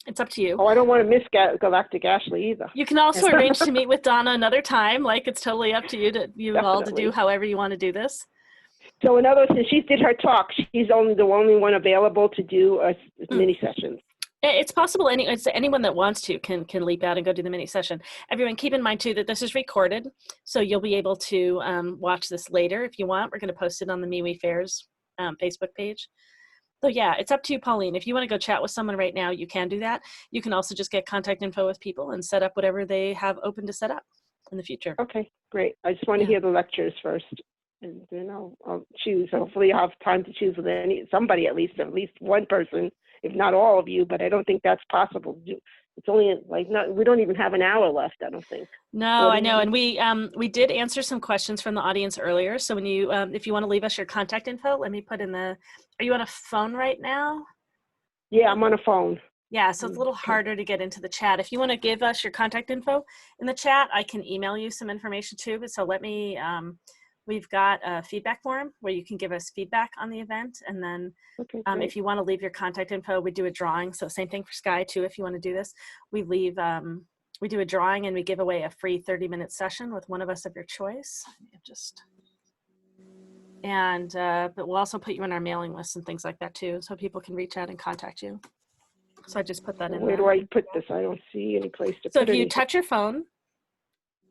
It's up to you. Oh, I don't want to miss Galactic Ashley either. You can also arrange to meet with Donna another time. Like, it's totally up to you all to do however you want to do this. So in other words, since she did her talk, she's the only one available to do a mini session. It's possible anyone that wants to can leap out and go do the mini session. Everyone, keep in mind too that this is recorded, so you'll be able to watch this later if you want. We're going to post it on the MeWe Fair's Facebook page. So yeah, it's up to you, Pauline. If you want to go chat with someone right now, you can do that. You can also just get contact info with people and set up whatever they have open to set up in the future. Okay, great. I just want to hear the lectures first, and then I'll choose. Hopefully I'll have time to choose with somebody, at least one person, if not all of you, but I don't think that's possible. It's only we don't even have an hour left, I don't think. No, I know. And we did answer some questions from the audience earlier. So when you, if you want to leave us your contact info, let me put in are you on a phone right now? Yeah, I'm on a phone. Yeah, so it's a little harder to get into the chat. If you want to give us your contact info in the chat, I can email you some information too. So let me, we've got a feedback form where you can give us feedback on the event. And then if you want to leave your contact info, we do a drawing. So same thing for Sky too, if you want to do this. We do a drawing and we give away a free 30-minute session with one of us of your choice. But we'll also put you on our mailing list and things like that too, so people can reach out and contact you. So I just put that in there. Where do I put this? I don't see any place to put it. So if you touch your phone,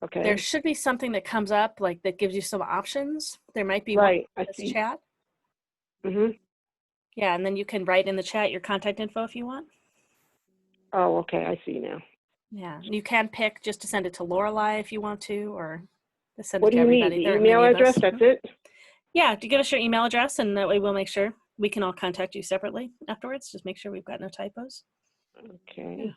okay, there should be something that comes up that gives you some options. There might be one in this chat. Mm-hmm. Yeah, and then you can write in the chat your contact info if you want. Oh, okay, I see now. Yeah, you can pick just to send it to Lorelei if you want to, or to send What it do to you need? everybody. The There are email many of address? us. That's it? Yeah, to give us your email address, and that way we'll make sure we can all contact you separately afterwards. Just make sure we've got no typos. Okay. Yeah.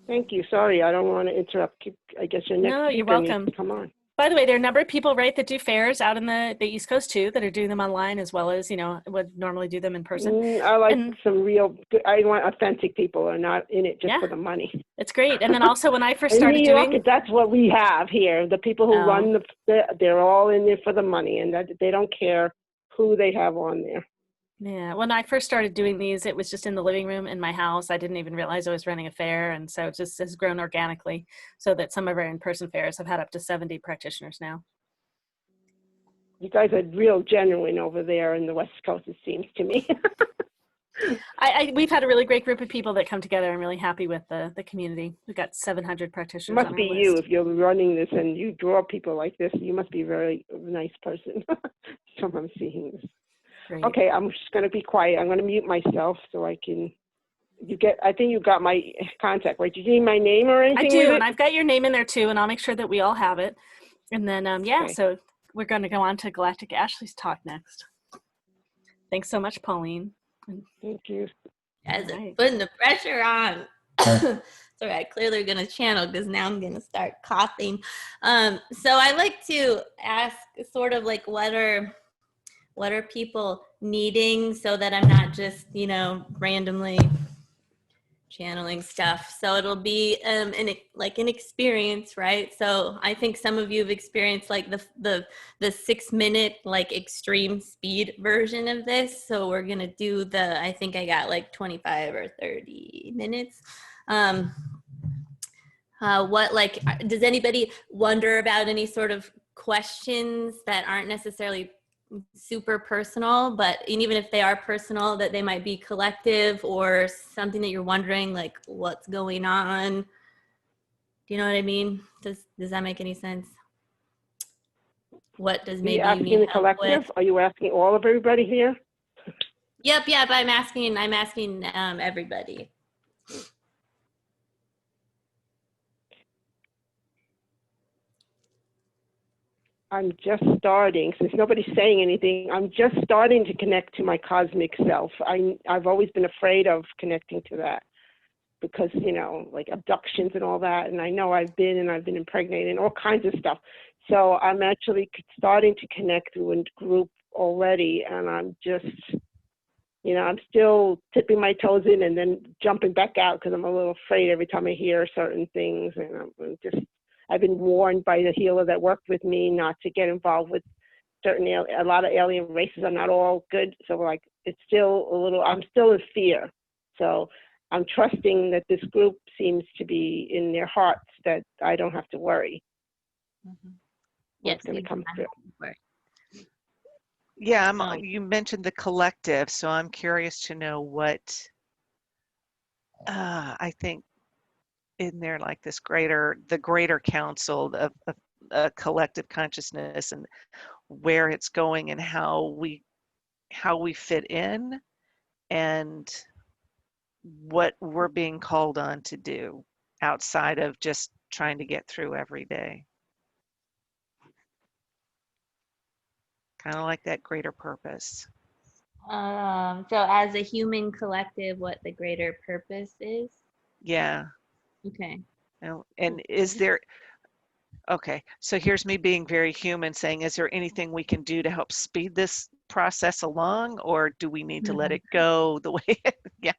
Thank you. Sorry, I don't want to interrupt. I guess your next No, you're speaker needs welcome. to come on. By the way, there are a number of people, right, that do fairs out in the East Coast too, that are doing them online as well as, would normally do them in person. I like And some real, I want authentic people who are not in it just for the money. it's great. And then also when I first in started New York, doing, that's what we have here. The people who Oh. run they're all in there for the money, and that they don't care who they have on there. yeah, when I first started doing these, it was just in the living room in my house. I didn't even realize I was running a fair. And so it just has grown organically, so that some of our in-person fairs have had up to 70 practitioners now. You guys are real genuine over there in the West Coast, it seems to me. We've had a really great group of people that come together. I'm really happy with the community. We've got 700 practitioners It must on our be list. you if you're running this and you draw people like this. You must be a very nice person. So I'm seeing this. Great. Okay, I'm just going to be quiet. I'm going to mute myself so I can. I think you got my contact, right? Did you need my name or anything? I do, with it? and I've got your name in there too, and I'll make sure that we all have it. And then, Okay. So we're going to go on to Galactic Ashley's talk next. Thanks so much, Pauline. Thank you. Guys are putting the pressure on. Sorry, I clearly going to channel because now I'm going to start coughing. So I like to ask sort of like what are people needing so that I'm not just, randomly channeling stuff. So it'll be an experience, right? So I think some of you have experienced like the 6-minute like extreme speed version of this. So we're gonna do I think I got like 25 or 30 minutes. Does anybody wonder about any sort of questions that aren't necessarily super personal, but even if they are personal, that they might be collective or something that you're wondering, like what's going on? Do you know what I mean? Does that make any sense? What does maybe Are you you asking need the help collective? with? Are you asking all of everybody here? Yep. I'm asking everybody. I'm just starting, since nobody's saying anything, I'm just starting to connect to my cosmic self. I've always been afraid of connecting to that because, like abductions and all that. And I know I've been impregnated and all kinds of stuff. So I'm actually starting to connect through a group already. And I'm just, I'm still tipping my toes in and then jumping back out because I'm a little afraid every time I hear certain things. And I've been warned by the healer that worked with me not to get involved with a lot of alien races are not all good. So it's still I'm still in fear. So I'm trusting that this group seems to be in their hearts that I don't have to worry. Mm-hmm. What's going to come through. Yeah, you mentioned the collective, so I'm curious to know what I think in there, like the greater council of collective consciousness and where it's going and how we fit in and what we're being called on to do outside of just trying to get through every day. Kind of like that greater purpose. So as a human collective, what the greater purpose is? Yeah. Okay. And is there, okay, so here's me being very human saying, is there anything we can do to help speed this process along, or do we need to let it go the way yeah.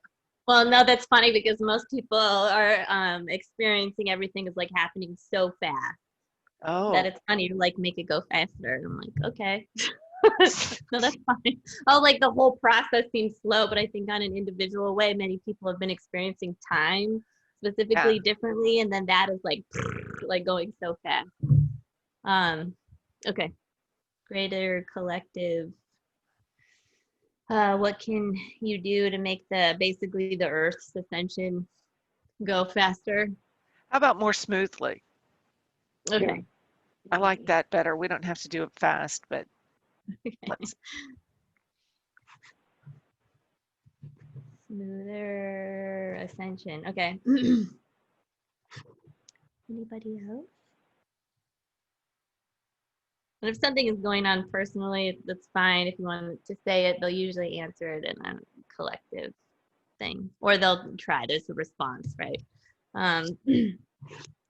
Well, no, that's funny because most people are experiencing everything is like happening so fast that it's funny to like make it go faster. And I'm like, okay. No, that's fine. Oh, like the whole process seems slow, but I think on an individual way, many people have been experiencing time specifically differently, and then that is like going so fast. Okay. Greater collective. What can you do to make basically the Earth's ascension go faster? How about more smoothly? Okay. Yeah. I like that better. We don't have to do it fast, but let's. Smoother ascension. Okay. Anybody else? And if something is going on personally, that's fine. If you want to say it, they'll usually answer it in a collective thing, or they'll try. There's a response, right?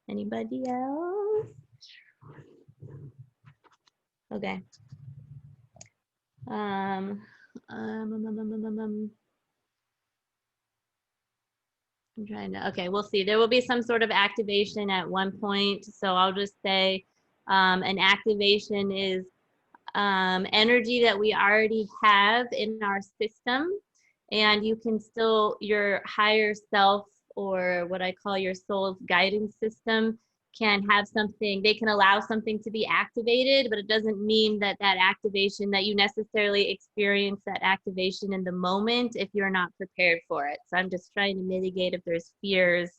Anybody else? Okay. I'm trying to, okay, we'll see. There will be some sort of activation at one point. So I'll just say an activation is energy that we already have in our system. And you can still, your higher self, or what I call your soul's guidance system, can have something, they can allow something to be activated, but it doesn't mean that that activation, that you necessarily experience that activation in the moment if you're not prepared for it. So I'm just trying to mitigate if there's fears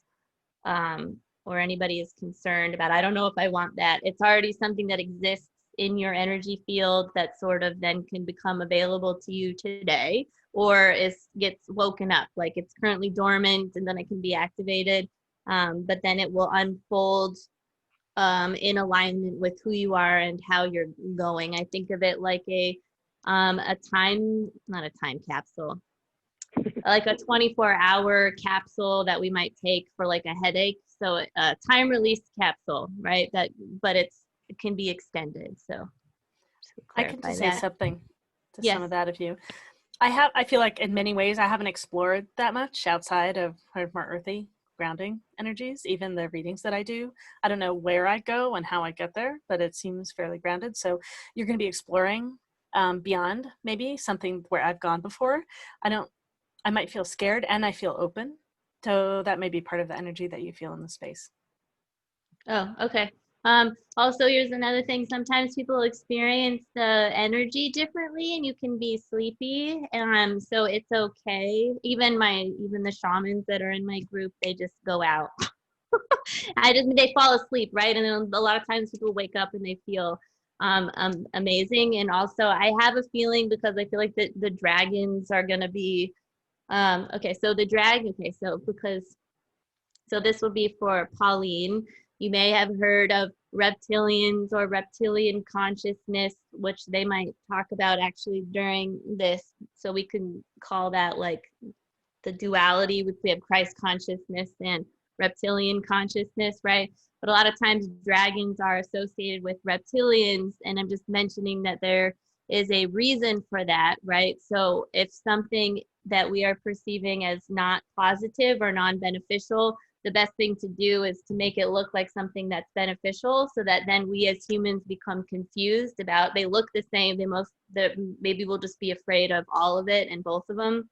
or anybody is concerned about, I don't know if I want that. It's already something that exists in your energy field that sort of then can become available to you today, or gets woken up, like it's currently dormant and then it can be activated. But then it will unfold in alignment with who you are and how you're going. I think of it like a time, not a time capsule, like a 24-hour capsule that we might take for like a headache. So a time release capsule, right? But it can be extended. So I can just say something to some of that of you. I feel like in many ways I haven't explored that much outside of more earthy grounding energies, even the readings that I do. I don't know where I go and how I get there, but it seems fairly grounded. So you're going to be exploring beyond maybe something where I've gone before. I might feel scared and I feel open. So that may be part of the energy that you feel in the space. Oh, okay. Also, here's another thing. Sometimes people experience the energy differently and you can be sleepy. So it's okay. Even the shamans that are in my group, they just go out. They fall asleep, right? And then a lot of times people wake up and they feel amazing. And also I have a feeling, because I feel like the dragons are going to be, so this will be for Pauline. You may have heard of reptilians or reptilian consciousness, which they might talk about actually during this. So we can call that like the duality, which we have Christ consciousness and reptilian consciousness, right? But a lot of times dragons are associated with reptilians, and I'm just mentioning that there is a reason for that, right? So if something that we are perceiving as not positive or non-beneficial, the best thing to do is to make it look like something that's beneficial, so that then we as humans become confused about, they look the same, maybe we'll just be afraid of all of it and both of them.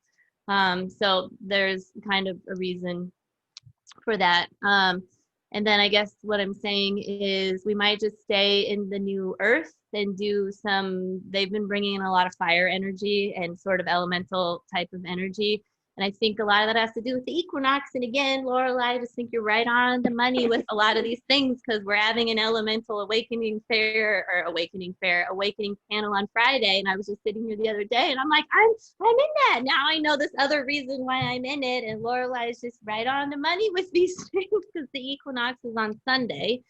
So there's kind of a reason for that. And then I guess what I'm saying is we might just stay in the new earth and they've been bringing in a lot of fire energy and sort of elemental type of energy. And I think a lot of that has to do with the equinox. And again, Lorelei, I just think you're right on the money with a lot of these things, because we're having an elemental awakening panel on Friday. And I was just sitting here the other day and I'm like, I'm in that. Now I know this other reason why I'm in it. And Lorelei is just right on the money with these things, because the equinox is on Sunday.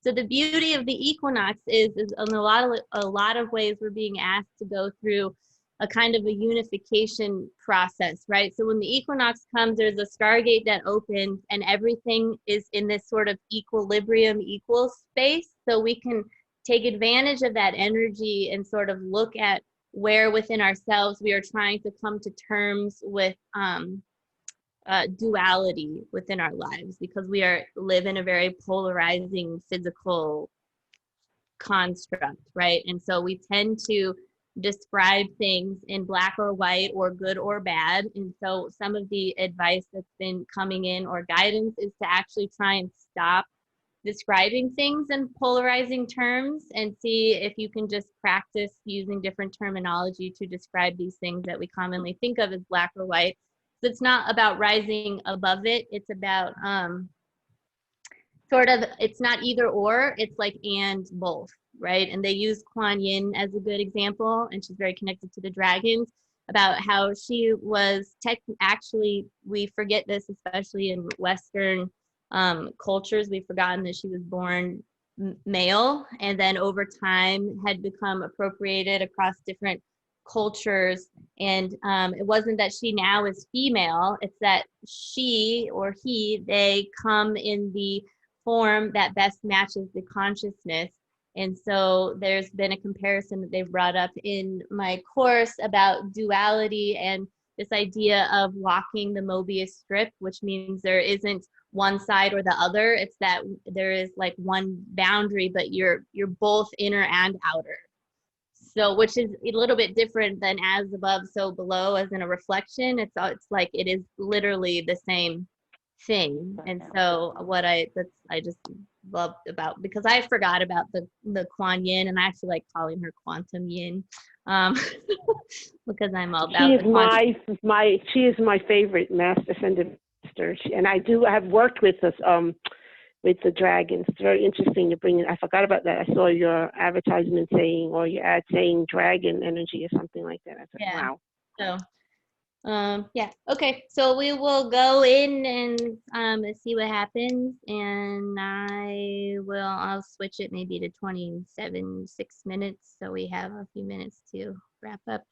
So the beauty of the equinox is in a lot of ways we're being asked to go through a kind of a unification process, right? So when the equinox comes, there's a stargate that opens and everything is in this sort of equilibrium, equal space. So we can take advantage of that energy and sort of look at where within ourselves we are trying to come to terms with duality within our lives, because we live in a very polarizing physical construct, right? And so we tend to describe things in black or white or good or bad. And so some of the advice that's been coming in, or guidance, is to actually try and stop describing things in polarizing terms and see if you can just practice using different terminology to describe these things that we commonly think of as black or white. So it's not about rising above it. It's about it's not either or, it's like and both, right? And they use Kuan Yin as a good example, and she's very connected to the dragons. about how she was actually, we forget this, especially in Western cultures, we've forgotten that she was born male, and then over time had become appropriated across different cultures. And it wasn't that she now is female, it's that she or he, they come in the form that best matches the consciousness. And so there's been a comparison that they've brought up in my course about duality and this idea of walking the Mobius strip, which means there isn't one side or the other. It's that there is like one boundary, but you're both inner and outer. So, which is a little bit different than as above, so below, as in a reflection. It's like it is literally the same thing. And so what I just loved about, because I forgot about the Kuan Yin, and I actually like calling her Quantum Yin, because I'm all about she is my favorite master ascended master, and I have worked with us with the dragons. It's very interesting to bring in. I forgot about that. I saw your advertisement saying, or your ad saying dragon energy or something like that. I thought, yeah. Wow. So yeah, okay, so we will go in and see what happens, and I'll switch it maybe to 6 minutes, so we have a few minutes to wrap up.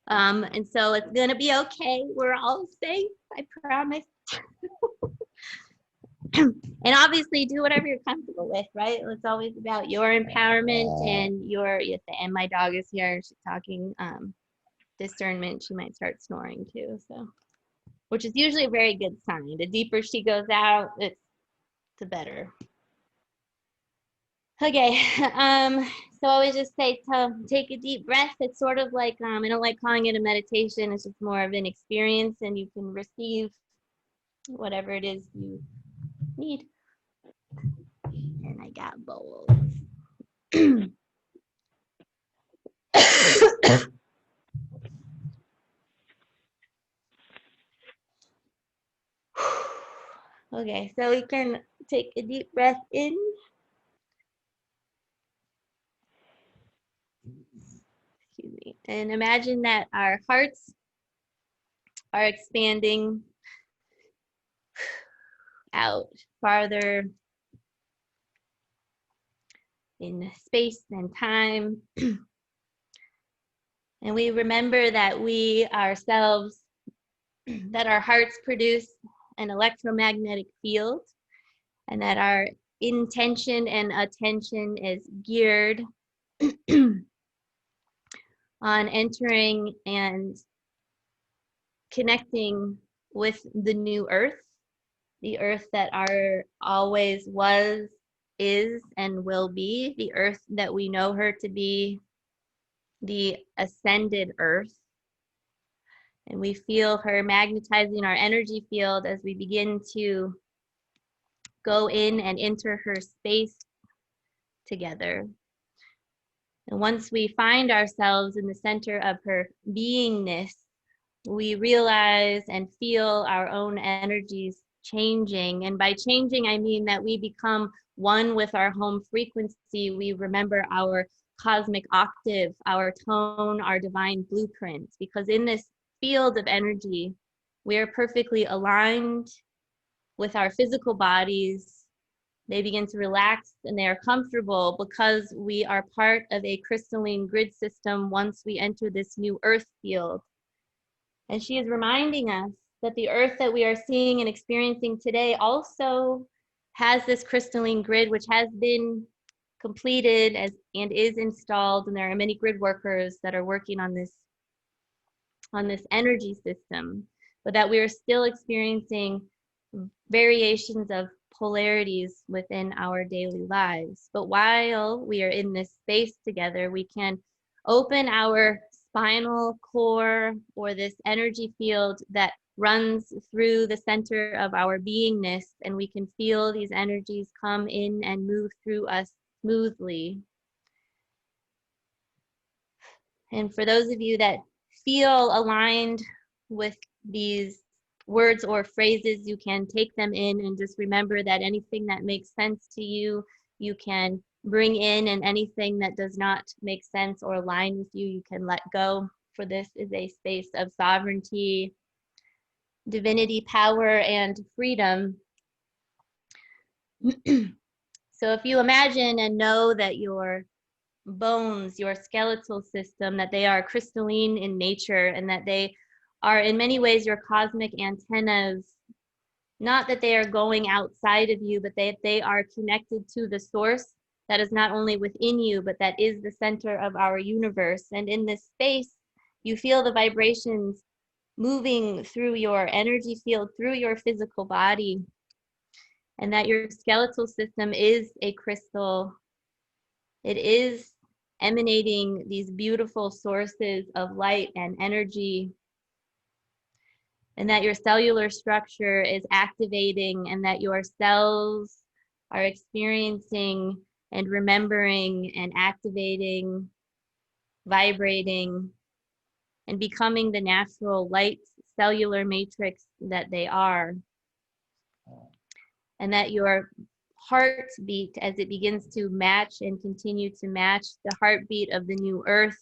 And so it's gonna be okay, we're all safe, I promise. And obviously do whatever you're comfortable with, right? It's always about your empowerment and my dog is here, she's talking discernment. She might start snoring too, so, which is usually a very good sign. The deeper she goes out, it's the better. Okay, so I always just say to take a deep breath. It's sort of like, I don't like calling it a meditation, it's just more of an experience, and you can receive whatever it is you need. And I got bowls. Okay, so we can take a deep breath in. Excuse me. And imagine that our hearts are expanding out farther in space and time. And we remember that we ourselves, that our hearts produce an electromagnetic field, and that our intention and attention is geared on entering and connecting with the new earth, the earth that our always was, is, and will be, the earth that we know her to be, the ascended earth. And we feel her magnetizing our energy field as we begin to go in and enter her space together. And once we find ourselves in the center of her beingness, we realize and feel our own energies changing. And by changing, I mean that we become one with our home frequency. We remember our cosmic octave, our tone, our divine blueprint, because in this field of energy, we are perfectly aligned with our physical bodies. They begin to relax and they are comfortable because we are part of a crystalline grid system once we enter this new earth field. And she is reminding us that the earth that we are seeing and experiencing today also has this crystalline grid, which has been completed and is installed. And there are many grid workers that are working on this energy system, but that we are still experiencing variations of polarities within our daily lives. But while we are in this space together, we can open our spinal core, or this energy field that runs through the center of our beingness, and we can feel these energies come in and move through us smoothly. And for those of you that feel aligned with these words or phrases, you can take them in and just remember that anything that makes sense to you, you can bring in, and anything that does not make sense or align with you, you can let go. For this is a space of sovereignty, divinity, power, and freedom. So if you imagine and know that your bones, your skeletal system, that they are crystalline in nature, and that they are in many ways your cosmic antennas, not that they are going outside of you, but they are connected to the source that is not only within you, but that is the center of our universe. And in this space, you feel the vibrations moving through your energy field, through your physical body, and that your skeletal system is a crystal. It is emanating these beautiful sources of light and energy, and that your cellular structure is activating, and that your cells are experiencing and remembering and activating, vibrating, and becoming the natural light cellular matrix that they are. And that your heartbeat, as it begins to match and continue to match the heartbeat of the new earth,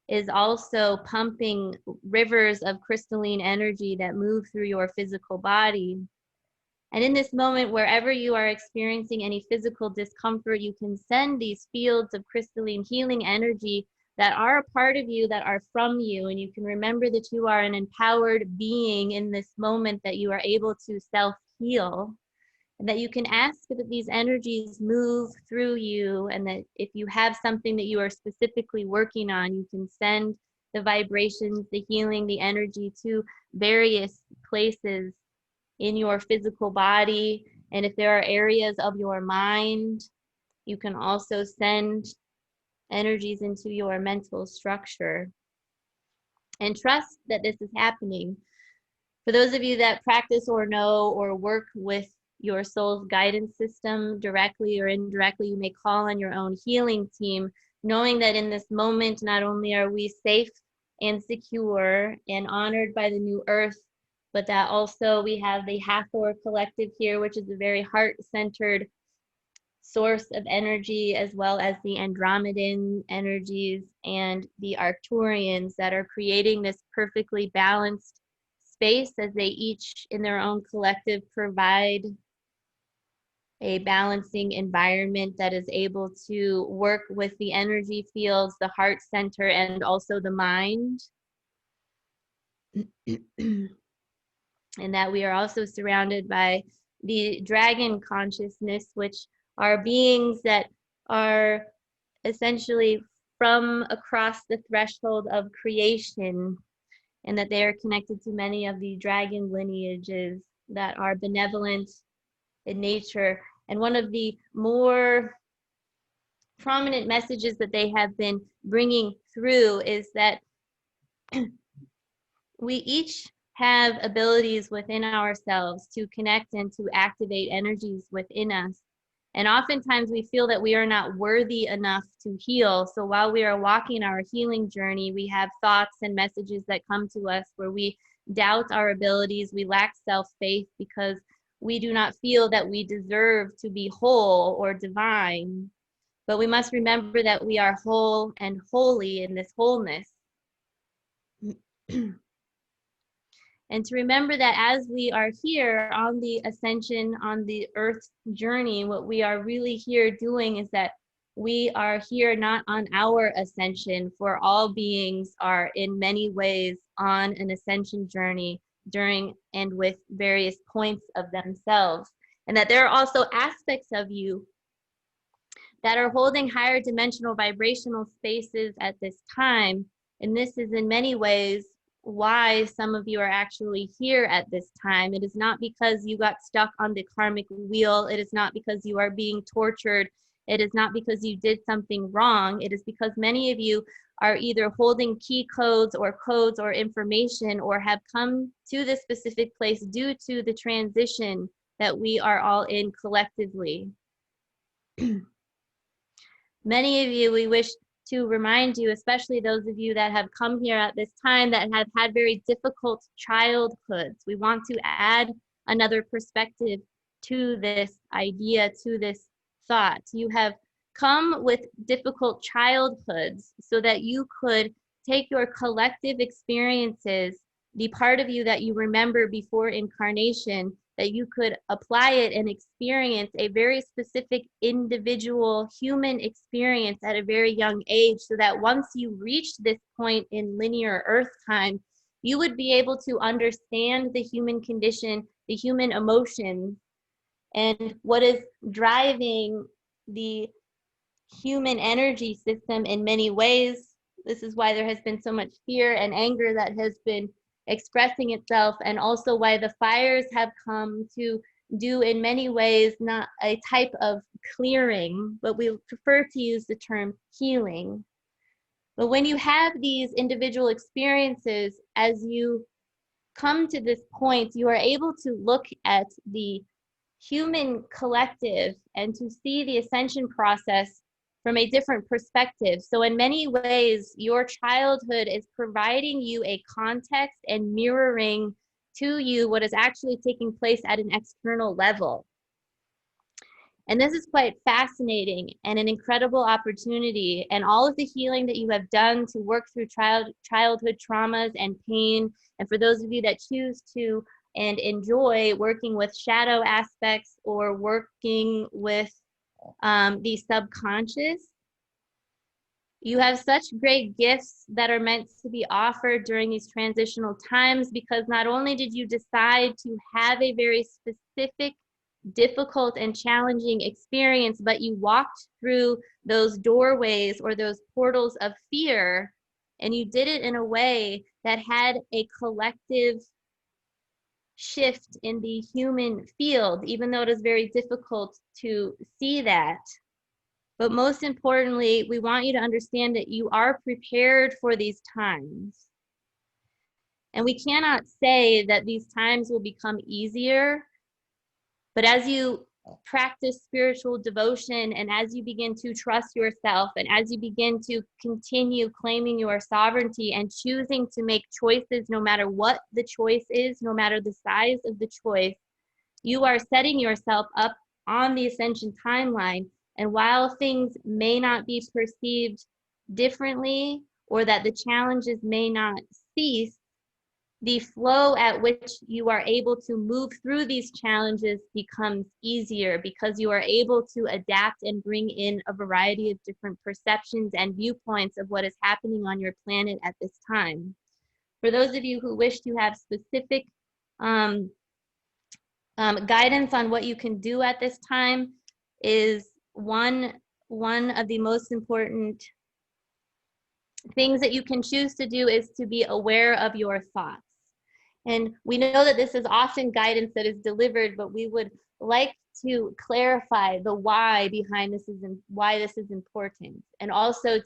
is also pumping rivers of crystalline energy that move through your physical body. And in this moment, wherever you are experiencing any physical discomfort, you can send these fields of crystalline healing energy that are a part of you, that are from you. And you can remember that you are an empowered being in this moment, that you are able to self-heal, and that you can ask that these energies move through you, and that if you have something that you are specifically working on, you can send the vibrations, the healing, the energy to various places in your physical body. And if there are areas of your mind, you can also send energies into your mental structure. And trust that this is happening. For those of you that practice or know or work with your soul's guidance system directly or indirectly, you may call on your own healing team, knowing that in this moment, not only are we safe and secure and honored by the new earth, but that also we have the Hathor collective here, which is a very heart-centered source of energy, as well as the Andromedan energies and the Arcturians that are creating this perfectly balanced space, as they each in their own collective provide a balancing environment that is able to work with the energy fields, the heart center, and also the mind. And that we are also surrounded by the dragon consciousness, which are beings that are essentially from across the threshold of creation, and that they are connected to many of the dragon lineages that are benevolent in nature. And one of the more prominent messages that they have been bringing through is that we each have abilities within ourselves to connect and to activate energies within us. And oftentimes we feel that we are not worthy enough to heal. So while we are walking our healing journey, we have thoughts and messages that come to us where we doubt our abilities, we lack self-faith because we do not feel that we deserve to be whole or divine. But we must remember that we are whole and holy in this wholeness. And to remember that as we are here on the ascension, on the earth's journey, what we are really here doing is that we are here not on our ascension, for all beings are in many ways on an ascension journey during and with various points of themselves. And that there are also aspects of you that are holding higher dimensional vibrational spaces at this time. And this is in many ways why some of you are actually here at this time. It is not because you got stuck on the karmic wheel. It is not because you are being tortured. It is not because you did something wrong. It is because many of you are either holding key codes or information, or have come to this specific place due to the transition that we are all in collectively. Many of you, we wish to remind you, especially those of you that have come here at this time that have had very difficult childhoods. We want to add another perspective to this idea, to this thought. You have come with difficult childhoods so that you could take your collective experiences, the part of you that you remember before incarnation, that you could apply it and experience a very specific individual human experience at a very young age, so that once you reached this point in linear Earth time, you would be able to understand the human condition, the human emotions, and what is driving the human energy system in many ways. This is why there has been so much fear and anger that has been expressing itself, and also why the fires have come to do in many ways not a type of clearing, but we prefer to use the term healing. But when you have these individual experiences, as you come to this point, you are able to look at the human collective and to see the ascension process from a different perspective. So in many ways, your childhood is providing you a context and mirroring to you what is actually taking place at an external level. And this is quite fascinating and an incredible opportunity. And all of the healing that you have done to work through childhood traumas and pain, and for those of you that choose to and enjoy working with shadow aspects or working with the subconscious, you have such great gifts that are meant to be offered during these transitional times, because not only did you decide to have a very specific, difficult and challenging experience, but you walked through those doorways or those portals of fear, and you did it in a way that had a collective shift in the human field, even though it is very difficult to see that. But most importantly, we want you to understand that you are prepared for these times. And we cannot say that these times will become easier, but as you practice spiritual devotion, and as you begin to trust yourself, and as you begin to continue claiming your sovereignty and choosing to make choices, no matter what the choice is, no matter the size of the choice, you are setting yourself up on the ascension timeline. And while things may not be perceived differently, or that the challenges may not cease, the flow at which you are able to move through these challenges becomes easier, because you are able to adapt and bring in a variety of different perceptions and viewpoints of what is happening on your planet at this time. For those of you who wish to have specific guidance on what you can do at this time, is one of the most important things that you can choose to do is to be aware of your thoughts. And we know that this is often guidance that is delivered, but we would like to clarify the why behind this, and why this is important. And also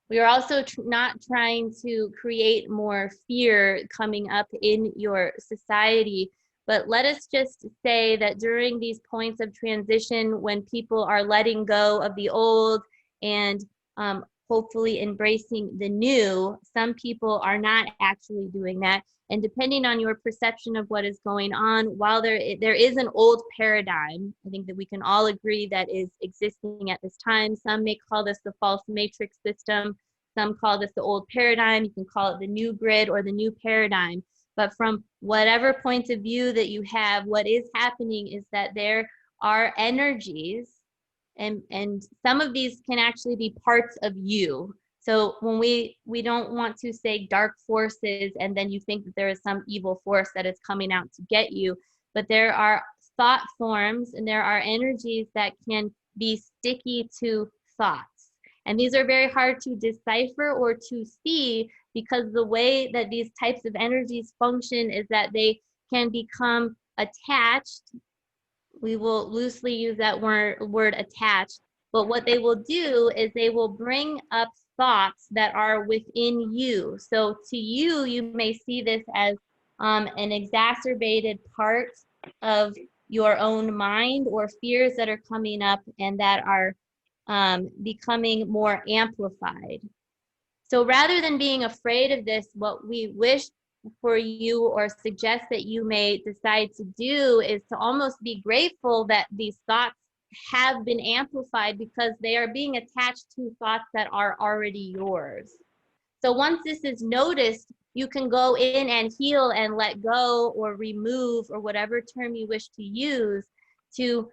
we are also not trying to create more fear coming up in your society, but let us just say that during these points of transition, when people are letting go of the old and hopefully embracing the new, some people are not actually doing that. And depending on your perception of what is going on, while there is an old paradigm, I think that we can all agree that is existing at this time. Some may call this the false matrix system. Some call this the old paradigm. You can call it the new grid or the new paradigm. But from whatever point of view that you have, what is happening is that there are energies, and some of these can actually be parts of you. So when we don't want to say dark forces and then you think that there is some evil force that is coming out to get you, but there are thought forms and there are energies that can be sticky to thoughts. And these are very hard to decipher or to see, because the way that these types of energies function is that they can become attached. We will loosely use that word attached, but what they will do is they will bring up thoughts that are within you. So to you, you may see this as an exacerbated part of your own mind, or fears that are coming up and that are becoming more amplified. So rather than being afraid of this, what we wish for you or suggest that you may decide to do is to almost be grateful that these thoughts have been amplified because they are being attached to thoughts that are already yours. So once this is noticed, you can go in and heal and let go or remove, or whatever term you wish to use, to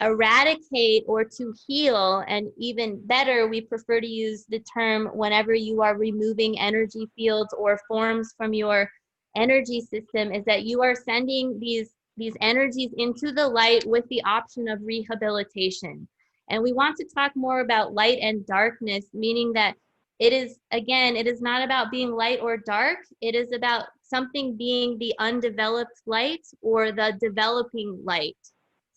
eradicate or to heal. And even better, we prefer to use the term whenever you are removing energy fields or forms from your energy system, is that you are sending these energies into the light with the option of rehabilitation. And we want to talk more about light and darkness, meaning that it is, again, it is not about being light or dark. It is about something being the undeveloped light or the developing light.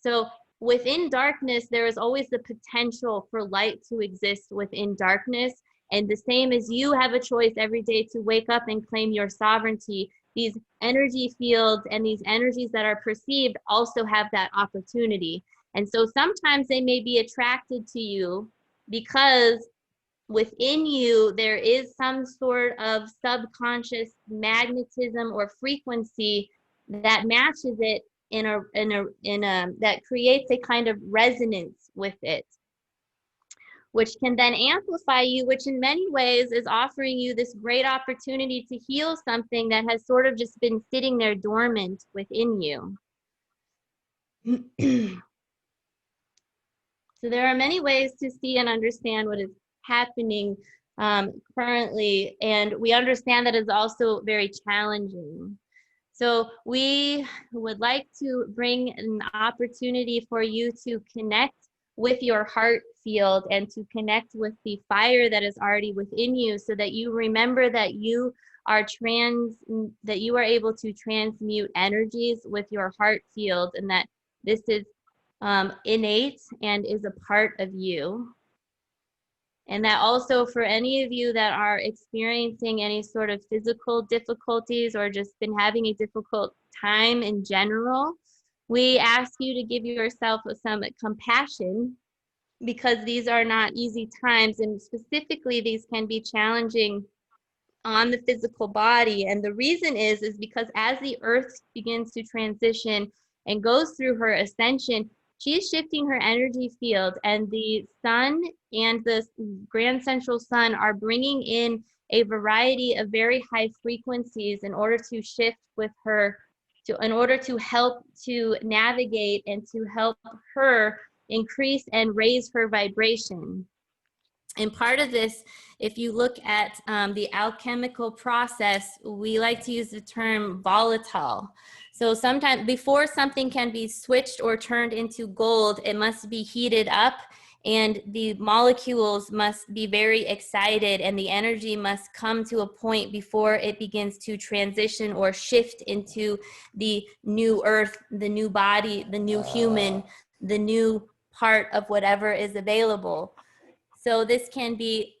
So within darkness, there is always the potential for light to exist within darkness. And the same as you have a choice every day to wake up and claim your sovereignty, these energy fields and these energies that are perceived also have that opportunity. And so sometimes they may be attracted to you because within you there is some sort of subconscious magnetism or frequency that matches it in a that creates a kind of resonance with it, which can then amplify you, which in many ways is offering you this great opportunity to heal something that has sort of just been sitting there dormant within you. So there are many ways to see and understand what is happening currently, and we understand that it's also very challenging. So we would like to bring an opportunity for you to connect with your heart field and to connect with the fire that is already within you, so that you remember that you are able to transmute energies with your heart field, and that this is innate and is a part of you. And that also for any of you that are experiencing any sort of physical difficulties or just been having a difficult time in general, we ask you to give yourself some compassion, because these are not easy times, and specifically these can be challenging on the physical body. And the reason is because as the earth begins to transition and goes through her ascension, she is shifting her energy field, and the sun and the grand central sun are bringing in a variety of very high frequencies in order to shift with her, in order to help to navigate and to help her increase and raise her vibration. And part of this, if you look at the alchemical process, we like to use the term volatile. So sometimes before something can be switched or turned into gold, it must be heated up, and the molecules must be very excited, and the energy must come to a point before it begins to transition or shift into the new earth, the new body, the new human, the new part of whatever is available. So this can be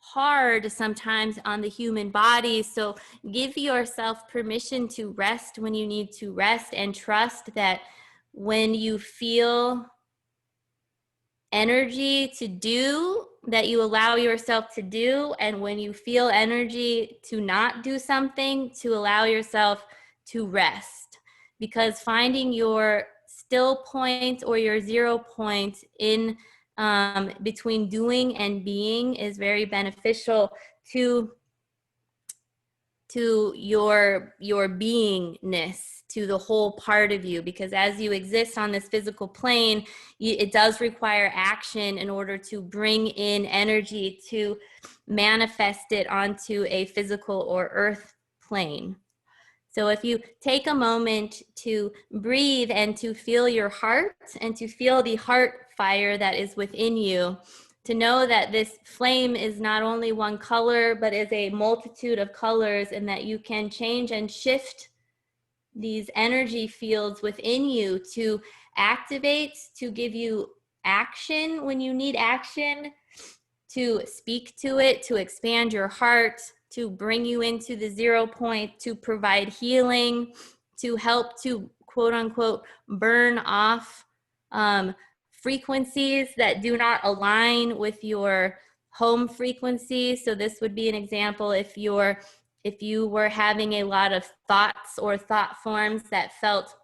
hard sometimes on the human body. So give yourself permission to rest when you need to rest, and trust that when you feel energy to do, that you allow yourself to do, and when you feel energy to not do something, to allow yourself to rest. Because finding your still point or your 0 point in between doing and being is very beneficial to your beingness, to the whole part of you. Because as you exist on this physical plane, it does require action in order to bring in energy to manifest it onto a physical or earth plane. So if you take a moment to breathe and to feel your heart and to feel the heart fire that is within you, to know that this flame is not only one color, but is a multitude of colors, and that you can change and shift these energy fields within you to activate, to give you action when you need action, to speak to it, to expand your heart, to bring you into the 0 point, to provide healing, to help to quote unquote burn off frequencies that do not align with your home frequency. So this would be an example if you're if you were having a lot of thoughts or thought forms that felt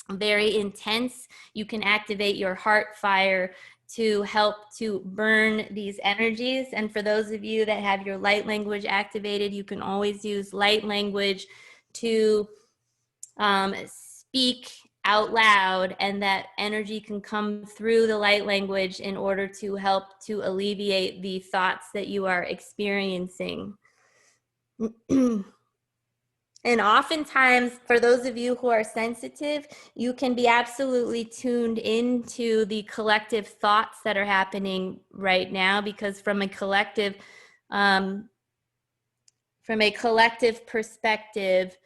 very intense, you can activate your heart fire to help to burn these energies. And for those of you that have your light language activated, you can always use light language to speak out loud, and that energy can come through the light language in order to help to alleviate the thoughts that you are experiencing. And oftentimes, for those of you who are sensitive, you can be absolutely tuned into the collective thoughts that are happening right now, because from a collective perspective,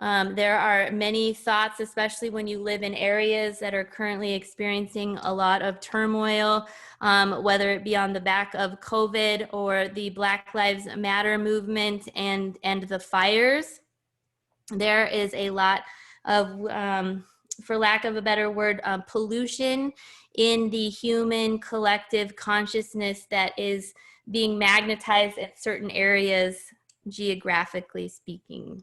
there are many thoughts, especially when you live in areas that are currently experiencing a lot of turmoil, whether it be on the back of COVID or the Black Lives Matter movement and the fires. There is a lot of, for lack of a better word, pollution in the human collective consciousness that is being magnetized in certain areas, geographically speaking.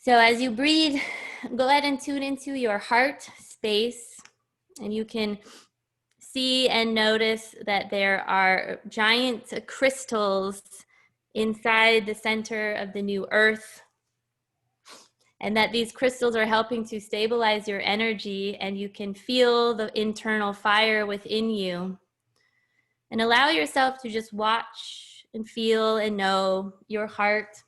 So as you breathe, go ahead and tune into your heart space, and you can see and notice that there are giant crystals inside the center of the new earth, and that these crystals are helping to stabilize your energy, and you can feel the internal fire within you. And allow yourself to just watch and feel and know your heart.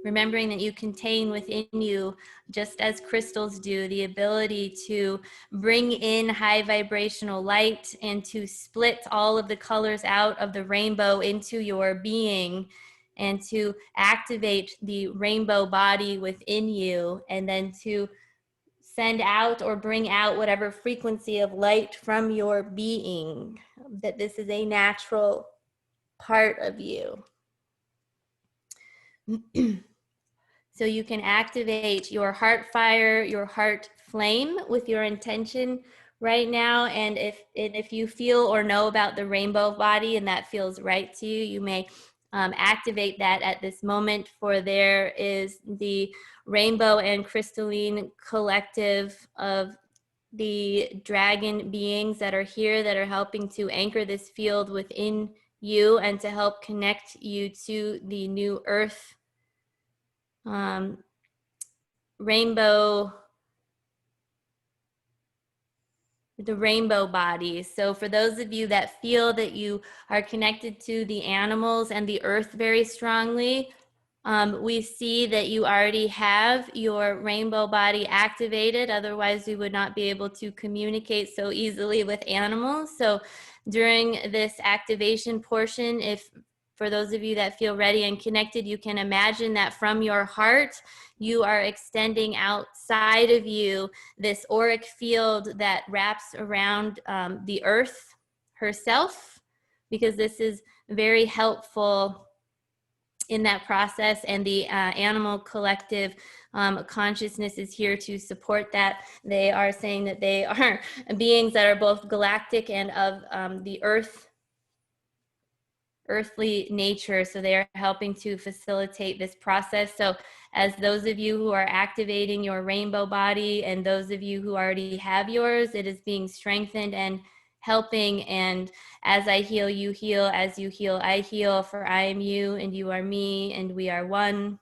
Remembering that you contain within you, just as crystals do, the ability to bring in high vibrational light and to split all of the colors out of the rainbow into your being, and to activate the rainbow body within you, and then to send out or bring out whatever frequency of light from your being, that this is a natural part of you. So you can activate your heart fire, your heart flame with your intention right now. And if you feel or know about the rainbow body and that feels right to you, you may activate that at this moment, for there is the rainbow and crystalline collective of the dragon beings that are here, that are helping to anchor this field within you and to help connect you to the new earth. The rainbow body. So for those of you that feel that you are connected to the animals and the earth very strongly, we see that you already have your rainbow body activated. Otherwise, we would not be able to communicate so easily with animals. So during this activation portion, if for those of you that feel ready and connected, you can imagine that from your heart, you are extending outside of you this auric field that wraps around the earth herself, because this is very helpful in that process, and the animal collective consciousness is here to support that. They are saying that they are beings that are both galactic and of the earthly nature, so they are helping to facilitate this process. So as those of you who are activating your rainbow body, and those of you who already have yours, it is being strengthened and helping. And as I heal, you heal. As you heal, I heal. For I am you and you are me, and we are one.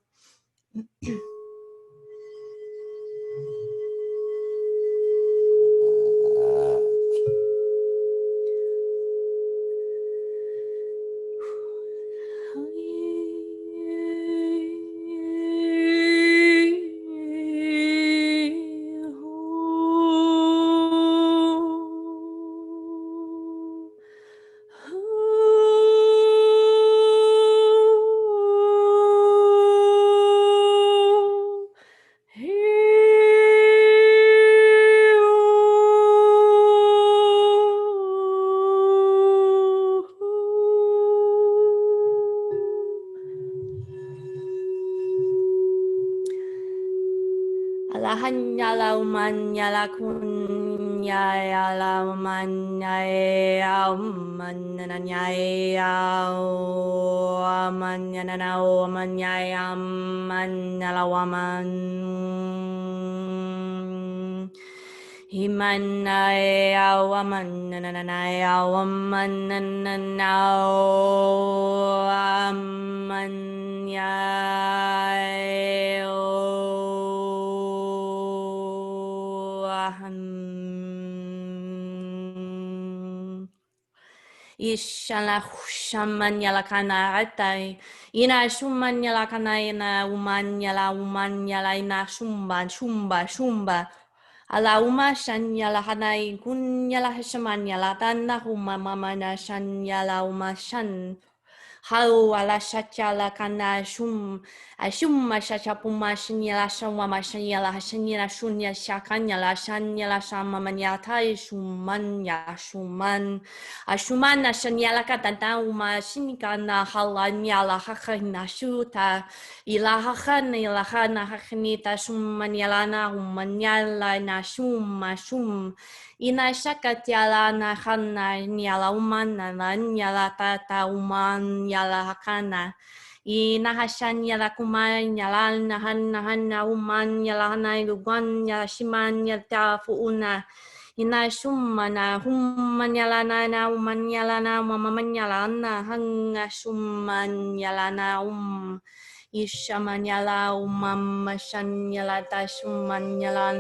umanyala kunyala umanyaya umanyanaya umanyanana umanyaya umanyala waman Himanaya wamananaya wamananana Ishala shamanyala kana atai ina shumanyala kana ina umanyala ina shumba ala uma shanyala hanai kunyala shamanyala tanna uma mamana shanyala uma shan Hau ala shachala kana ashum shachapuma shanyala shamama shanyala shanyala shunya shakanyala shanyala shamamanyata shumanya shuman ashumana shanyala katanta uma shinikana halanyala hakana shuta ilahana haknita shumanyalana umanyala na shum Ina shakatyala na hana nyala umana na nyala tata uman nyala hakana. Ina hashan nyala kuman nyala na uman nyala hana lugan nyala shiman nyala fuuna. Ina shumana human nyala na uman nyala na mama nyala na hanga shuman nyala na Ishaman nyala umam shan nyala ta shuman nyala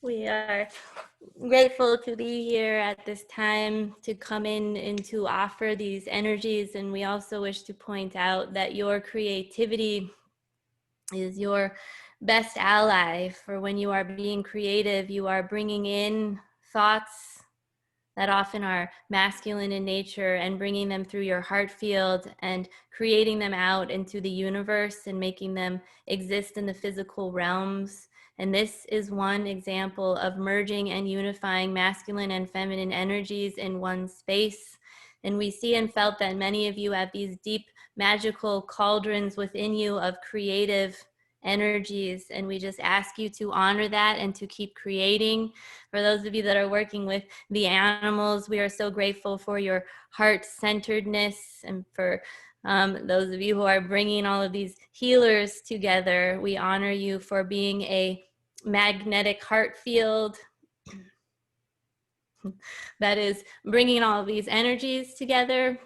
We are grateful to be here at this time to come in and to offer these energies. And we also wish to point out that your creativity is your best ally. For when you are being creative, you are bringing in thoughts that often are masculine in nature and bringing them through your heart field and creating them out into the universe and making them exist in the physical realms. And this is one example of merging and unifying masculine and feminine energies in one space. And we see and felt that many of you have these deep magical cauldrons within you of creative energies, and we just ask you to honor that and to keep creating. For those of you that are working with the animals, we are so grateful for your heart-centeredness, and for those of you who are bringing all of these healers together, we honor you for being a magnetic heart field that is bringing all of these energies together.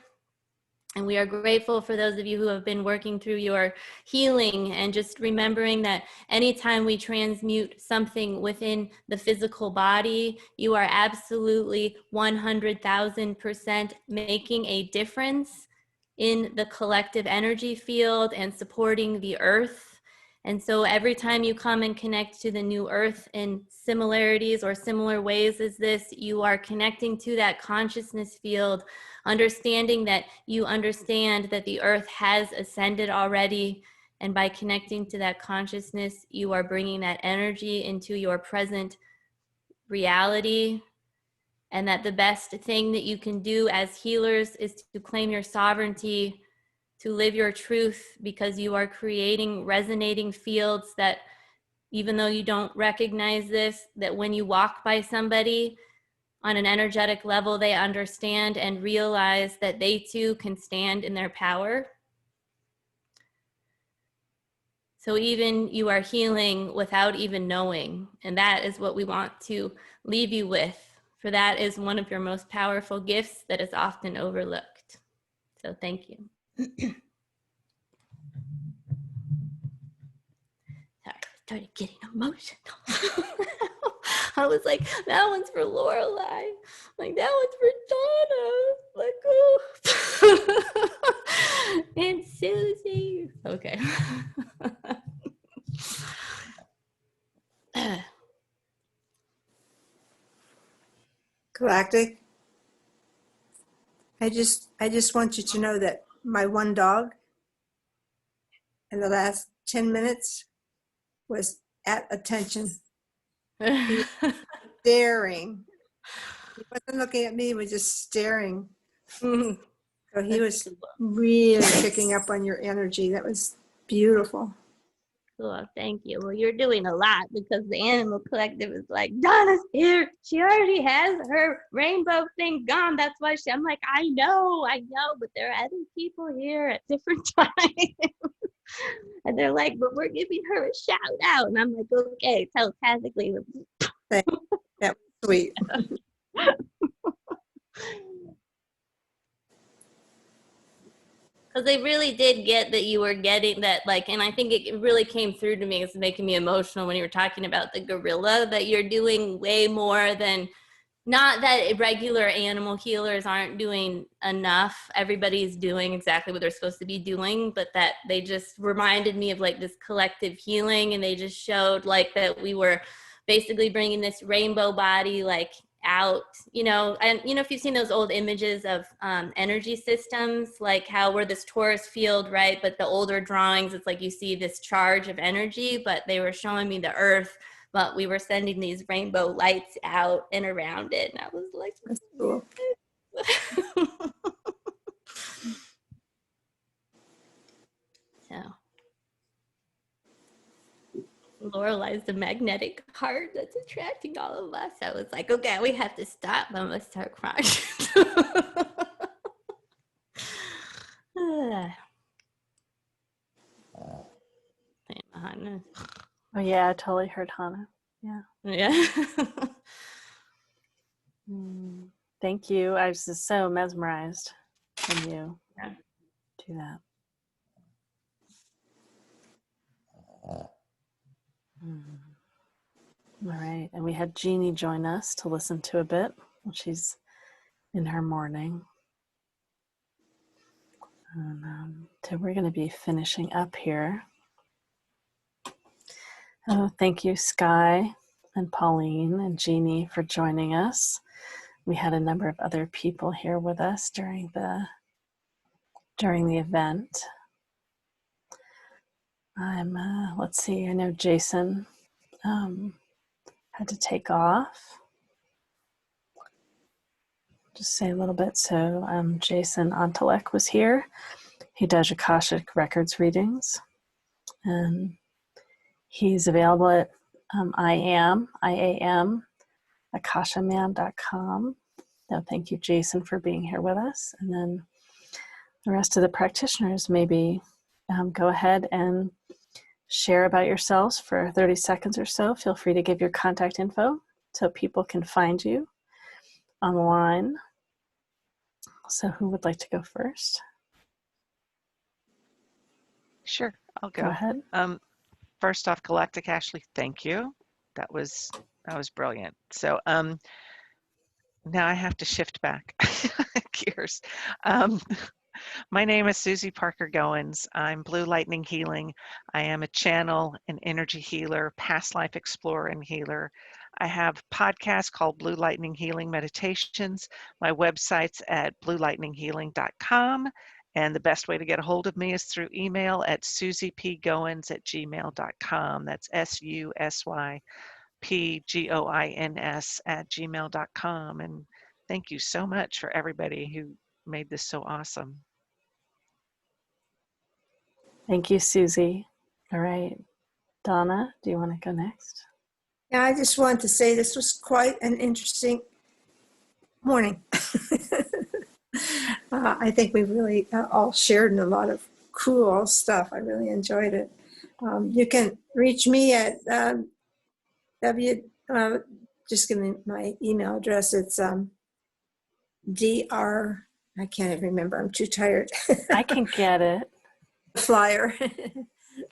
And we are grateful for those of you who have been working through your healing, and just remembering that anytime we transmute something within the physical body, you are absolutely 100,000% making a difference in the collective energy field and supporting the earth. And so every time you come and connect to the new earth in similarities or similar ways as this, you are connecting to that consciousness field, understanding that you understand that the earth has ascended already. And by connecting to that consciousness, you are bringing that energy into your present reality. And that the best thing that you can do as healers is to claim your sovereignty, to live your truth, because you are creating resonating fields that, even though you don't recognize this, that when you walk by somebody on an energetic level, they understand and realize that they too can stand in their power. So even you are healing without even knowing, and that is what we want to leave you with, for that is one of your most powerful gifts that is often overlooked. So thank you. Sorry, I started getting emotional. I was like, that one's for Lorelei. Like, that one's for Donna. Like, oh. And Susy. Okay. Galactic, I just want you to know that my one dog in the last 10 minutes was at attention. He was staring. He wasn't looking at me, he was just staring. So he was really picking up on your energy. That was beautiful. Cool, thank you. Well, you're doing a lot, because the Animal Collective is like, Donna's here. She already has her rainbow thing gone. That's why I'm like, I know, but there are other people here at different times. And they're like, but we're giving her a shout out. And I'm like, okay, telepathically. That was sweet. Because they really did get that you were getting that, like, and I think it really came through to me. It's making me emotional when you were talking about the gorilla, that you're doing way more than, not that regular animal healers aren't doing enough. Everybody's doing exactly what they're supposed to be doing, but that they just reminded me of like this collective healing, and they just showed like that we were basically bringing this rainbow body like out, and if you've seen those old images of energy systems, like how we're this torus field, right? But the older drawings, it's like you see this charge of energy, but they were showing me the earth, but we were sending these rainbow lights out and around it. And I was like, that's cool. So Lorelei's the magnetic heart that's attracting all of us. I was like, okay, we have to stop. I'm gonna start crying. Oh yeah, I totally heard Hannah. Yeah. Thank you. I was just so mesmerized when you do that. All right, and we had Jeannie join us to listen to a bit. She's in her morning. And, so we're going to be finishing up here. Thank you, Sky and Pauline and Jeannie, for joining us. We had a number of other people here with us during the event. Let's see, I know Jason had to take off. Just say a little bit. So Jason Antelek was here. He does Akashic Records readings, and he's available at IAM, akashaman.com. So thank you, Jason, for being here with us. And then the rest of the practitioners, maybe go ahead and share about yourselves for 30 seconds or so. Feel free to give your contact info so people can find you. on the line. So who would like to go first? Sure, I'll Go go. ahead. First off, Galactic Ashley, thank you. That was brilliant. So now I have to shift back gears. My name is Susy Parker Goins. I'm Blue Lightning Healing. I am a channel, an energy healer, past life explorer and healer. I have a podcast called Blue Lightning Healing Meditations. My website's at bluelightninghealing.com. And the best way to get a hold of me is through email at susypgoins@gmail.com. That's SUSYPGOINS@gmail.com. And thank you so much for everybody who made this so awesome. Thank you, Susie. All right. Donna, do you want to go next? Yeah, I just wanted to say this was quite an interesting morning. I think we really all shared in a lot of cool stuff. I really enjoyed it. You can reach me at just give me my email address. It's dr, I can't even remember. I'm too tired. I can get it. Flyer.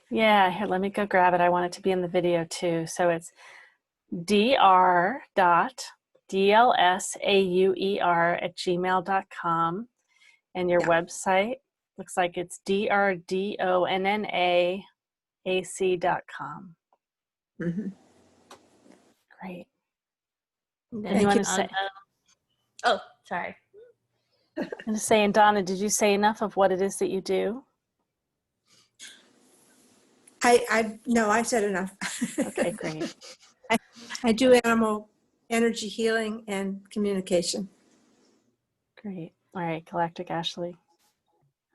Yeah, here, let me go grab it. I want it to be in the video too. So it's dr.dlsauer@gmail.com. And your website looks like it's drdonnaac.com. Mm-hmm. Great. Then you want to say? Oh, sorry. I'm just saying, Donna, did you say enough of what it is that you do? No, I said enough. Okay, great. I do animal energy healing and communication. Great. All right, Galactic Ashley.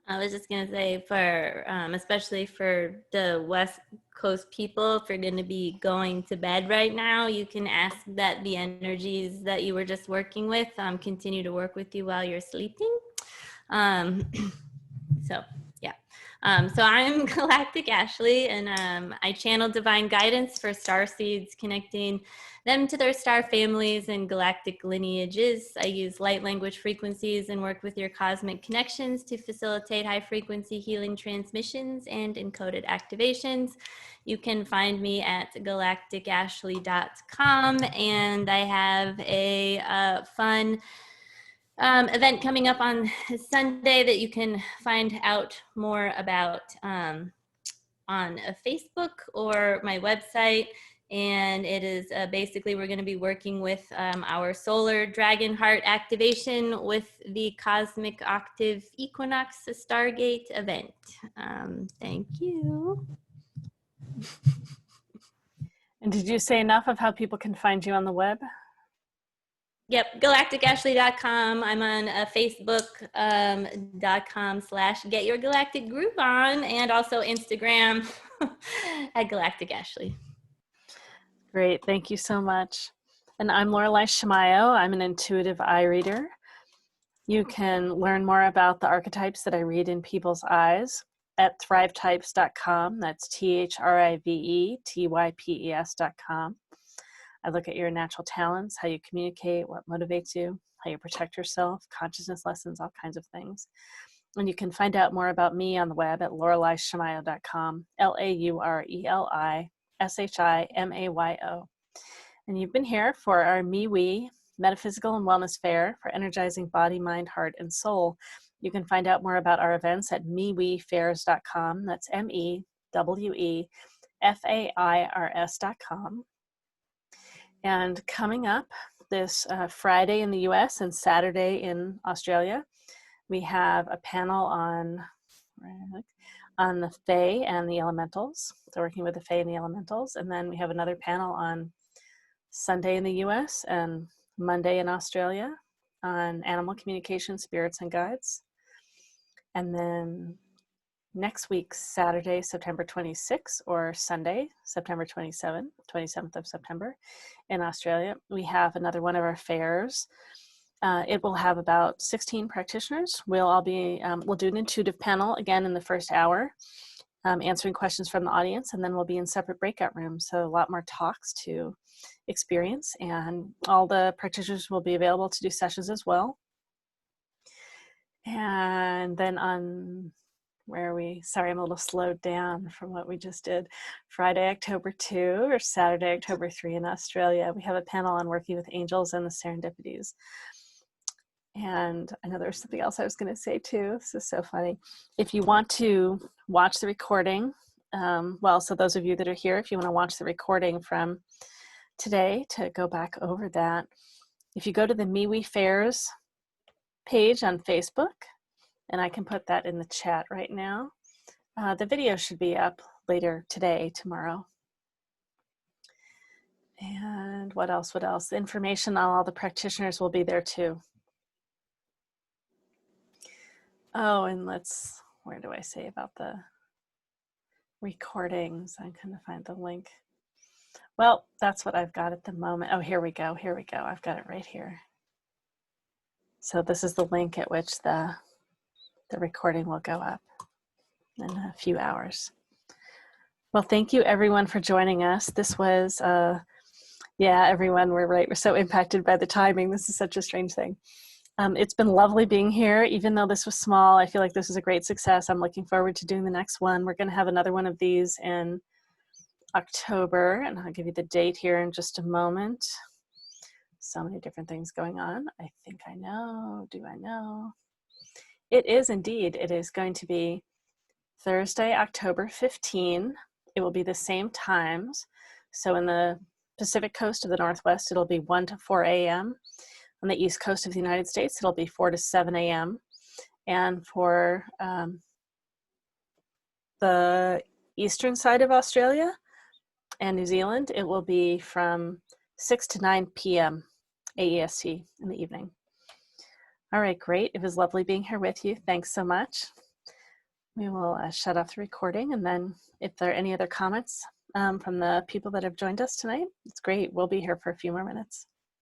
I was just going to say for, especially for the West Coast people, if you're going to be going to bed right now, you can ask that the energies that you were just working with continue to work with you while you're sleeping. So I'm Galactic Ashley, and I channel divine guidance for star seeds, connecting them to their star families and galactic lineages. I use light language frequencies and work with your cosmic connections to facilitate high frequency healing transmissions and encoded activations. You can find me at galacticashley.com, and I have a fun event coming up on Sunday that you can find out more about on Facebook or my website. And it is basically, we're going to be working with our solar dragon heart activation with the Cosmic Octave Equinox Stargate event. Thank you. And did you say enough of how people can find you on the web? Yep, galacticashley.com. I'm on facebook.com/getyourgalacticgroove and also Instagram at Galactic Ashley. Great, thank you so much. And I'm Lorelei Shamayo. I'm an intuitive eye reader. You can learn more about the archetypes that I read in people's eyes at thrivetypes.com. That's thrivetypes.com. I look at your natural talents, how you communicate, what motivates you, how you protect yourself, consciousness lessons, all kinds of things. And you can find out more about me on the web at LorelaiShamayo.com, LaurelIShamayo. And you've been here for our MeWe Metaphysical and Wellness Fair for energizing body, mind, heart, and soul. You can find out more about our events at MeWeFairs.com. That's MEWEFAIRS.com. And coming up this Friday in the US and Saturday in Australia, we have a panel on the Fae and the Elementals. So working with the Fae and the Elementals. And then we have another panel on Sunday in the US and Monday in Australia on animal communication, spirits, and guides. And then next week, Saturday, September 26th, or Sunday, September 27th of September in Australia, we have another one of our fairs. It will have about 16 practitioners. We'll do an intuitive panel again in the first hour, answering questions from the audience, and then we'll be in separate breakout rooms. So a lot more talks to experience, and all the practitioners will be available to do sessions as well. And then on, where are we? Sorry, I'm a little slowed down from what we just did. Friday, October 2 or Saturday, October 3 in Australia, we have a panel on working with angels and the serendipities. And I know there's something else I was going to say too. This is so funny. If you want to watch the recording, well, so those of you that are here, if you want to watch the recording from today to go back over that, if you go to the MeWe Fairs page on Facebook, and I can put that in the chat right now, the video should be up later today, tomorrow. And what else? What else? Information on all the practitioners will be there too. Oh, and where do I say about the recordings? I'm going to find the link. Well, that's what I've got at the moment. Oh, here we go. Here we go. I've got it right here. So this is the link at which the recording will go up in a few hours. Well, thank you everyone for joining us. This was, yeah, everyone, we're right. We're so impacted by the timing. This is such a strange thing. It's been lovely being here. Even though this was small, I feel like this is a great success. I'm looking forward to doing the next one. We're going to have another one of these in October, and I'll give you the date here in just a moment. So many different things going on. I think I know. Do I know? It is indeed. It is going to be Thursday, October 15. It will be the same times. So in the Pacific coast of the Northwest, it'll be 1 to 4 a.m. On the East Coast of the United States, it'll be 4 to 7 a.m. And for the eastern side of Australia and New Zealand, it will be from 6 to 9 p.m. AEST in the evening. All right, great. It was lovely being here with you. Thanks so much. We will shut off the recording, and then if there are any other comments from the people that have joined us tonight, it's great. We'll be here for a few more minutes.